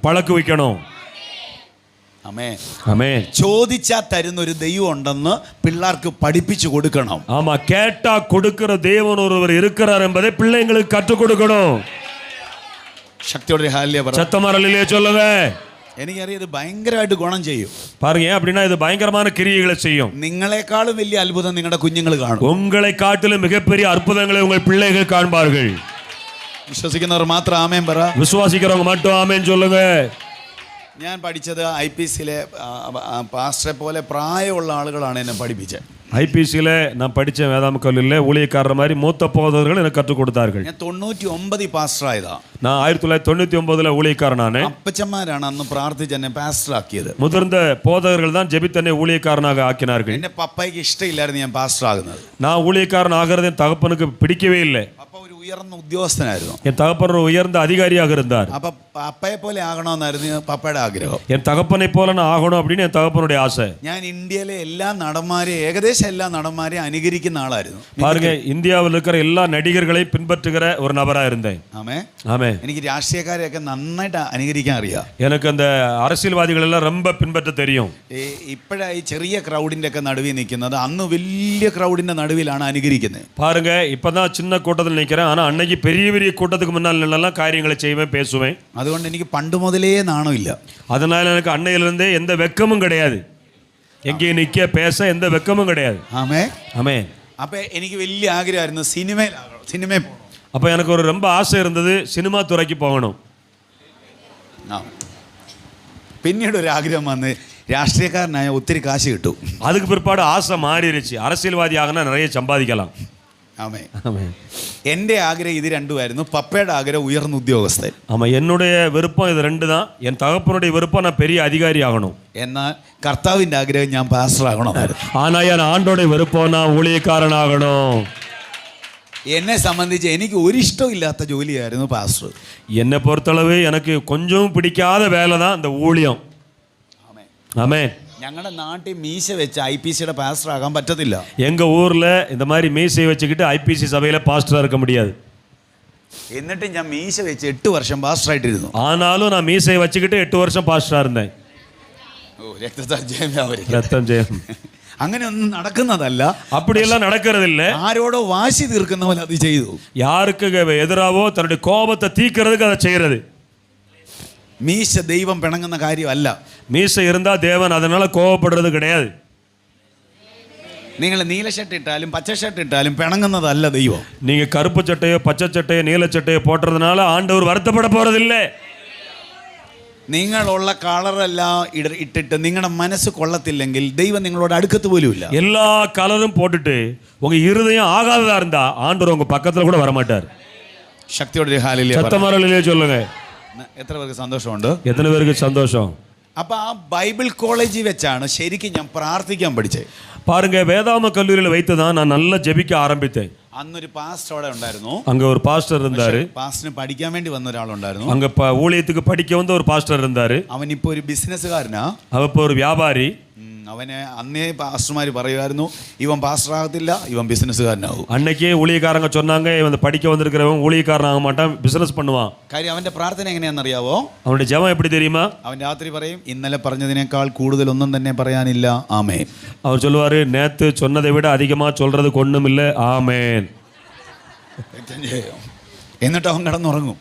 பழக்க வைக்கணும். ആമേൻ. ஆமென். ചോദിച്ചാൽ തരുന്ന ഒരു ദൈവം ഉണ്ടെന്ന് പിള്ളേർക്ക് പഠിപ്പിച്ചു കൊടുക്കണം. ஆமா கேட்டா கொடுக்கிற தேவன் ஒருவர் இருக்கிறார் என்பதை பிள்ளைங்களுக்கு கற்றுக் கொடுக்கணும். ശക്തിയോടെ ഹല്ലേലൂയ പറ. சத்தமா அல்லேலூயா சொல்லுங்க. എനിക്കറിയാം ഇത് ഭയങ്കരമായിട്ട് ഗുണം ചെയ്യും. பாருங்க அப்படின்னா இது பயங்கரமான கிரியைகளை செய்யும். നിങ്ങളെക്കാളും വലിയ അത്ഭുതം നിങ്ങളുടെ കുഞ്ഞുങ്ങൾ കാണും. உங்களை காட்டிலும் மிகப்பெரிய அற்புதங்களை உங்கள் பிள்ளைகள் காண்பார்கள். വിശ്വസിക്കുന്നവർ മാത്രം ആമേൻ പറ. விசுவாசிக்கிறவங்க மட்டும் ஆமென் சொல்லுங்க. ഞാൻ പഠിച്ചത് IPCയിലെ പാസ്റ്ററെ പോലെ പ്രായമുള്ള ആളുകളാണ് എന്നെ പഠിപ്പിച്ചത്. ஐபிசியில் நான் படித்த வேதாம கல்லூரியில் ஊழியக்காரர் மாதிரி மூத்த போதகர்கள் எனக்கு கற்றுக் கொடுத்தார்கள். ഞാൻ 99 പാസ്റ്റർ ആയതാ. நான் 1999 ஊழியக்காரனானே. അപ്പച്ചന്മാരാണ് അന്ന് പ്രാർത്ഥിച്ച് എന്നെ പാസ്റ്റർ ആക്കിയത്. முதிர்ந்த போதகர்கள் தான் ஜெபித்தனை ஊழியக்காரனாக ஆக்கினார்கள். എന്റെ പപ്പയ്ക്ക് ഇഷ്ടമില്ലായിരുന്നു ഞാൻ പാസ്റ്റർ ആകുന്നത്. நான் ஊழியக்காரன் ஆகிறது என் தகப்பனுக்கு பிடிக்கவே இல்லை. പപ്പ ഒരു ഉയർന്ന ഉദ്യോഗസ്ഥനായിരുന്നു. என் தகப்பன் ஒரு உயர்ந்த அதிகாரியாக இருந்தார். അപ്പൊ പപ്പയെ പോലെ ആകണമെന്നായിരുന്നു പപ്പയുടെ ആഗ്രഹം. என் தகப்பனை போல நான் ஆகணும் அப்படின்னு என் தகப்பனுடைய ஆசை. ഞാൻ ഇന്ത്യയിലെ എല്ലാ നടന്മാരെയും ഏകദേശം എല്ലാ നടന്മാരെയും അനുകരിക്കുന്ന ആളായിരുന്നു. பாருங்க இந்தியாவில் இருக்கிற எல்லா நடிகர்களையும் பின்பற்றுகிற ஒரு நபராக இருந்தேன். ആമേ. ஆமே. എനിക്ക് രാഷ്ട്രീയക്കാരെയൊക്കെ നന്നായിട്ട് അനുകരിക്കാൻ അറിയാം. எனக்கு அந்த அரசியல்வாதிகள் எல்லாம் ரொம்ப பின்பற்ற தெரியும். ഇപ്പോഴായി ചെറിയ ക്രൗഡിന്റെ ഒക്കെ നടുവിൽ നിൽക്കുന്നത് അന്ന് വലിയ ക്രൗഡിന്റെ നടുവിലാണ് അനുകരിക്കുന്നത്. பாருங்க இப்பதான் சின்ன கூட்டத்தில் நிற்கிறேன். ஆனா அன்னைக்கு பெரிய பெரிய கூட்டத்துக்கு முன்னால் எல்லாம் காரியங்களை செய்வேன், பேசுவேன். അതുകൊണ്ട് എനിക്ക് പണ്ട് മുതലേ നാണമില്ല. அதனால எனக்கு அன்னையிலிருந்தே எந்த வெக்கமும் கிடையாது. எங்கேயும் நிற்க பேச எந்த வெக்கமும் கிடையாது. ആമേ. ஆமே. അപ്പൊ എനിക്ക് വലിയ ആഗ്രഹമായിരുന്നു സിനിമയിൽ പോകണം. அப்போ எனக்கு ஒரு ரொம்ப ஆசை இருந்தது, சினிமா துறைக்கு போகணும். പിന്നീട് ഒരു ആഗ്രഹം വന്ന് രാഷ്ട്രീയക്കാരനായ ഒത്തിരി കാശ് കിട്ടും. அதுக்கு பிற்பாடு ஆசை மாறிடுச்சு, அரசியல்வாதி ஆகினா நிறைய சம்பாதிக்கலாம். ആമേ. ஆமே. എൻ്റെ ആഗ്രഹം ഇത് രണ്ടുമായിരുന്നു. പപ്പയുടെ ആഗ്രഹം ഉയർന്ന ഉദ്യോഗസ്ഥൻ. ஆமாம், என்னுடைய விருப்பம் இது 2 தான். என் தகப்பனுடைய விருப்பம் நான் பெரிய அதிகாரி ஆகணும். എന്നാൽ കർത്താവിൻ്റെ ആഗ്രഹം ഞാൻ പാസ്റ്റർ ആകണമായിരുന്നു. ஆனால் என் ஆண்டோடைய விருப்பம் நான் ஊழியக்காரன் ஆகணும். എന്നെ സംബന്ധിച്ച് എനിക്ക് ഒരിഷ്ടമില്ലാത്ത ജോലിയായിരുന്നു പാസ്റ്റർ. என்னை பொறுத்தளவு எனக்கு கொஞ்சம் பிடிக்காத வேலை தான் இந்த ஊழியம். ആമേ. ஆமே. ഞങ്ങളുടെ നാട്ടിൽ മീശ വെച്ച് IPCയുടെ പാസ്റ്റർ ആകാൻ പറ്റത്തില്ല. எங்க ஊர்ல இந்த மாதிரி மீசையை வச்சுக்கிட்டு IPC சபையில பாஸ்டரா இருக்க முடியாது. എന്നിട്ട് ഞാൻ മീശ വെച്ച് 8 വർഷം പാസ്റ്റർ ആയിട്ടിരുന്നു. ஆனாலும் நான் மீசையை வச்சுக்கிட்டு 8 வருஷம் பாஸ்டரா இருந்தேன். ഓ രക്തത്താൽ ജയം അവരെ. ரத்தம் ஜெயம். അങ്ങനെ ഒന്നും നടക്കുന്നതല്ല. அப்படியெல்லாம் நடக்கிறதில்ல. ആരോടോ വാശി തീർക്കുന്ന പോലെ അത് ചെയ്തു. யாருக்கு எதிராவோ தன்னுடைய கோபத்தை தீர்க்கிறதுக்கு அதை செய்யறது. മീശ ദൈവം പിണങ്ങുന്ന കാര്യമല്ല. மீசை இருந்தா தேவன் அதனால கோபப்படுறது கிடையாது. നിങ്ങൾ നീല ഷർട്ട് ഇട്ടാലും പച്ച ഷർട്ട് ഇട്ടാലും പിണങ്ങുന്നതല്ല ദൈവം. நீங்க கருப்பு சட்டையோ பச்சை சட்டையோ நீல சட்டையோ போட்டுறதுனால ஆண்டவர் வருத்தப்பட போறதில்லை. നിങ്ങളുള്ള കളറെല്ലാം ഇട്ടിട്ട് നിങ്ങളുടെ മനസ്സ് കൊള്ളത്തില്ലെങ്കിൽ ദൈവം നിങ്ങളോട് അടുക്കത്ത് പോലുമില്ല. எல்லா கலரும் போட்டுட்டு உங்க இருதயம் ஆகாததா இருந்தா ஆண்டவர் உங்க பக்கத்துல கூட வரமாட்டார். ശക്തിയോടെ ഹല്ലേലൂയ. சத்தமரலிலே சொல்லுங்க. എത്ര പേർക്ക് സന്തോഷമുണ്ട്? எத்தனை பேருக்கு சந்தோஷம்? അപ്പൊ ആ ബൈബിൾ കോളേജിൽ വെച്ചാണ് ശരിക്കും ഞാൻ പ്രാർത്ഥിക്കാൻ പഠിച്ചത്. பாருங்க, வேதாம கல்லூரியில் வைத்து தான் நான் நல்லா ஜெபிக்க ஆரம்பித்தேன். അന്നൊരു പാസ്റ്റർ അവിടെ ഉണ്ടായിരുന്നു. அங்க ஒரு பாஸ்டர் இருந்தாரு. പാസ്റ്ററിന് പഠിക്കാൻ വേണ്ടി വന്ന ഒരാളുണ്ടായിരുന്നു. அங்க ஊழியத்துக்கு படிக்க வந்த ஒரு பாஸ்டர் இருந்தாரு. അവൻ ഇപ്പൊ ഒരു ബിസിനസ്സുകാരനാ. அவ இப்போ ஒரு வியாபாரி. അവന് അന്നേ പാസ്റ്റർമാർ പറയുമായിരുന്നു ഇവൻ പാസ്റ്റർ ആകത്തില്ല, ഇവൻ ബിസിനസ്സുകാരനാവും. அன்னைக்கே ஊழியக்காரங்க சொன்னாங்க, இவன் படிக்க வந்திருக்கிறவன் ஊழியக்காரன் ஆக மாட்டான், பிசினஸ் பண்ணுவான். കാര്യം അവന്റെ പ്രാർത്ഥന എങ്ങനെയാണെന്നറിയാവോ? அவனுடைய ஜெபம் எப்படி தெரியுமா? അവൻ രാത്രി പറയും ഇന്നലെ പറഞ്ഞതിനേക്കാൾ കൂടുതൽ ഒന്നും തന്നെ പറയാനില്ല, ആമേൻ. அவர் சொல்லுவாரு, நேத்து சொன்னதை விட அதிகமா சொல்றதுக்கு ஒண்ணும் இல்லை, ஆமேன். എന്നിട്ട് അവൻ കിടന്നുറങ്ങും.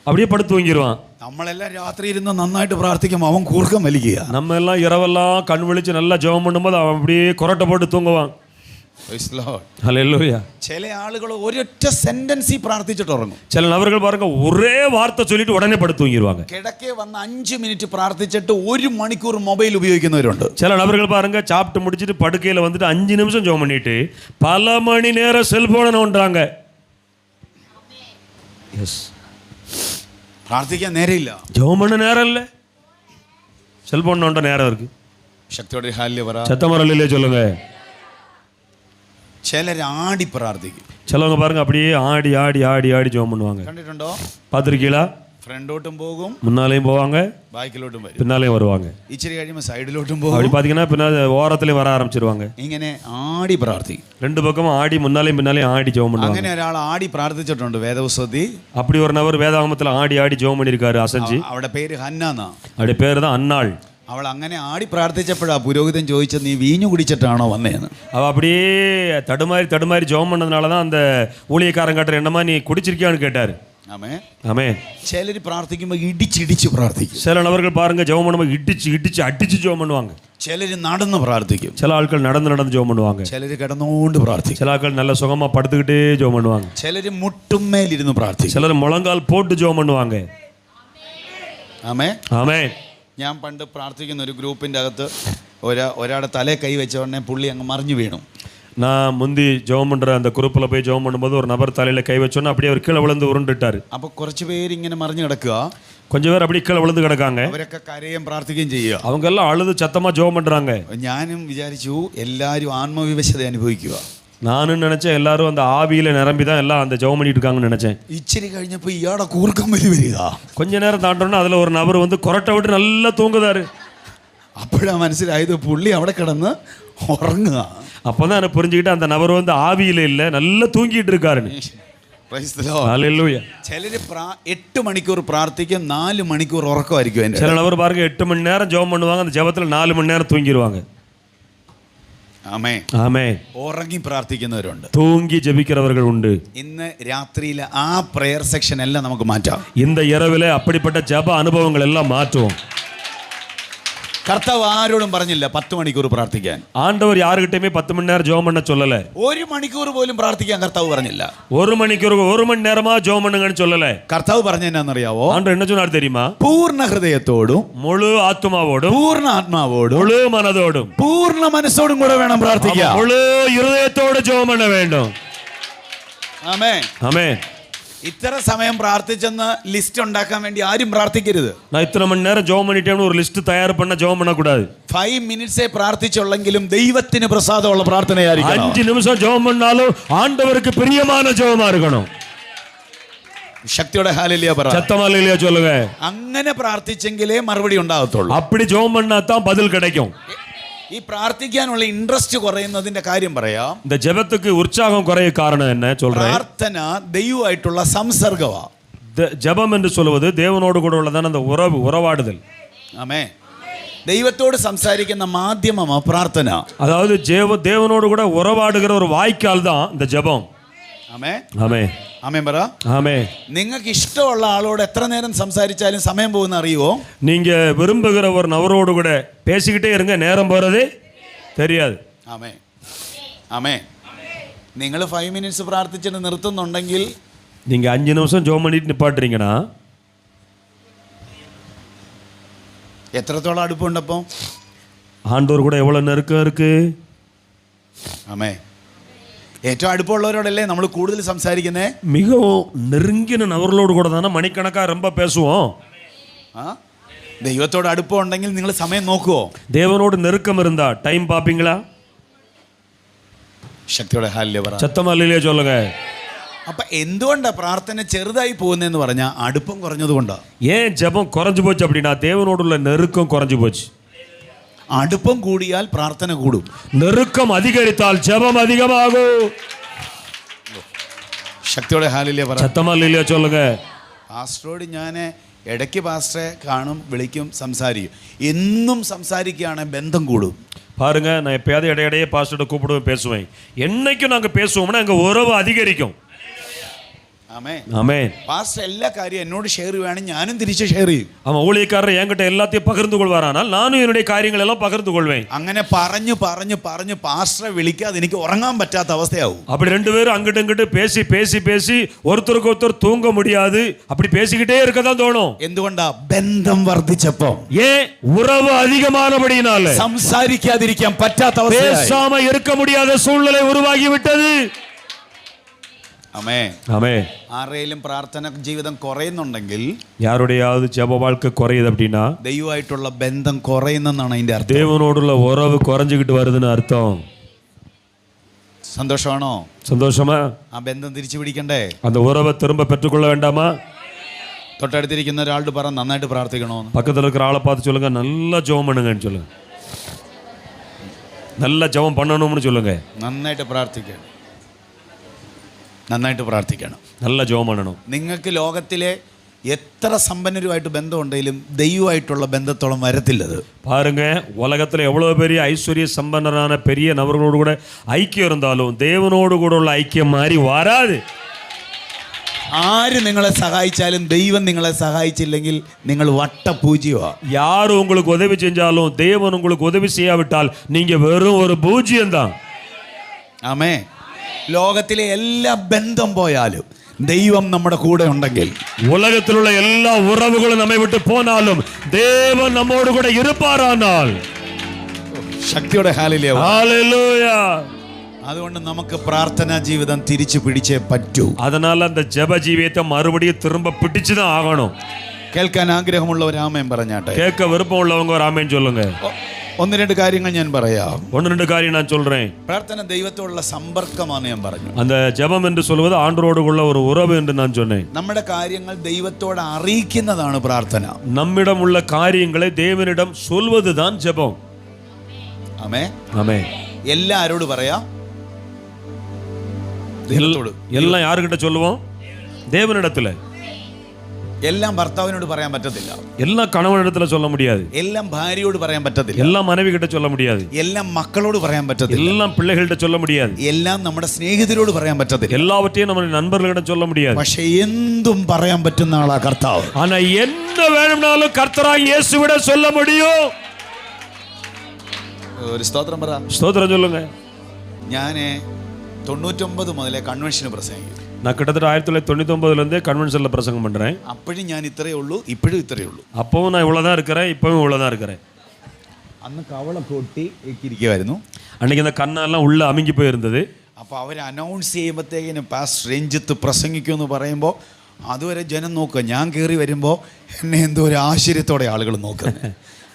அப்படியே படுத்து தூங்கிடுவான். നമ്മളെല്ലാം രാത്രി ഇരുന്ന് നന്നായിട്ട് പ്രാർത്ഥിക്കും, അവൻ കൂർക്കം വലിക്കുക. நம்ம எல்லாம் இரவெல்லாம் கண் விழிச்சு நல்லா ஜெபம் பண்ணும்போது அவன் அப்படியே கொரட்டை போட்டு தூங்குவான். ஹல்லேலூயா. ചില ആളുകൾ ഒരൊറ്റ സെന്റൻസിൽ പ്രാർത്ഥിച്ചിട്ട് ഉറങ്ങും. சில நபர்கள் பாருங்க ஒரே வார்த்தை சொல்லிட்டு உடனே படுத்து தூங்கிடுவாங்க. കിടക്കെ വന്ന് 5 മിനിറ്റ് പ്രാർത്ഥിച്ചിട്ട് 1 മണിക്കൂർ മൊബൈൽ ഉപയോഗിക്കുന്നവരുണ്ട്. சில நபர்கள் பாருங்க சாப்பிட்டு முடிச்சிட்டு படுக்கையில வந்துட்டு 5 நிமிஷம் ஜெபம் பண்ணிட்டு பல மணி நேரம் செல்போனை நோண்டுறாங்க. எஸ், പ്രാർത്ഥിക്കാൻ നേരമില്ല, ஜெபம் பண்ண நேரம் இல்லை, செல்போன் நோண்ட நேரம் இருக்கு. ശക്തിയോടെ ഹല്ലേലൂയ പറ. சத்தமரலிலே சொல்லுங்க. ചിലർ ആടി പ്രാർത്ഥിക്കും. சிலவங்க பாருங்க அப்படியே ஆடி ஆடி ஆடி ஆடி ஜெபம் பண்ணுவாங்க. കണ്ടിട്ടുണ്ടോ? பார்த்துருக்கீங்களா? ഫ്രണ്ടോട്ടും പോകും, முன்னாலேயும் போவாங்க, ബാക്കിലോട്ടും വരും, பின்னாலேயும் வருவாங்க. ഇച്ചിരി കഴിയുമ്പോൾ സൈഡിലോട്ടും அப்படி പോകും. பார்த்தீங்கன்னா பின்னால ஓரத்துலேயும் வர ஆரம்பிச்சிருவாங்க. ഇങ്ങനെ ആടി പ്രാർത്ഥിക്കും. ரெண்டு பக்கமும் ஆடி முன்னாலேயும் பின்னாலேயும் ஆடி ஜெபம் பண்ணுவாங்க. അങ്ങനെ ഒരാൾ ആടി പ്രാർത്ഥിച്ചിട്ടുണ്ട് വേദപുസ്തകത്തിൽ. அப்படி ஒரு நபர் வேதாகமத்தில் ஆடி ஆடி ஜெபம் பண்ணியிருக்காரு, அசைஞ்சு. അവിടെ പേര് ഹന്നാന്നാ. அவருடைய பேர் தான் அன்னாள். അവൾ അങ്ങനെ ആടി പ്രാർത്ഥിച്ചപ്പോഴാ പുരോഹിതൻ ചോദിച്ചത് നീ വീഞ്ഞു കുടിച്ചിട്ടാണോ വന്നേന്ന്. அவள் அப்படியே தடுமாறி தடுமாறி ஜெபம் பண்ணதுனால தான் அந்த ஊழியக்காரன் காட்டுற என்னமா நீ குடிச்சிருக்கியான்னு கேட்டார். ആമേ. ஆமே. ചിലർ പ്രാർത്ഥിക്കുമ്പോൾ ഇടിച്ചിടിച്ച് പ്രാർത്ഥിക്കും. சில நபர்கள் பாருங்க ஜெபம் பண்ணும்போது இடிச்சு இடிச்சு அடிச்சு ஜெபம் பண்ணுவாங்க. ചിലർ നടന്ന് പ്രാർത്ഥിക്കും. சில ஆட்கள் நடந்து நடந்து ஜெபம் பண்ணுவாங்க. ചിലർ കിടന്നുകൊണ്ട് പ്രാർത്ഥിക്കും. சில ஆட்கள் நல்ல சுகமா படுத்துக்கிட்டே ஜெபம் பண்ணுவாங்க. ചിലർ മുട്ടുമേലിരുന്ന് പ്രാർത്ഥിക്കും. சிலர் முழங்கால் போட்டு ஜெபம் பண்ணுவாங்க. ആമേ. ஆமே. ഞാൻ പണ്ട് പ്രാർത്ഥിക്കുന്ന ഒരു ഗ്രൂപ്പിൻ്റെ അകത്ത് ഒരാളുടെ തലേ കൈ വെച്ച ഉടനെ പുള്ളി അങ്ങ് മറിഞ്ഞു വീണു. நான் முந்தி ஜெபம் பண்ணுற அந்த குரூப்பில் போய் ஜெபம் பண்ணும்போது ஒரு நபர் தலையில் கை வச்சோன்னா அப்படியே அவர் கீழே விழுந்து உருண்டுட்டார். അപ്പോൾ കുറച്ച് പേര് ഇങ്ങനെ മറിഞ്ഞു കിടക്കുക. கொஞ்சம் பேர் அப்படி கீழே விழுந்து கிடக்காங்க. അവരൊക്കെ കരയും പ്രാർത്ഥിക്കുകയും ചെയ്യുക. அவங்க எல்லாம் அழுது சத்தமாக ஜெபம் பண்ணுறாங்க. ഞാനും വിചാരിച്ചു എല്ലാവരും ആത്മവിവശത അനുഭവിക്കുക. நானும் நினச்சேன் எல்லாரும் அந்த ஆவியில் நிரம்பி தான் எல்லாம் அந்த ஜெபம் பண்ணிட்டு இருக்காங்கன்னு நினச்சேன். ഇച്ചിരി കഴിഞ്ഞപ്പോൾ ഇയാടെ കൂർക്കം വലി വരിക. கொஞ்ச நேரம் தாண்டோன்னா அதில் ஒரு நபர் வந்து கொரட்டை விட்டு நல்லா தூங்குதாரு. അപ്പോഴാണ് മനസ്സിലായത് പുള്ളി അവിടെ കിടന്ന് ഉറങ്ങുക. அப்போ தான் எனக்கு புரிஞ்சுக்கிட்டு அந்த நபர் வந்து ஆவியில் இல்லை, நல்லா தூங்கிட்டு இருக்காருன்னு. ஹல்லேலூயா. ചിലർ 8 മണിക്കൂർ പ്രാർത്ഥിക്കും, 4 മണിക്കൂർ ഉറക്കമായിരിക്കും. சில நபர் பாருங்க 8 மணி நேரம் ஜெபம் பண்ணுவாங்க, அந்த ஜெபத்தில் 4 மணி நேரம் தூங்கிடுவாங்க. ആമേ. ஆமே. ഉറങ്ങി പ്രാർത്ഥിക്കുന്നവരുണ്ട്, தூங்கி ஜெபிக்கிறவர்கள் உண்டு. ഇന്ന് രാത്രിയിൽ ആ പ്രയർ സെക്ഷൻ എല്ലാം നമുക്ക് മാറ്റാം. இந்த இரவில் அப்படிப்பட்ட ஜெப அனுபவங்கள் எல்லாம் மாற்றுவோம். കർത്താവ് ആരോടും പറഞ്ഞില്ല 10 മണിക്കൂർ പ്രാർത്ഥിക്കാൻ. ஆண்டவர் யாருக்கிட்டையுமே 10 மணி நேரம் ஜெபம் பண்ண சொல்லல. 1 മണിക്കൂർ പോലും പ്രാർത്ഥിക്കാൻ കർത്താവ് പറഞ്ഞില്ല. 1 மணிக்கு 1 மணி நேரமா ஜெபம் பண்ணுங்கன்னு சொல்லல. കർത്താവ് പറഞ്ഞ എന്നാന്നറിയാവോ? ஆண்டவர் என்ன சொன்னார் தெரியுமா? പൂർണ്ണ ഹൃദയത്തോടും முழு ആത്മാവോടും പൂർണ്ണ ആത്മാവോടും முழு மனதோடும் പൂർണ്ണ മനസ്സോടും കൂടെ വേണം പ്രാർത്ഥിക്കാൻ. முழு இருதயத்தோடு ஜெபம் பண்ண வேண்டும். ആമേൻ. ஆமென். ഇത്ര സമയം പ്രാർത്ഥിച്ചെന്ന് ലിസ്റ്റ് ഉണ്ടാക്കാൻ വേണ്ടി ആരും പ്രാർത്ഥിക്കരുത്. நான் இத்தனை மணி நேரம் ஜெபம் பண்ணிட்டேன்னு ஒரு லிஸ்ட் தயார் பண்ண ஜெபம் பண்ணக்கூடாது. 5 മിനിറ്റ്സേ പ്രാർത്ഥിച്ചുള്ളെങ്കിലും ദൈവത്തിന് പ്രസാദമുള്ള പ്രാർത്ഥനയായിരിക്കണം. 5 நிமிஷம் ஜெபம் பண்ணாலும் ஆண்டவருக்கு பிரியமான ஜெபமா இருக்கணும். ശക്തിയോടെ ഹല്ലേലൂയ പറ. சத்தமா இல்லையா சொல்லுங்க. അങ്ങനെ പ്രാർത്ഥിച്ചെങ്കിലേ മറുപടി ഉണ്ടാകത്തുള്ളൂ. அப்படி ஜெபம் பண்ணா தான் பதில் கிடைக்கும். ഈ പ്രാർത്ഥിക്കാനുള്ള ഇൻട്രസ്റ്റ് കുറയുന്നതിന്റെ കാര്യം പറയാം. இந்த ஜெபத்துக்கு உற்சாகம் குறைய காரணம் என்ன சொல்றேன்? പ്രാർത്ഥന ദൈവമായിട്ടുള്ള സംസർഗവാ. ஜெபம் என்று சொல்வது தேவனோடு கூட உள்ளதான அந்த உறவாடுதல். ആമേൻ. ദൈവത്തോട് സംസാരിക്കുന്ന മാധ്യമമാ പ്രാർത്ഥന. அதாவது தேவனோடு கூட உறவாடுகிற ஒரு வாய்க்கால் தான் இந்த ஜெபம். ആമേൻ. ஆமென். ആമേൻ പറ. ஆமென். നിങ്ങൾക്ക് ഇഷ്ടമുള്ള ആളോട് എത്ര നേരം സംസാരിച്ചാലും സമയം പോകുന്ന അറിയുമോ? நீங்க விரும்புகிற ஒரு நபரோடு கூட பேசிக்கிட்டே இருங்க, நேரம் போறதே தெரியாது. ആമേൻ. ആമേൻ. നിങ്ങൾ 5 മിനിറ്റ്സ് പ്രാർത്ഥിച്ചിട്ട് നിർത്തുന്നുണ്ടെങ്കിൽ, நீங்க 5 நிமிஷம் ஜெபம் பண்ணிட்டு நிப்பாட்டுறீங்கன்னா എത്രത്തോളം അടുപ്പുണ്ടപ്പോൾ? ஆண்டவர் கூட எவ்வளவு நெருக்கம் இருக்கு. ആമേൻ. ഏറ്റവും അടുപ്പമുള്ളവരോടല്ലേ നമ്മൾ കൂടുതൽ സംസാരിക്കുന്നേ? மிகவும் நெருங்கின நபர்களோடு கூட தானே மணிக்கணக்கா ரொம்ப பேசுவோம். ആ ദൈവത്തോട് അടുപ്പം ഉണ്ടെങ്കിൽ നിങ്ങൾ സമയം നോക്കുവോ? தேவனோடு நெருக்கம் இருந்தா டைம் பாப்பீங்களா? ശക്തിയോടെ ഹല്ലേലൂയ പറ. சத்தமா இல்லையா சொல்லுங்க. അപ്പൊ എന്തുകൊണ്ടാ പ്രാർത്ഥന ചെറുതായി പോകുന്നതെന്ന് പറഞ്ഞാൽ അടുപ്പം കുറഞ്ഞതുകൊണ്ടാ. ஏன் ஜெபம் குறைஞ்சு போச்சு அப்படின்னா தேவனோடு உள்ள நெருக்கம் குறைஞ்சு போச்சு. അടുപ്പം കൂടിയാൽ പ്രാർത്ഥന കൂടും. நெருக்கம் அதிகரித்தால் ஜெபம் அதிகமாகும். ശക്തിയോടെ ഹല്ലേലൂയ പറ. சத்தமா இல்லையா சொல்லுங்க. പാസ്റ്ററോട് ഞാൻ ഇടയ്ക്ക് പാസ്റ്ററെ കാണും, വിളിക്കും, സംസാരിക്കും. എന്നും സംസാരിക്കുകയാണെങ്കിൽ ബന്ധം കൂടും. பாருங்க, நான் எப்பயாவது இடையிடையே பாஸ்டர்கிட்ட கூப்பிடுவேன், பேசுவேன். என்னைக்கும் நாங்கள் பேசுவோம்னா எங்கள் உறவு அதிகரிக்கும். ആമേൻ. ஆமென். പാസ്റ്റർ എല്ലാ കാര്യവും എന്നോട് ഷെയർ ചെയ്യുകയാണെങ്കിൽ ഞാനും തിരിച്ച് ഷെയർ ചെയ്യും. அவன் ஊழியக்காரர் என்கிட்ட எல்லாத்தையும் பகிர்ந்து கொள்வாரானால் நானும் என்னுடைய காரியங்கள் எல்லாம் பகிர்ந்து கொள்வேன். അങ്ങനെ പറഞ്ഞു പറഞ്ഞു പറഞ്ഞു പാസ്റ്ററെ വിളിക്കാതെ എനിക്ക് ഉറങ്ങാൻ പറ്റാത്ത അവസ്ഥയാവും. அப்படி 2 பேரும் அங்கிட்டு இங்கிட்டு பேசி பேசி பேசி ஒருத்தருக்கு ஒருத்தர் தூங்க முடியாது. அப்படி பேசிக்கிட்டே இருக்க தான் தோணும். എന്തുകൊണ്ടാ? ബന്ധം വർദ്ധിച്ചപ്പോ. ஏன்? உறவு அதிகமானபடியினால സംസാരിക്കാതിരിക്കാൻ പറ്റാത്ത അവസ്ഥയായി. பேசாம இருக்க முடியாத சூழ்நிலை உருவாகி விட்டது. ആമേൻ. ஆமென். ആരെങ്കിലും പ്രാർത്ഥന ജീവിതം കുറയുന്നുണ്ടെങ്കിൽ, யாருடையாவது ஜெப வாழ்க்கை குறையுது அப்படின்னா ദൈവമായിട്ടുള്ള ബന്ധം കുറയുന്നെന്നാണ് അതിന്റെ അർത്ഥം. தேவனோடுள்ள உறவு குறைஞ்சிக்கிட்டு வருதுன்னு அர்த்தம். സന്തോഷമാണോ? சந்தோஷமா? ആ ബന്ധം തിരിച്ചു പിടിക്കണ്ടേ? அந்த உறவை திரும்ப பெற்றுக்கொள்ள வேண்டாமா? തൊട്ടടുത്തിരിക്കുന്ന ഒരാളോട് പറ, നന്നായിട്ട് പ്രാർത്ഥിക്കണോന്ന്. பக்கத்தில் இருக்கிற ஆளை பார்த்து சொல்லுங்க, நல்லா ஜெபம் பண்ணுங்கன்னு சொல்லுங்க. நல்லா ஜெபம் பண்ணணும்னு சொல்லுங்க. നന്നായിട്ട് പ്രാർത്ഥിക്കണം. നന്നായിട്ട് പ്രാർത്ഥിക്കണം. நல்லா ஜெபம் பண்ணணும். നിങ്ങൾക്ക് ലോകത്തിലെ എത്ര സമ്പന്നരുമായിട്ട് ബന്ധമുണ്ടെങ്കിലും ദൈവമായിട്ടുള്ള ബന്ധത്തോളം വരത്തില്ലത്. பாருங்க, உலகத்தில் எவ்வளோ பெரிய ஐஸ்வர்ய சம்பன்னரான பெரிய நபர்களோடு கூட ஐக்கியம் இருந்தாலும் தேவனோடு கூட உள்ள ஐக்கியம் மாதிரி வராது. ആര് നിങ്ങളെ സഹായിച്ചാലും ദൈവം നിങ്ങളെ സഹായിച്ചില്ലെങ്കിൽ നിങ്ങൾ വട്ടപൂജ്യമാ. யார் உங்களுக்கு உதவி செஞ்சாலும் தேவன் உங்களுக்கு உதவி செய்யாவிட்டால் நீங்க வெறும் ஒரு பூஜ்யம் தான். ആമേൻ. ലോകത്തിലെ എല്ലാ ബന്ധം പോയാലും ദൈവം നമ്മുടെ കൂടെ ഉണ്ടെങ്കിൽ, உலகத்தில் உள்ள எல்லா உறவுகளும் நம்மை விட்டு போனாலும் தேவன் நம்மோடு கூட இருப்பாரானால், ശക്തിയോടെ ഹല്ലേലൂയ. ஹல்லேலூயா. അതുകൊണ്ട് നമുക്ക് പ്രാർത്ഥനാ ജീവിതം തിരിച്ചു പിടിച്ചേ പറ്റൂ. அதனால அந்த ஜெப ஜீவியத்தை மறுபடியும் திரும்ப பிடிச்சு தான் ஆகணும். കേൾക്കാൻ ആഗ്രഹമുള്ളവർ ആമേൻ പറഞ്ഞാട്ടെ. கேட்க விருப்பம் உள்ளவங்க ஒரு ஆமேன் சொல்லுங்க. 1-2 കാര്യങ്ങൾ ഞാൻ പറയാം. 1-2 காரியம் நான் சொல்றேன். പ്രാർത്ഥന ദൈവത്തോടുള്ള സമ്പർക്കമാണ് ഞാൻ പറഞ്ഞു. அந்த ஜெபம் என்று சொல்வது ஆண்டவரோடு உள்ள ஒரு உறவு என்று நான் சொன்னேன். നമ്മുടെ കാര്യങ്ങൾ ദൈവത്തോട് അറിയിക്കുന്നതാണ് പ്രാർത്ഥന. நம்மிடம் உள்ள காரியங்களை தேவனிடம் சொல்வதுதான் ஜெபம். ആമേൻ. ஆமென். എല്ലാരോട് പറയാം? ദൈവത്തോട്. எல்லாம் யாருக்கிட்ட சொல்லுவோம்? தேவனிடத்துல. എല്ലാം ഭർത്താവിനോട് പറയാൻ പറ്റത്തില്ല. எல்லாம் கணவனிடத்துல சொல்ல முடியாது. എല്ലാം ഭാര്യയോട് പറയാൻ പറ്റത്തില്ല. எல்லாம் மனைவி கிட்ட சொல்ல முடியாது. എല്ലാം മക്കളോട് പറയാൻ പറ്റത്തില്ല. எல்லாம் பிள்ளைகள்கிட்ட சொல்ல முடியாது. എല്ലാം നമ്മുടെ സ്നേഹിതരോട് പറയാൻ പറ്റത്തില്ല. எல்லாவற்றையும் நம்ம நண்பர்களிடம் சொல்ல முடியாது. പക്ഷെ എന്തും പറയാൻ പറ്റുന്ന ആളാ കർത്താവ്. ஆனா என்ன வேணும்னாலும் கர்த்தராகிய இயேசுவிடம் சொல்ல முடியும். ഒരു സ്തോത്രം പറ. ஸ்தோத்திரம் சொல்லுங்க. ഞാൻ 99 മുതലേ കൺവെൻഷന് പ്രസംഗിക്കും. நான் கிட்டத்தட்ட 1999 கன்வென்ஷனில் பிரசங்கம் பண்ணுறேன். അപ്പോഴും ഞാൻ ഇത്രയേ ഉള്ളൂ, ഇപ്പോഴും ഇത്രയേ ഉള്ളൂ. அப்பவும் நான் இவ்வளோ தான் இருக்கிறேன், இப்பவும் இவ்வளோ தான் இருக்கிறேன். അന്ന് കവളൊക്കെ ഒട്ടി ഇരിക്കുമായിരുന്നു. அன்றைக்கி இந்த கண்ணெல்லாம் உள்ளே அமுங்கி போயிருந்தது. അപ്പോൾ അവർ അനൗൺസ് ചെയ്യുമ്പോഴത്തേക്കിന് പാസ്റ്റർ രഞ്ജിത്ത് പ്രസംഗിക്കുമെന്ന് പറയുമ്പോൾ അതുവരെ ജനം നോക്കുക. ഞാൻ കയറി വരുമ്പോൾ എന്നെ എന്തോ ഒരു ആശ്ചര്യത്തോടെ ആളുകൾ നോക്കുക.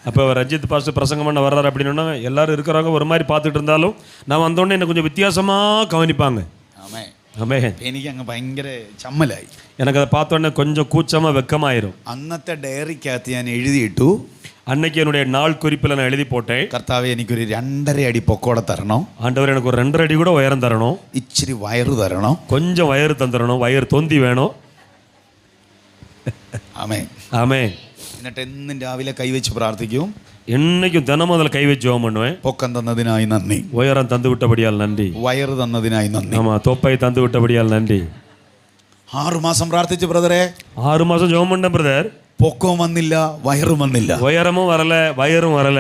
அப்போ ரஞ்சித் பாஸ்டர் பிரசங்கம் பண்ண வர்றாரு அப்படின்னா எல்லாரும் இருக்கிறவங்க ஒரு மாதிரி பார்த்துட்டு இருந்தாலும் நான் வந்தோடனே என்னை கொஞ்சம் வித்தியாசமாக கவனிப்பாங்க. ആമേൻ. ஆமென். എനിക്ക് അങ്ങ് ഭയങ്കര ചമ്മലായി. எனக்கு அதை பார்த்தோன்னே கொஞ்சம் கூச்சமாக வெக்கமாயிரும். അന്നത്തെ ഡയറിക്കകത്ത് ഞാൻ എഴുതിയിട്ടു, அன்னைக்கு என்னுடைய நாள் குறிப்பில் நான் எழுதி போட்டேன், കർത്താവെ എനിക്കൊരു 2.5 അടി പൊക്കോടെ തരണം, ஆண்டவர் எனக்கு ஒரு 2.5 அடி கூட உயரம் தரணும், ഇച്ചിരി വയറ് തരണം. கொஞ்சம் வயறு தந்துடணும், வயறு தொந்தி வேணும். ആമേൻ. ஆமென். എന്നിട്ട് എന്നും രാവിലെ കൈവച്ച് പ്രാർത്ഥിക്കും, என்னைக்கும் தினமும் அதில் கை வச்சு ஜெபம் பண்ணுவேன். പൊക്കം തന്നതിനായി നന്ദി, உயரம் தந்து விட்டபடியால் நன்றி, വയറ് തന്നതിനായി നന്ദി. ஆமா தொப்பை தந்து விட்டபடியால் நன்றி. 6 മാസം പ്രാർത്ഥിച്ചു ബ്രദറെ, 6 മാസം ஜெபம் பண்ணேன் பிரதர், പൊക്കവും വന്നില്ല, വയറും വന്നില്ല. உயரமும் வரல, வயரும் வரல.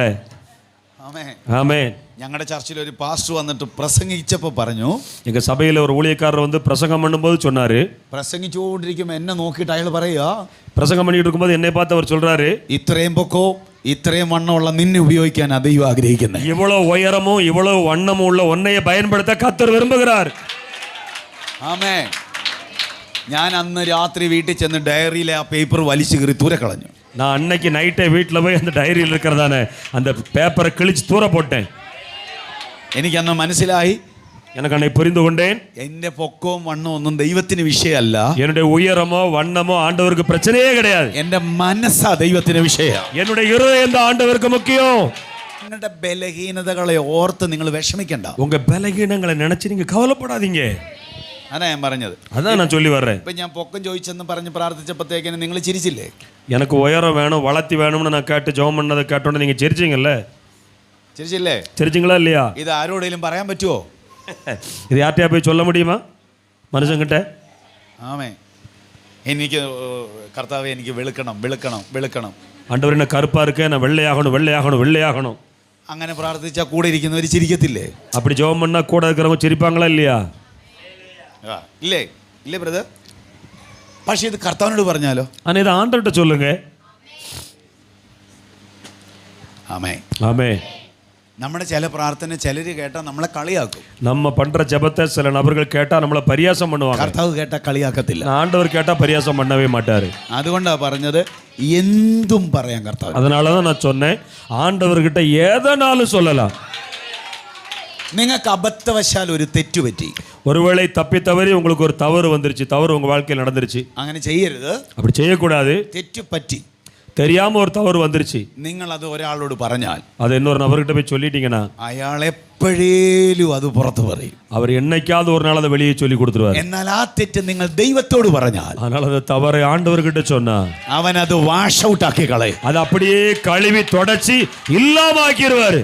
ആമേൻ. ஆமென். ഞങ്ങളുടെ ചർച്ചിൽ ഒരു പാസ്റ്റർ വന്നിട്ട് പ്രസംഗിച്ചപ്പോൾ പറഞ്ഞു, எங்க சபையில் ஒரு ஊழியக்காரர் வந்து பிரசங்கம் பண்ணும்போது சொன்னாரு, പ്രസംഗിച്ചുകൊണ്ടിരിക്കുമ്പോൾ എന്നെ നോക്കിയിട്ട് അയാൾ പറയുക, பிரசங்கம் பண்ணிட்டு இருக்கும்போது என்னை பார்த்து அவர் சொல்றாரு, ഇത്രയും പൊക്കോ ഇത്രയും വണ്ണമുള്ള നിന്നെ ഉപയോഗിക്കാൻ ദൈവം ആഗ്രഹിക്കുന്നത്. இவ்வளவு உயரமும் இவ்வளவு வண்ணமும் உள்ள உன்னைய பயன்படுத்த கர்த்தர் விரும்புகிறார். ആമേൻ. ഞാൻ അന്ന് രാത്രി വീട്ടിൽ ചെന്ന് ഡയറിയിലെ ആ പേപ്പർ വലിച്ചു കീറി തൂരെ കളഞ്ഞു. நான் அன்னைக்கு நைட்டே வீட்டில் போய் அந்த டைரியில் இருக்கிறதானே அந்த பேப்பரை கிழிச்சு தூர போட்டேன். എനിക്കന്ന് മനസ്സിലായി, எனக்கு அன்னை புரிந்து கொண்டேன், എൻ്റെ പൊക്കവും വണ്ണവും ഒന്നും ദൈവത്തിന് വിഷയമല്ല, என்னுடைய உயரமோ வண்ணமோ ஆண்டவருக்கு பிரச்சனையே கிடையாது, എൻ്റെ മനസ്സാ ദൈവത്തിന് വിഷയം. என்னுடைய இருதயம் தான் ஆண்டவருக்கு முக்கியம். നിങ്ങളുടെ ബലഹീനതകളെ ഓർത്ത് നിങ്ങൾ വിഷമിക്കണ്ട. உங்க பலகீனங்களை நினைச்சு நீங்க கவலைப்படாதீங்க. അതാ ഞാൻ പറഞ്ഞത്. அதான் நான் சொல்லி வர்றேன். ഇപ്പം ഞാൻ പൊക്കം ചോദിച്ചെന്ന് പറഞ്ഞ് പ്രാർത്ഥിച്ചപ്പോഴത്തേക്കിന് നിങ്ങൾ ചിരിച്ചില്ലേ? எனக்கு உயரம் வேணும், வளர்த்தி வேணும்னு நான் கேட்டு ஜெபம் பண்ணதை கேட்டோன்னு நீங்க சிரிச்சிங்கல்ல? ചിരിച്ചില്ലേ? சிரிச்சிங்களா இல்லையா? ഇത് ആരോടെങ്കിലും പറയാൻ പറ്റുമോ? இது யார்கிட்டயா போய் சொல்ல முடியுமா மனுஷங்கிட்ட? ആമേ. എനിക്ക് കർത്താവെ എനിക്ക് വെളുക്കണം വെളുക്കണം വെളുക്കണം, ஆண்டவர் என்ன கருப்பா இருக்கேன், நான் வெள்ளையாகணும் வெள்ளையாகணும் வெள்ளையாகணும். അങ്ങനെ പ്രാർത്ഥിച്ചാൽ കൂടെ ഇരിക്കുന്നവർ ചിരിക്കത്തില്ലേ? அப்படி ஜெபம் பண்ணா கூட இருக்கிறவங்க சிரிப்பாங்களா இல்லையா? ഇല്ലേ? ഇല്ലേ ബ്രദർ? പക്ഷേ ഇത് കർത്താവിനോട് പറഞ്ഞാലോ? ஆனா இதை ஆண்டவர்கிட்ட சொல்லுங்க. ആമേ. ஆமே. നമ്മുടെ ചില പ്രാർത്ഥന ചിലർ കേട്ടാൽ നമ്മളെ കളിയാക്കും. நம்ம பண்ற ஜெபத்தை சில நபர்கள் கேட்டா நம்மள பரியாசம் பண்ணுவாங்க. കർത്താവ് കേട്ടാൽ കളിയാക്കത്തില്ല. ஆண்டவர் கேட்டா பரியாசம் பண்ணவே மாட்டாரு. അതുകൊണ്ടാണ് പറഞ്ഞത് എന്തും പറയാൻ കർത്താവ്. அதனால தான் நான் சொன்னேன், ആண்டവർகிட்ட ஏதனாலும் சொல்லலாம். നിങ്ങൾക്ക് അബദ്ധവശാൽ ഒരു തെറ്റ് പറ്റി, ஒருவேளை தப்பி தவறி உங்களுக்கு ஒரு தவறு வந்துருச்சு, தவறு உங்க வாழ்க்கையில் நடந்துருச்சு, അങ്ങനെ ചെയ്യരുത്. அப்படி செய்யக்கூடாது. തെറ്റ് പറ്റി, தெரியாம ஒரு தவறு வந்துருச்சு, നിങ്ങൾ അത് ഒരാളോട് പറഞ്ഞാൽ அது இன்னொரு நபர்கிட்ட போய் சொல்லிட்டீங்கன்னா അയാൾ എപ്പോഴേലും അത് പുറത്തു പറയും. அவர் என்னைக்காவது ஒரு நாள் அதை வெளியே சொல்லி கொடுத்துருவார். എന്നാൽ ആ തെറ്റ് നിങ്ങൾ ദൈവത്തോട് പറഞ്ഞാൽ அதனால அந்த தவறை ஆண்டவர்கிட்ட சொன்னா അവൻ അത് വാഷ് ഔട്ട് ആക്കി കളയും. அது அப்படியே கழுவி தொடச்சி இல்லாம ஆக்கிடுவாரு.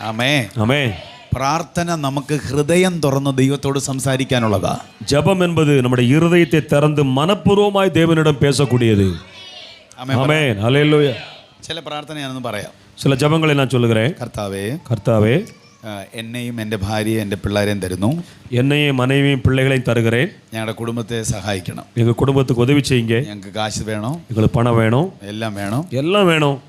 ആമേ. ஆமே. പ്രാർത്ഥന നമുക്ക് ഹൃദയം തുറന്ന് ദൈവത്തോട് സംസാരിക്കാനുള്ളതാ. ஜெபம் என்பது நம்முடைய இருதயத்தை திறந்து மனப்பூர்வமாய் தேவனிடம் பேசக்கூடியது. ஆமென். ஹல்லேலூயா. ചില പ്രാർത്ഥന ഞാനൊന്ന് പറയാം. சில ஜெபங்களை நான் சொல்லுகிறேன். കർത്താവേ, கர்த்தாவே, എന്നെയും എൻ്റെ ഭാര്യയും എൻ്റെ പിള്ളേരെയും തരുന്നു, என்னையும் மனைவியும் பிள்ளைகளையும் தருகிறேன், ഞങ്ങളുടെ കുടുംബത്തെ സഹായിക്കണം, எங்கள் குடும்பத்துக்கு உதவி செய்யுங்க, ഞങ്ങൾക്ക് കാശ് വേണം, எங்களுக்கு பணம் வேணும், എല്ലാം വേണം, எல்லாம் வேணும்,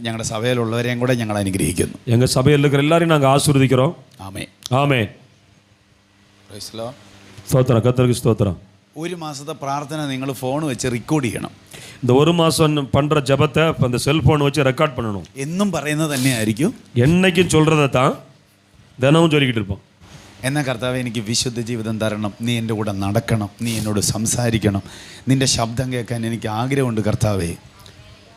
ഞങ്ങളുടെ സഭയിലുള്ളവരെയും കൂടെ ഞങ്ങൾ അനുഗ്രഹിക്കുന്നു. எங்கள் சபையில் இருக்கிற எல்லாரையும் நாங்கள் ஆசீர்வதிக்கிறோம். ആമേൻ. ஆமென். Praise the Lord. ஸ்தோத்திரம், கர்த்தருக்கு ஸ்தோத்திரம். ഒരു മാസത്തെ പ്രാർത്ഥന നിങ്ങൾ ഫോൺ വെച്ച് റെക്കോർഡ് ചെയ്യണം. இந்த ஒரு மாதம் பண்ணுற ஜெபத்தை அந்த செல்ஃபோன் வச்சு ரெக்கார்ட் பண்ணணும். എന്നും പറയുന്നത് തന്നെയായിരിക്കും, என்னைக்கும் சொல்கிறத தான் தினமும் சொல்லிக்கிட்டு இருப்போம். എന്നാൽ കർത്താവെ എനിക്ക് വിശുദ്ധ ജീവിതം തരണം, നീ എൻ്റെ കൂടെ നടക്കണം, നീ എന്നോട് സംസാരിക്കണം, നിൻ്റെ ശബ്ദം കേൾക്കാൻ എനിക്ക് ആഗ്രഹമുണ്ട് കർത്താവേ.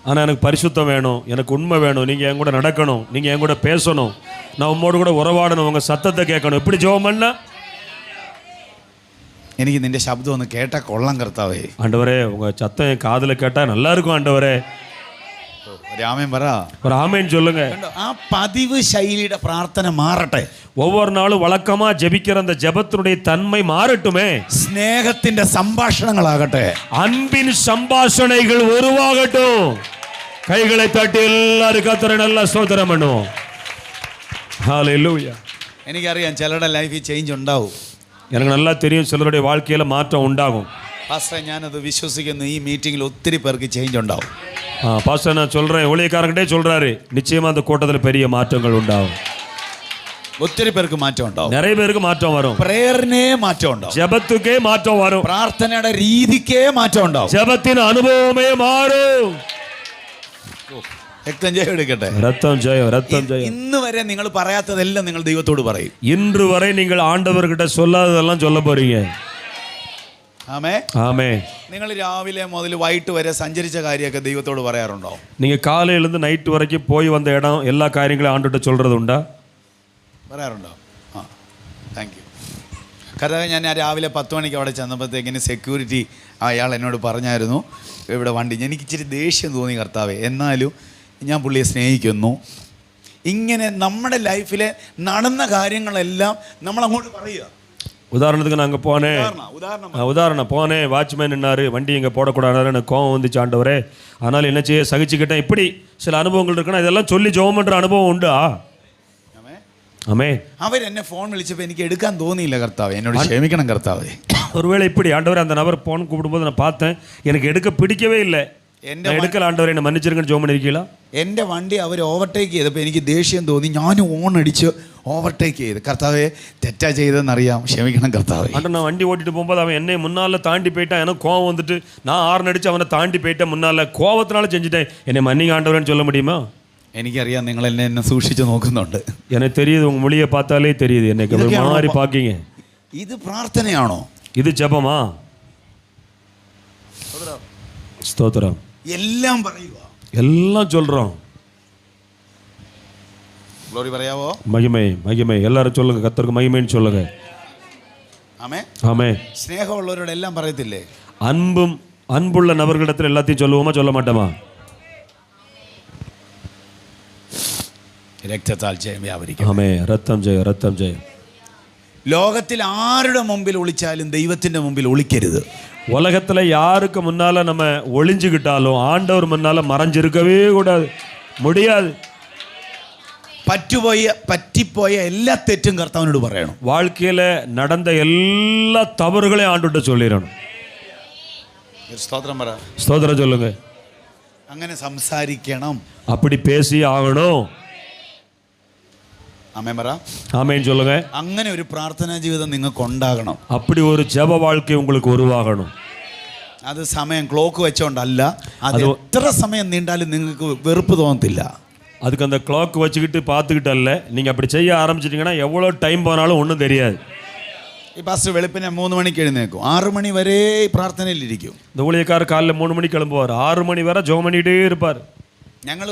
ஆனால் எனக்கு பரிசுத்தம் வேணும், எனக்கு உண்மை வேணும், நீங்கள் என் கூட நடக்கணும், நீங்கள் என் கூட பேசணும், நான் உம்மோடு கூட உறவாடணும், உங்கள் சத்தத்தை கேட்கணும். இப்படி ஜெபம் பண்ணா എനിക്ക് നിൻ്റെ ശബ്ദം ഒന്ന് കേട്ടാൽ കൊള്ളാം കർത്താവേ. ஆண்டவரே உங்கள் சத்தம் என் காதில் கேட்டால் நல்லா இருக்கும் ஆண்டவரே. രാമൻ പറ. ஒரு ஆமேன்னு சொல்லுங்க. ആ പതിവ് ശൈലിയുടെ പ്രാർത്ഥന മാറട്ടെ. ஒவ்வொரு நாளும் வழக்கமாக ஜெபிக்கிற அந்த ஜெபத்தினுடைய தன்மை மாறட்டுமே. സ്നേഹത്തിന്റെ സംഭാഷണങ്ങളാകട്ടെ. அன்பின் சம்பாஷணைகள் உருவாகட்டும். கைகளை தட்டி எல்லாரும் கர்த்தரை நல்லா ஸ்தோத்திரம் பண்ணுவோம். ஹல்லேலூயா. എനിക്കറിയാം ചിലരുടെ ലൈഫിൽ ചേഞ്ച് ഉണ്ടാവും. எனக்கு நல்லா தெரியும் சிலருடைய வாழ்க்கையில் மாற்றம் உண்டாகும். പാസ്റ്റർ ഞാനത് വിശ്വസിക്കുന്നു, ഈ മീറ്റിങ്ങിൽ ഒത്തിരി പേർക്ക് ചേഞ്ച് ഉണ്ടാവും. பாஸ்டர் நான் சொல்கிறேன், ஊழியக்காரங்கிட்டே சொல்கிறாரு, நிச்சயமாக அந்த கூட்டத்தில் பெரிய மாற்றங்கள் உண்டாகும். ഒത്തിരി പേർക്ക് മാറ്റം ഉണ്ടാവും. நிறைய பேருக்கு மாற்றம் வரும். പ്രേയറിനെ മാറ്റം ഉണ്ടാവും. ஜெபத்துக்கே மாற்றம் வரும். പ്രാർത്ഥനയുടെ രീതിക്കേ മാറ്റം ഉണ്ടാവും. ஜெபத்தின் அனுபவமே மாறும். രക്തം ജയം എടുക്കട്ടെ. ரத்தம் ஜெயம், ரத்தம் ஜெயம். ഇന്ന് വരെ നിങ്ങൾ പറയാത്തതെല്ലാം നിങ്ങൾ ദൈവത്തോട് പറയും. இன்று வரை நீங்கள் ஆண்டவர்கிட்ட சொல்லாததெல்லாம் சொல்ல போறீங்க. ആമേ. ஆமே. നിങ്ങൾ രാവിലെ മുതൽ വൈകിട്ട് വരെ സഞ്ചരിച്ച കാര്യമൊക്കെ ദൈവത്തോട് പറയാറുണ്ടോ? நீங்கள் காலையிலேருந்து நைட்டு வரைக்கும் போய் வந்த இடம் எல்லா காரியங்களையும் ஆண்டுகிட்ட சொல்கிறது உண்டா? പറയാറുണ്ടോ? ആ, താങ്ക് യു. കർത്താവേ, ഞാൻ രാവിലെ 10 മണിക്ക് അവിടെ ചെന്നപ്പോഴത്തേക്കിന് സെക്യൂരിറ്റി അയാൾ എന്നോട് പറഞ്ഞായിരുന്നു ഇവിടെ വണ്ടി. എനിക്ക് ഇച്ചിരി ദേഷ്യം തോന്നി കർത്താവേ, എന്നാലും ഞാൻ പുള്ളിയെ സ്നേഹിക്കുന്നു. ഇങ്ങനെ നമ്മുടെ ലൈഫിലെ നടന്ന കാര്യങ്ങളെല്ലാം നമ്മളങ്ങോട്ട് പറയുക. உதாரணத்துக்கு நாங்கள் போனேன், உதாரணம் போனேன், வாட்ச்மேன் நின்னாரு, வண்டி இங்கே போடக்கூடாது, எனக்கு கோவம் வந்துச்சு ஆண்டவரே, அதனால் என்ன செய்ய சகிச்சுக்கிட்டேன். இப்படி சில அனுபவங்கள் இருக்குன்னா இதெல்லாம் சொல்லி ஜெபம் பண்ணுற அனுபவம் உண்டா? ஆமே. അവരെന്നെ ഫോൺ വിളിച്ചപ്പോൾ എനിക്ക് എടുക്കാൻ തോന്നിയില്ല കർത്താവേ, എന്നോട് ക്ഷമിക്കണം കർത്താവേ. ஒருவேளை இப்படி ஆண்டவரே அந்த நபர் ஃபோன் கூப்பிடும்போது நான் பார்த்தேன், எனக்கு எடுக்க பிடிக்கவே இல்லை, എടുക്കൽ ആണ്ടവരെ എന്നെ മன்னிச்சிருங்கன்னு ജോം பண்ணிருக்கீங்களா? എൻ്റെ വണ്ടി അവർ ഓവർടേക്ക് ചെയ്തപ്പോൾ എനിക്ക് ദേഷ്യം തോന്നി, ഞാൻ ഓൺ അടിച്ച് ഓവർടേക്ക് ചെയ്ത്. കർത്താവേ, തെറ്റാ ചെയ്തതെന്നറിയാം, ക്ഷമിക്കണം കർത്താവേ. ஆண்டா நான் வண்டி ஓட்டிட்டு போகும்போது அவன் என்னை முன்னால் தாண்டி போயிட்டான், எனக்கு கோவம் வந்துட்டு நான் ஆர்ன் அடிச்சு அவனை தாண்டி போயிட்டேன், முன்னால் கோவத்தினால செஞ்சுட்டேன், என்னை மன்னிங்க ஆண்டவரேன்னு சொல்ல முடியுமா? എനിക്കറിയാം നിങ്ങൾ എന്നെ സൂക്ഷിച്ച് നോക്കുന്നുണ്ട്. எனக்கு தெரியுது, உங்கள் மொழியை பார்த்தாலே தெரியுது, என்னை மாறி பார்க்கிங்க. ഇത് പ്രാർത്ഥനയാണോ? இது ஜெபமா? ஸ்தோத்திரம். എല്ലാം പറയുക, எல்லாம் சொல்கிறோம். ഗ്ലോറി പറയാവോ? மகிமை மகிமை எல்லாரும் சொல்லுங்க, கர்த்தருக்கு மகிமைன்னு சொல்லுங்க. ആമേ. ஆமே. സ്നേഹമുള്ളവരോട് എല്ലാം പറയത്തില്ലേ? அன்புள்ள நபர்களிடத்தில் எல்லாத்தையும் சொல்லுவோமா சொல்ல மாட்டோமா? രക്തത്താൽ ജയം വ്യാപരിക്കും. ആമേ. ரத்தம் ஜெயம், ரத்தம் ஜெயம். ലോകത്തിൽ ആരുടെ മുമ്പിൽ ഒളിച്ചാലും ദൈവത്തിൻ്റെ മുമ്പിൽ ഒളിക്കരുത്. உலகத்தில் யாருக்கு முன்னால் நம்ம ஒளிஞ்சுக்கிட்டாலும் ஆண்டவர் முன்னால் மறைஞ்சிருக்கவே கூடாது, முடியாது. പറ്റിപ്പോയ എല്ലാ തെറ്റും കർത്താവിനോട് പറയണം. வாழ்க்கையில் நடந்த எல்லா தவறுகளையும் ஆண்டுகிட்ட சொல்லிடணும். സ്തോത്രം പറ. ஸ்தோத்திரம் சொல்லுங்க. അങ്ങനെ സംസാരിക്കണം, அப்படி பேசி ஆகணும். ആമേൻ പറ. ஆமேன்னு சொல்லுங்க. അങ്ങനെ ഒരു പ്രാർത്ഥനാ ജീവിതം നിങ്ങൾക്ക് ഉണ്ടാകണം. அப்படி ஒரு ஜெப வாழ்க்கை உங்களுக்கு உருவாகணும். അത് സമയം ക്ലോക്ക് വെച്ചോണ്ടല്ല, അത് എത്ര സമയം നീണ്ടാലും നിങ്ങൾക്ക് വെറുപ്പ് തോന്നത്തില്ല. அதுக்கு அந்த கிளாக் வச்சுக்கிட்டு பார்த்துக்கிட்டல்ல, நீங்கள் அப்படி செய்ய ஆரம்பிச்சிட்டிங்கன்னா எவ்வளோ டைம் போனாலும் ஒன்றும் தெரியாது. ഈ പാസ്റ്റർ വെളുപ്പിനെ 3 മണിക്ക് എഴുന്നേക്കും, 6 മണി വരെ പ്രാർത്ഥനയിലിരിക്കും. இந்த ஊழியக்காரர் காலைல 3 மணிக்கு கிளம்புவார், 6 மணி வரை ஜெபம் பண்ணிகிட்டே இருப்பார். ഞങ്ങൾ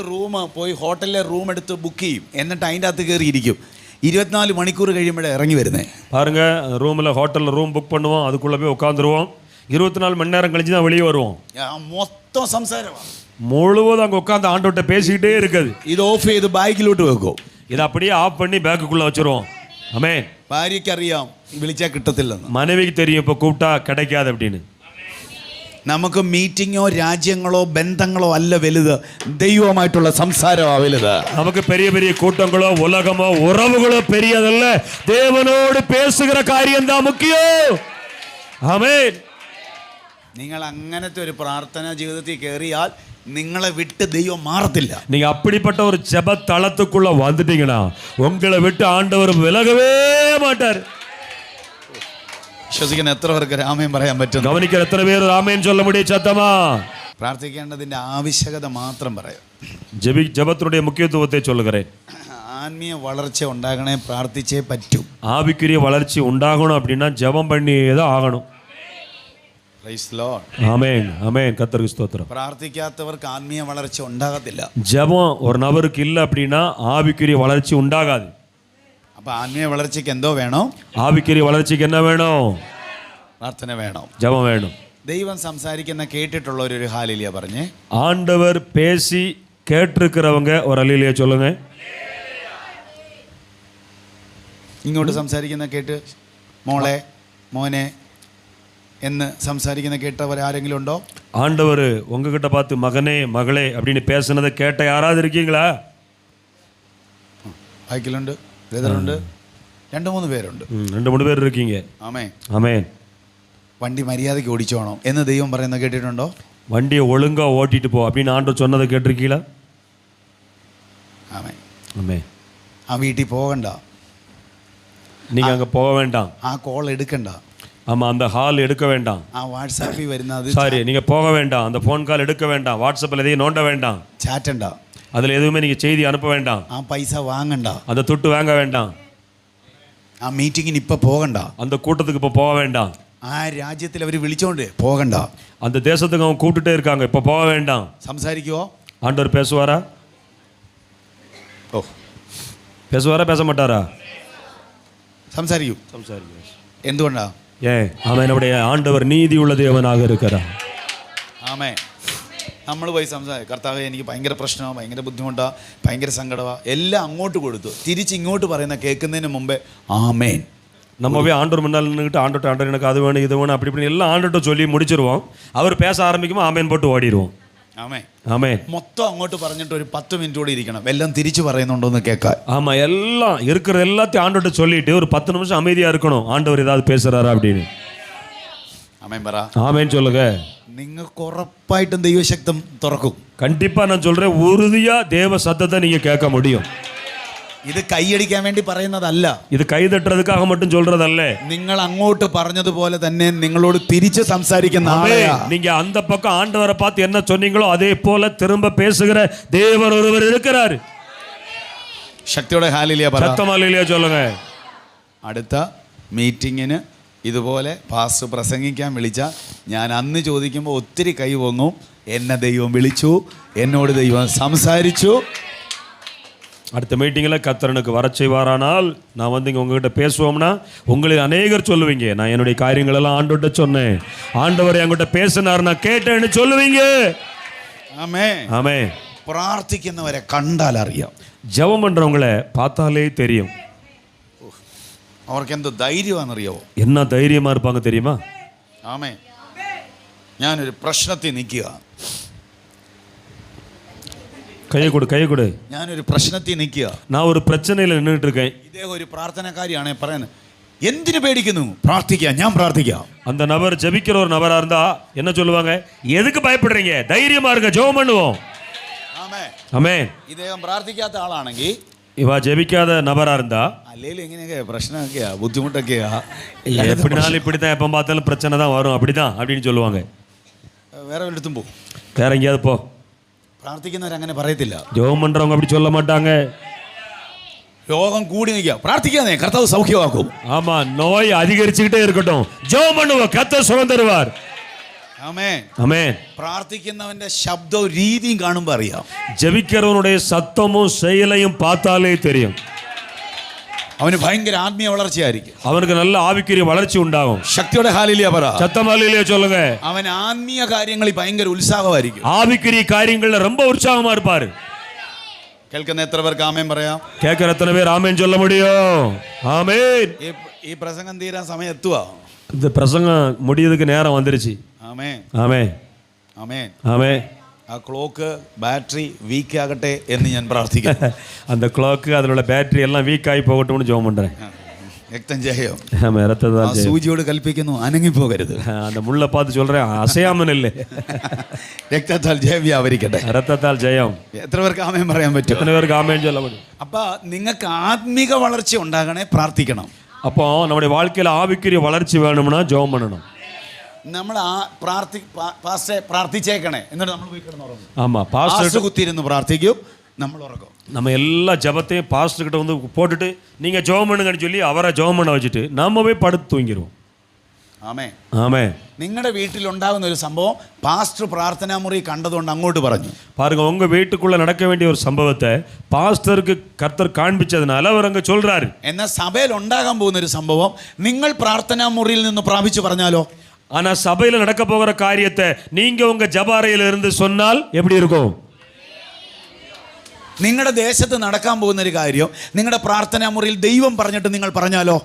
പോയി ഹോട്ടലിലെ റൂം എടുത്ത് ബുക്ക് ചെയ്യും, എന്നിട്ട് അതിൻ്റെ അകത്ത് കയറി ഇരിക്കും. 24 മണിക്കൂർ കഴിയുമ്പോഴേ ഇറങ്ങി വരുന്നേ. பாருங்க, ரூமில் ஹோட்டலில் ரூம் புக் பண்ணுவோம், அதுக்குள்ளே போய் உட்காந்துருவோம், 24 மணி நேரம் கழிச்சு தான் வெளியே வருவோம். മൊത്തം സംസാരമാണ്, முழுவதும் அங்கே உட்காந்து ஆண்டோட்ட பேசிக்கிட்டே இருக்குது. ഇത് ഓഫ് ചെയ്ത് ബാഗിലോട്ട് വെക്കും, இதை அப்படியே ஆஃப் பண்ணி பேக்குக்குள்ளே வச்சுருவோம். ஆமென். ഭാര്യയ്ക്ക് അറിയാം വിളിച്ചാൽ കിട്ടത്തില്ലെന്ന്, மனைவிக்கு தெரியும் இப்போ கூப்பிட்டா கிடைக்காது அப்படின்னு. നമുക്ക് മീറ്റിങ്ങോ രാജ്യങ്ങളോ ബന്ധങ്ങളോ അല്ല വലുത്, ദൈവമായിട്ടുള്ള സംസാരമാണ് വലുത്. நமக்கு பெரிய பெரிய கூட்டங்களோ உலகமோ உறவுகளோ பெரியதல்ல, தேவனோடு பேசுகிற காரியம் தான் முக்கியம். ஆமென். നിങ്ങൾ അങ്ങനത്തെ ഒരു പ്രാർത്ഥനാ ജീവിതത്തിൽ കയറിയാൽ നിങ്ങളെ വിട്ട് ദൈവം മാറത്തില്ല. நீங்க அப்படிப்பட்ட ஒரு ஜெப தளத்துக்குள்ள வந்துட்டீங்கன்னா உங்களை விட்டு ஆண்டவர் விலகவே மாட்டார். വിശ്വസിക്കുന്ന എത്ര പേർക്ക് ആമേൻ പറയാൻ പറ്റും? கவனிக்கிற எத்தனை பேர் ஆமேன் சொல்ல முடியும் சத்தமா? പ്രാർത്ഥിക്കേണ്ടതിൻ്റെ ആവശ്യകത മാത്രം പറയാം. ஜெபத்தினுடைய முக்கியத்துவத்தை சொல்லுகிறேன். ആത്മീയ വളർച്ച ഉണ്ടാകണേ, പ്രാർത്ഥിച്ചേ പറ്റൂ. ஆவிக்குரிய வளர்ச்சி உண்டாகணும் அப்படின்னா ஜெபம் பண்ணியே தான் ஆகணும். Praise Lord. ஆமென் ஆமென். கர்த்தருக்கு ஸ்தோத்திரம். പ്രാർത്ഥിക്കാത്തവർക്ക് ആത്മീയ വളർച്ച ഉണ്ടാകത്തില്ല. ஜெபம் ஒரு நபருக்கு இல்லை அப்படின்னா ஆவிக்குரிய வளர்ச்சி உண்டாகாது. അപ്പോൾ ആത്മീയ വളർച്ചയ്ക്ക് എന്തോ വേണം? ஆவிக்குரிய வளர்ச்சிக்கு என்ன வேணும்? പ്രാർത്ഥന വേണം, ஜெபம் வேணும். ദൈവം സംസാരിക്കുന്ന കേട്ടിട്ടുള്ളവരൊരു ഹല്ലേലൂയ പറഞ്ഞേ. ஆண்டவர் பேசி கேட்டிருக்கிறவங்க ஒரு அல்லேலூயா சொல்லுங்க. ഇങ്ങോട്ട് സംസാരിക്കുന്ന കേട്ട് മോളെ മോനെ എന്ന് സംസാരിക്കുന്ന കേട്ടവർ ആരെങ്കിലും ഉണ്ടോ? ஆண்டவர் உங்ககிட்ட பார்த்து மகனே மகளே அப்படின்னு பேசுனதை கேட்ட யாராவது இருக்கீங்களா? ബൈക്കിലുണ്ട്, ബ്രദറുണ്ട്, 2-3 പേരുണ്ട്. 2-3 പേർ இருக்கீங்க. ആമേൻ ஆமென். വണ്ടി മര്യാദയ്ക്ക് ഓടിച്ചോണം എന്ന് ദൈവം പറയുന്നത് കേട്ടിട്ടുണ്ടോ? வண்டியை ஒழுங்கா ஓட்டிட்டு போ அப்படின்னு ஆண்டவர் சொன்னதை கேட்டிருக்கீங்களா? ആമേൻ. ஆமென். ആ വീട്ടിൽ പോകണ്ട, நீங்க அங்க போக வேண்டாம். ആ കോൾ എടുക്കണ്ട, ஆமா அந்த ஹால் எடுக்க வேண்டாம். ആ വാട്സാപ്പിൽ വരുന്ന അത് சாரி, நீங்க போக வேண்டாம், அந்த ஃபோன் கால் எடுக்க வேண்டாம், வாட்ஸ்அப்பில் எதையும் நோண்ட வேண்டாம், ചാറ്റണ്ട, அதில் எதுவுமே நீங்கள் செய்தி அனுப்ப வேண்டாம், ആ പൈസ വാങ്ങണ്ട, அந்த துட்டு வாங்க வேண்டாம், ആ മീറ്റിങ്ങിന് ഇപ്പം പോകണ്ട, அந்த கூட்டத்துக்கு இப்போ போக வேண்டாம். ആ രാജ്യത്തിൽ അവർ വിളിച്ചോണ്ട് പോകണ്ട. அந்த தேசத்துக்கு அவங்க கூப்பிட்டுட்டே இருக்காங்க, இப்போ போக வேண்டாம். സംസാരിക്കുവോ? ஆண்டவர் பேசுவாரா? ഓ, பேசுவாரா பேச மாட்டாரா? സംസാരിക്കൂ. എന്തുകൊണ്ടാ? அவன் என்னுடைய ஆண்டவர் நீதி உள்ள தேவனாக இருக்கிறார். ആമേ. നമ്മൾ പോയി കർത്താവേ എനിക്ക് ഭയങ്കര പ്രശ്നമാണ്, ഭയങ്കര ബുദ്ധിമുട്ടാണ്, ഭയങ്കര സങ്കടമാണ്, എല്ലാം അങ്ങോട്ട് കൊടുത്തു. തിരിച്ച് ഇങ്ങോട്ട് പറയുന്ന കേൾക്കുന്നതിന് മുമ്പേ ആമേൻ. நம்ம போய் ஆண்டவர் முன்னால் நின்றுட்டு ஆண்டவர் எனக்கு அது வேணும் இது வேணும் அப்படி இப்படி எல்லாம் ஆண்டவர்கிட்ட சொல்லி முடிச்சிருவோம். அவர் பேச ஆரம்பிக்குமோ ஆமேன் போட்டு ஓடிடுவோம். ആമേ. ஆமே. മൊത്തം അങ്ങോട്ട് പറഞ്ഞിട്ട് ഒരു 10 മിനിറ്റ് കൂടി ഇരിക്കണം, എല്ലാം തിരിച്ചു പറയുന്നുണ്ടോ എന്ന് കേൾക്കാൻ. ஆமா, எல்லாம் இருக்கிற எல்லாத்தையும் ஆண்டவர்கிட்ட சொல்லிட்டு ஒரு 10 நிமிஷம் அமைதியா இருக்கணும், ஆண்டவர் ஏதாவது பேசுறாரா அப்படின்னு. ആമേൻ പറ. ആമേൻ சொல்லுங்க. നിങ്ങൾക്ക് ഉറപ്പായിട്ടും ദൈവശബ്ദം തുറക്കും. കണ്ടിപ്പാ ഞാൻ சொல்றேன், ഉറുതിയാ தேவ சத்தத்தை நீங்க கேட்க முடியும். ഇത് കൈയടിക്കാൻ വേണ്ടി പറയുന്നതല്ല, ഇത് കൈതട്ടുறதுக்காக மட்டும் சொல்றதல்ல. നിങ്ങൾ അങ്ങോട്ട് പറഞ്ഞതുപോലെ തന്നെ നിങ്ങളോട് തിരിച്ച് സംസാരിക്കുന്ന ആളാ. நீங்க அந்த பக்கம் ஆண்டவரை பார்த்து என்ன சொன்னீங்களோ அதே போல திரும்ப பேசுகிற தேவன் ஒருவர் இருக்கிறார். ശക്തിയോടെ ഹല്ലേലൂയ പറ. ശക്തമായ ഹല്ലേലൂയ சொல்லுங்க. അടുത്ത മീറ്റിങ്ങിന് ഇതുപോലെ പാസ്റ്റർ പ്രസംഗിക്കാൻ വിളിച്ചാൽ ഞാൻ അന്ന് ചോദിക്കുമ്പോൾ ഒത്തിരി കൈ പൊങ്ങും. എന്നെ ദൈവം വിളിച്ചു, എന്നോട് ദൈവം സംസാരിച്ചു. அடுத்த மீட்டிங்கில் கர்த்தர் எனக்கு வர செய்வாரானால் நான் வந்து இங்கே உங்ககிட்ட பேசுவோம்னா உங்களில் அநேகர் சொல்லுவீங்க, நான் என்னுடைய காரியங்களெல்லாம் ஆண்டவர்கிட்ட சொன்னேன், ஆண்டவர் என்கிட்ட பேசினார், நான் கேட்டேன்னு சொல்லுவீங்க. ஆமே. ஆமே. പ്രാർത്ഥിക്കുന്നവരെ കണ്ടാൽ അറിയാം, ജപം பண்றவங்களെ பார்த்தாலே தெரியும். അവർക്ക് എന്ത് ധൈര്യമാണെന്നറിയാവോ? എന്നാ ധൈര്യமா இருப்பாங்க தெரியுமா? ആമേ. ഞാനൊരു പ്രശ്നത്തിൽ നിൽക്കുക, கையை கொடு. ഞാനൊരു പ്രശ്നത്തിൽ നിൽക്കുക, நான் ஒரு பிரச்சனையில் நின்றுட்டு இருக்கேன். ഇദ്ദേഹം ഒരു പ്രാർത്ഥനക്കാരിയാണ് പറയുന്നത്, എന്തിനു പേടിക്കുന്നു, പ്രാർത്ഥിക്കുക, ഞാൻ പ്രാർത്ഥിക്കാം. அந்த நபர் ஜெபிக்கிற ஒரு நபரா இருந்தா என்ன சொல்லுவாங்க, எதுக்கு பயப்படுறீங்க, தைரியமா இருங்க, ஜெபம் பண்ணுவோம். ആമേൻ. ആമേൻ. ഇദ്ദേഹം പ്രാർത്ഥിക്കാത്ത ആളാണെങ്കിൽ, ഇവ ജപിക്കാതെ നബറാ இருந்தா അല്ലെങ്കിൽ എങ്ങനെയൊക്കെ പ്രശ്നമൊക്കെയാ, ബുദ്ധിമുട്ടൊക്കെയാ, எப்படினாலும் இப்படிதான், எப்போ பார்த்தாலும் பிரச்சனை தான் வரும், அப்படிதான் அப்படின்னு சொல்லுவாங்க. வேற இடத்தும் போ, வேற எங்கேயாவது போ. പ്രാർത്ഥിക്കുന്നവർ അങ്ങനെ പറയത്തില്ല, ജോം பண்றவங்க அப்படி சொல்ல மாட்டாங்க. രോഗം കൂടി നിൽക്കുക, പ്രാർത്ഥിക്കാതെ കർത്താവ് സൗഖ്യമാക്കും. ஆமா, நோய் அதிகரிச்சுக்கிட்டே இருக்கட்டும், ஜெபம் பண்ணுவோம், கர்த்தர் சுகம் தருவார். ആമേൻ. ആമേൻ. പ്രാർത്ഥിക്കുന്നവന്റെ ശബ്ദവും രീതിയും കാണുമ്പോൾ അറിയാം, ജപിக்கிறவனுடைய சத்தமும் செயலையும் பார்த்தாலே தெரியும். അവന് ഭയങ്കര ആത്മീയ വളർച്ചയായിരിക്കും, അവனுக்கு நல்ல ആവിക്കുரிய വളർച്ച ഉണ്ടാകും. ശക്തിയോടെ ഹല്ലേലൂയ പറ. சத்தமா ஹல்லேலூயா சொல்லுங்க. അവൻ ആത്മീയ കാര്യങ്ങളിൽ ഭയങ്കര ഉത്സാഹമായിരിക്കും, ആവിക്കുரிய കാര്യങ്ങളിൽ ரொம்ப உற்சாகமா இருப்பாரு. കേൾക്കുന്ന എത്ര പേർക്ക് ആമേൻ പറയാം? കേൾക്കുന്ന എത്ര പേർ ആമേൻ சொல்ல முடியும்? ആമേൻ. ഈ പ്രസംഗം തീരാൻ സമയം എത്തുവാ, இந்த பிரசங்கம் முடியதுக்கு நேரம் வந்துருச்சு. ആമേൻ. ആമേൻ. ആമേൻ. ആമേൻ. ആ ക്ലോക്ക് ബാറ്ററി വീക്ക് ആകട്ടെ എന്ന് ഞാൻ പ്രാർത്ഥിക്കുന്നു. அந்த ക്ലോക്ക് അതിലുള്ള ബാറ്ററി എല്ലാം വീക്കായി പോകട്ടെന്ന് ജോം പண்றேன். രക്തം ജയം. ആമേൻ. രക്തത്താൽ ജയം. സൂചിയോട് കൽപ്പിക്കുന്നു, അനങ്ങി പോകരുത്. அந்த മുള്ള பார்த்து சொல்றேன், അസയാമൻ ഇല്ലേ. രക്തത്താൽ ജയം വ്യാപരിക്കട്ടെ. രക്തത്താൽ ജയം. എത്ര പേർക്ക് ആമേൻ പറയാൻ പറ്റും? എത്ര പേർക്ക് ആമേൻ ചൊല്ലാൻ പറ്റും? അപ്പോൾ നിങ്ങൾക്ക് ആത്മീക വളർച്ച ഉണ്ടാകണേ, പ്രാർത്ഥിക്കണം. அப்போ நம்முடைய வாழ்க்கையில் ஆவிக்குரிய வளர்ச்சி வேணும்னா ஜெபம் பண்ணணும். നമ്മൾ പ്രാർത്ഥിച്ചേക്കണേ, എന്നിട്ട് നമ്മൾ പോയി കിടന്നുറങ്ങും. ஆமா, பாஸ்டர் குத்திருந்து പ്രാർത്ഥിക്കും, നമ്മൾ ഉറങ്ങും. நம்ம எல்லா ஜெபத்தையும் பாஸ்டர் கிட்ட வந்து போட்டுட்டு நீங்க ஜெபம் பண்ணுங்கன்னு சொல்லி அவரை ஜெபம் பண்ண வச்சுட்டு நம்ம போய் படுத்து தூங்கிடுவோம். ആമേൻ. ആമേൻ. നിങ്ങളുടെ വീട്ടിലുണ്ടാകുന്ന ഒരു സംഭവം പാസ്റ്റർ പ്രാർത്ഥനാ മുറി കണ്ടതുകൊണ്ട് അങ്ങോട്ട് പറഞ്ഞു. பாருங்க, உங்க வீட்டுக்குள்ள நடக்க வேண்டிய ஒரு சம்பவத்தை பாஸ்டருக்கு கர்த்தர் காண்பிச்சதனால அவர் அங்க சொல்றாரு. എന്നാൽ സഭയിൽ ഉണ്ടാകാൻ പോകുന്ന ഒരു സംഭവം നിങ്ങൾ പ്രാർത്ഥനാ മുറിയിൽ നിന്ന് പ്രാപിച്ചു പറഞ്ഞാലോ? ஆனா சபையில நடக்க போகிற காரியத்தை நீங்க உங்க ஜபாரையில இருந்து சொன்னால் எப்படி இருக்கும்? നിങ്ങളുടെ ദേശത്ത് നടക്കാൻ പോകുന്ന ഒരു കാര്യം നിങ്ങളുടെ പ്രാർത്ഥനാ മുറിയിൽ ദൈവം പറഞ്ഞിട്ട് നിങ്ങൾ പറഞ്ഞാലോ?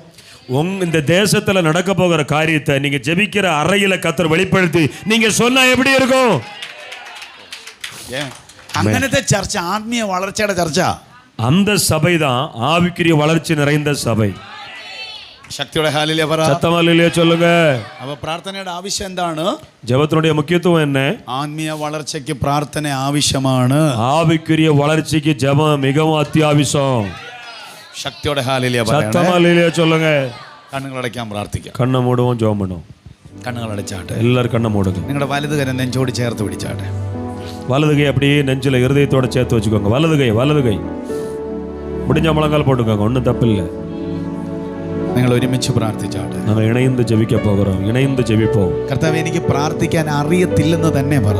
இந்த தேசத்துல நடக்க போகிற காரியத்தை நீங்க ஜெபிக்கிற அறையில கர்த்தர் வெளிப்படுத்தி நீங்க சொன்னா எப்படி இருக்கும்? അങ്ങനത്തെ ചർച്ച ആത്മീയ വളർച്ചയുടെ ചർച്ച. அந்த சபை தான் ஆவிக்குரிய வளர்ச்சி நிறைந்த சபை. ശക്തിയോടെ ഹല്ലേലൂയ പറ. சத்தமா ஹல்லேலூயா சொல்லுங்க. അപ്പോൾ പ്രാർത്ഥനയുടെ ആവശ്യം എന്താണ്? ജപത്തിനുடைய முக்கியத்துவம் என்ன? ആത്മീയ വളർച്ചയ്ക്ക് പ്രാർത്ഥന ആവശ്യമാണ്. ആവിക്കുரிய വളർച്ചയ്ക്ക് ജപം மிகவும் அத்தியாவசியம். ശക്തിയോടെ ഹല്ലേലൂയ പറ. சத்தமா ஹல்லேலூயா சொல்லுங்க. കണ്ണുകളടയ്ക്കാൻ പ്രാർത്ഥിക്കാം. കണ്ണ് മൂടുவோம், ജപം பண்ணுவோம். കണ്ണുകളടച്ചാട്ടെ. எல்லாரும் കണ്ണ് മൂടുங்க. നിങ്ങളുടെ വലത് കൈ നെഞ്ചോട് ചേർത്ത് പിടിച്ചാട്ടെ. வலது கை அப்படியே நெஞ்சில் இருதயத்தோட சேர்த்து வச்சுக்கோங்க. வலது கை முடிஞ்ச முழங்கால் போட்டுக்கோங்க, ஒன்றும் தப்பு இல்லை. നിങ്ങൾ ഒരുമിച്ച് പ്രാർത്ഥിച്ചാട്ടെ. நாங்கள் இணைந்து ஜெபிக்க போகிறோம். இணைந்து ஜெபிப்போம். കർത്താവേ, എനിക്ക് പ്രാർത്ഥിക്കാൻ അറിയത്തില്ലെന്ന് തന്നെ പറ.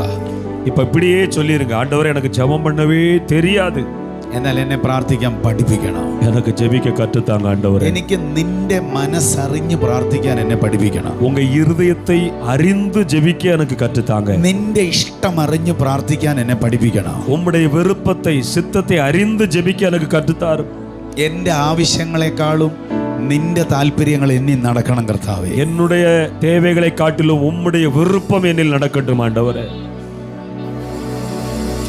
இப்ப இப்படியே சொல்லிருங்க, ஆண்டவரே எனக்கு ஜெபம் பண்ணவே தெரியாது, എന്നാൽ എന്നെ പ്രാർത്ഥിക്കാൻ പഠിപ്പിക്കണം. எனக்கு ஜெபிக்க கற்றுத்தாங்க ஆண்டவரே. എനിക്ക് നിന്റെ മനസ്സറിഞ്ഞ് പ്രാർത്ഥിക്കാൻ എന്നെ പഠിപ്പിക്കണം. உங்க இருதயத்தை அறிந்து ஜெபிக்க எனக்கு கற்றுத்தாங்க. നിന്റെ ഇഷ്ടം അറിഞ്ഞ് പ്രാർത്ഥിക്കാൻ എന്നെ പഠിപ്പിക്കണം. உம்முடைய விருப்பத்தை சித்தத்தை அறிந்து ஜெபிக்க எனக்கு கற்றுத்தாரும். എൻ്റെ ആവശ്യങ്ങളെക്കാളും നിന്റെ താല്പര്യങ്ങൾ എന്നിൽ നടക്കണം കർത്താവേ. என்னுடைய தேவைகளை காட்டிலும் உம்முடைய விருப்பம் என்னில் நடக்கட்டும் ஆண்டவரே.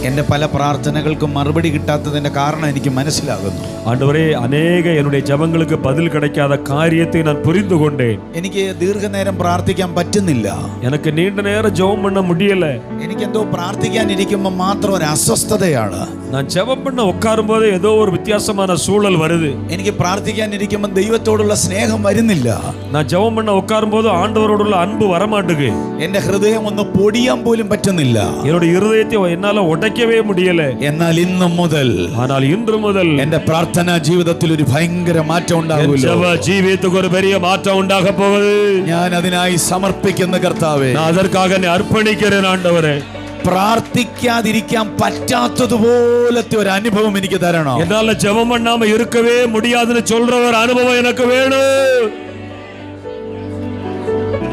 എൻ്റെ പല പ്രാർത്ഥനകൾക്കും മറുപടി കിട്ടാത്തതിൻ്റെ കാരണം എനിക്ക് മനസ്സിലാകുന്നു. ஆண்டவரே, அநேக என்னுடைய ஜெபங்களுக்கு பதில் கிடைக்காத காரியத்தை நான் புரிந்து கொண்டேன். എനിക്ക് ദീർഘനേരം പ്രാർത്ഥിക്കാൻ പറ്റുന്നില്ല. எனக்கு நீண்ட நேரம் ஜெபம் பண்ண முடியல. എനിക്കെന്തോ പ്രാർത്ഥിക്കാൻ ഇരിക്കുമ്പോൾ മാത്രം ഒരു അസ്വസ്ഥതയാണ്. நான் ஜெபம் பண்ண உட்காரும் போது ஏதோ ஒரு வித்தியாசமான சூழல் வருது. എനിക്ക് പ്രാർത്ഥിക്കാൻ ഇരിക്കുമ്പോൾ ദൈവത്തോടുള്ള സ്നേഹം വരുന്നില്ല. நான் ஜெபம் பண்ண உட்காரும் போது ஆண்டவரோடுள்ள அன்பு வரமாட்டுக்கு. എൻ്റെ ഹൃദയം ഒന്ന് പൊടിയാൻ പോലും പറ്റുന്നില്ല. என்னுடைய இருதயத்தை என்னால உடைக்கவே முடியல. എന്നാൽ ഇന്നു മുതൽ, ஆனால் இன்று முதல் എൻ്റെ പ്രാർത്ഥനാ ജീവിതത്തിൽ ഒരു ഭയങ്കര മാറ്റം ഉണ്ടാകുമല്ലോ. ஜெப ஜீவியத்துக்கு ஒரு பெரிய மாற்றம் உண்டாக போகுது. ഞാൻ അതിനായി സമർപ്പിക്കുന്ന കർത്താവേ, நான் அதற்காக என்னை அர்ப்பணிக்கிறேன் ஆண்டவரே. പ്രാർത്ഥിക്കാതിരിക്കാൻ പറ്റാത്തതുപോലത്തെ ഒരു അനുഭവം എനിക്ക് തരണം. என்னால ஜெபம் பண்ணாம இருக்கவே முடியாதுன்னு சொல்ற ஒரு அனுபவம் எனக்கு வேணும்.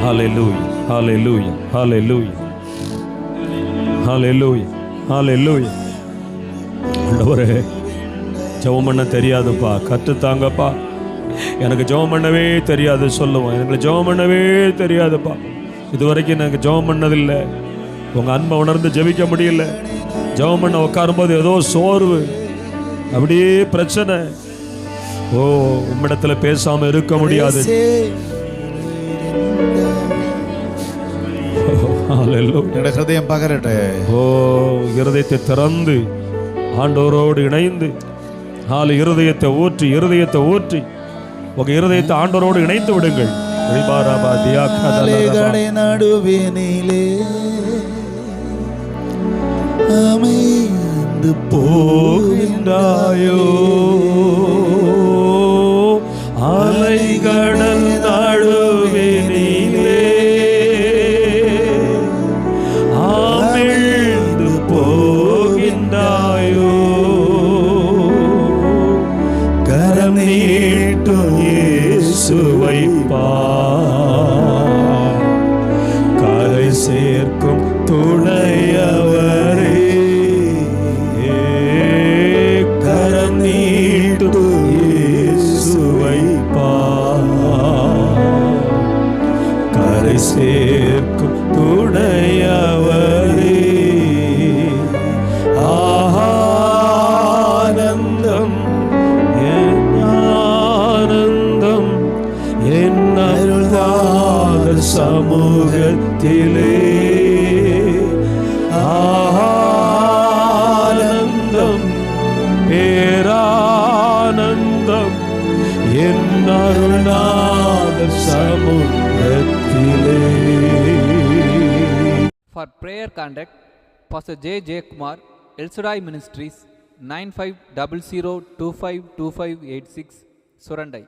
ஹalleluya, ஹalleluya, ஹalleluya, ஹalleluya, ஹalleluya. ஆண்டவரே, ஜெபம் பண்ண தெரியாதுப்பா, கற்றுத்தாங்கப்பா. எனக்கு ஜெபம் பண்ணவே தெரியாது சொல்லுவோம். எனக்கு ஜெபம் பண்ணவே தெரியாதுப்பா, இதுவரைக்கும் எனக்கு ஜெபம் பண்ணதில்லை. உங்க அன்பை உணர்ந்து ஜெபிக்க முடியல. ஜெபம் பண்ண உட்காரும்போது ஏதோ சோர்வு, அப்படியே பிரச்சனை. ஓ, உம்மிடத்துல பேசாம இருக்க முடியாது. என்னோட ஹൃദയം பகரட்டே. ஓ, இருதயத்தை திறந்து ஆண்டவரோடு இணைந்து, இருதயத்தை ஊற்றி உங்க இருதயத்தை ஆண்டவரோடு இணைத்து விடுங்கள். நடுவேனிலே அமைந்து போகின்றாயோ, அலைகடல் நடுவினிலே அமிழ்ந்து போகின்றாயோ, கரம் நீட்டும் இயேசுவை பார், கரை சேர்க்கும் துணையவரே, கரம் நீட்டும் இயேசுவை பார், கரை சேர்க்கும் துணையவரே. ஆனந்தம் என் ஆனந்தம் என் அருள்தார் சமூகத்திலே, ஆனந்தம் பேரானந்தம் என் அருள்தார் சமூகத்திலே. For prayer contact, Pastor J. J. Kumar, El Shaddai Ministries, 9500252586, Surandai.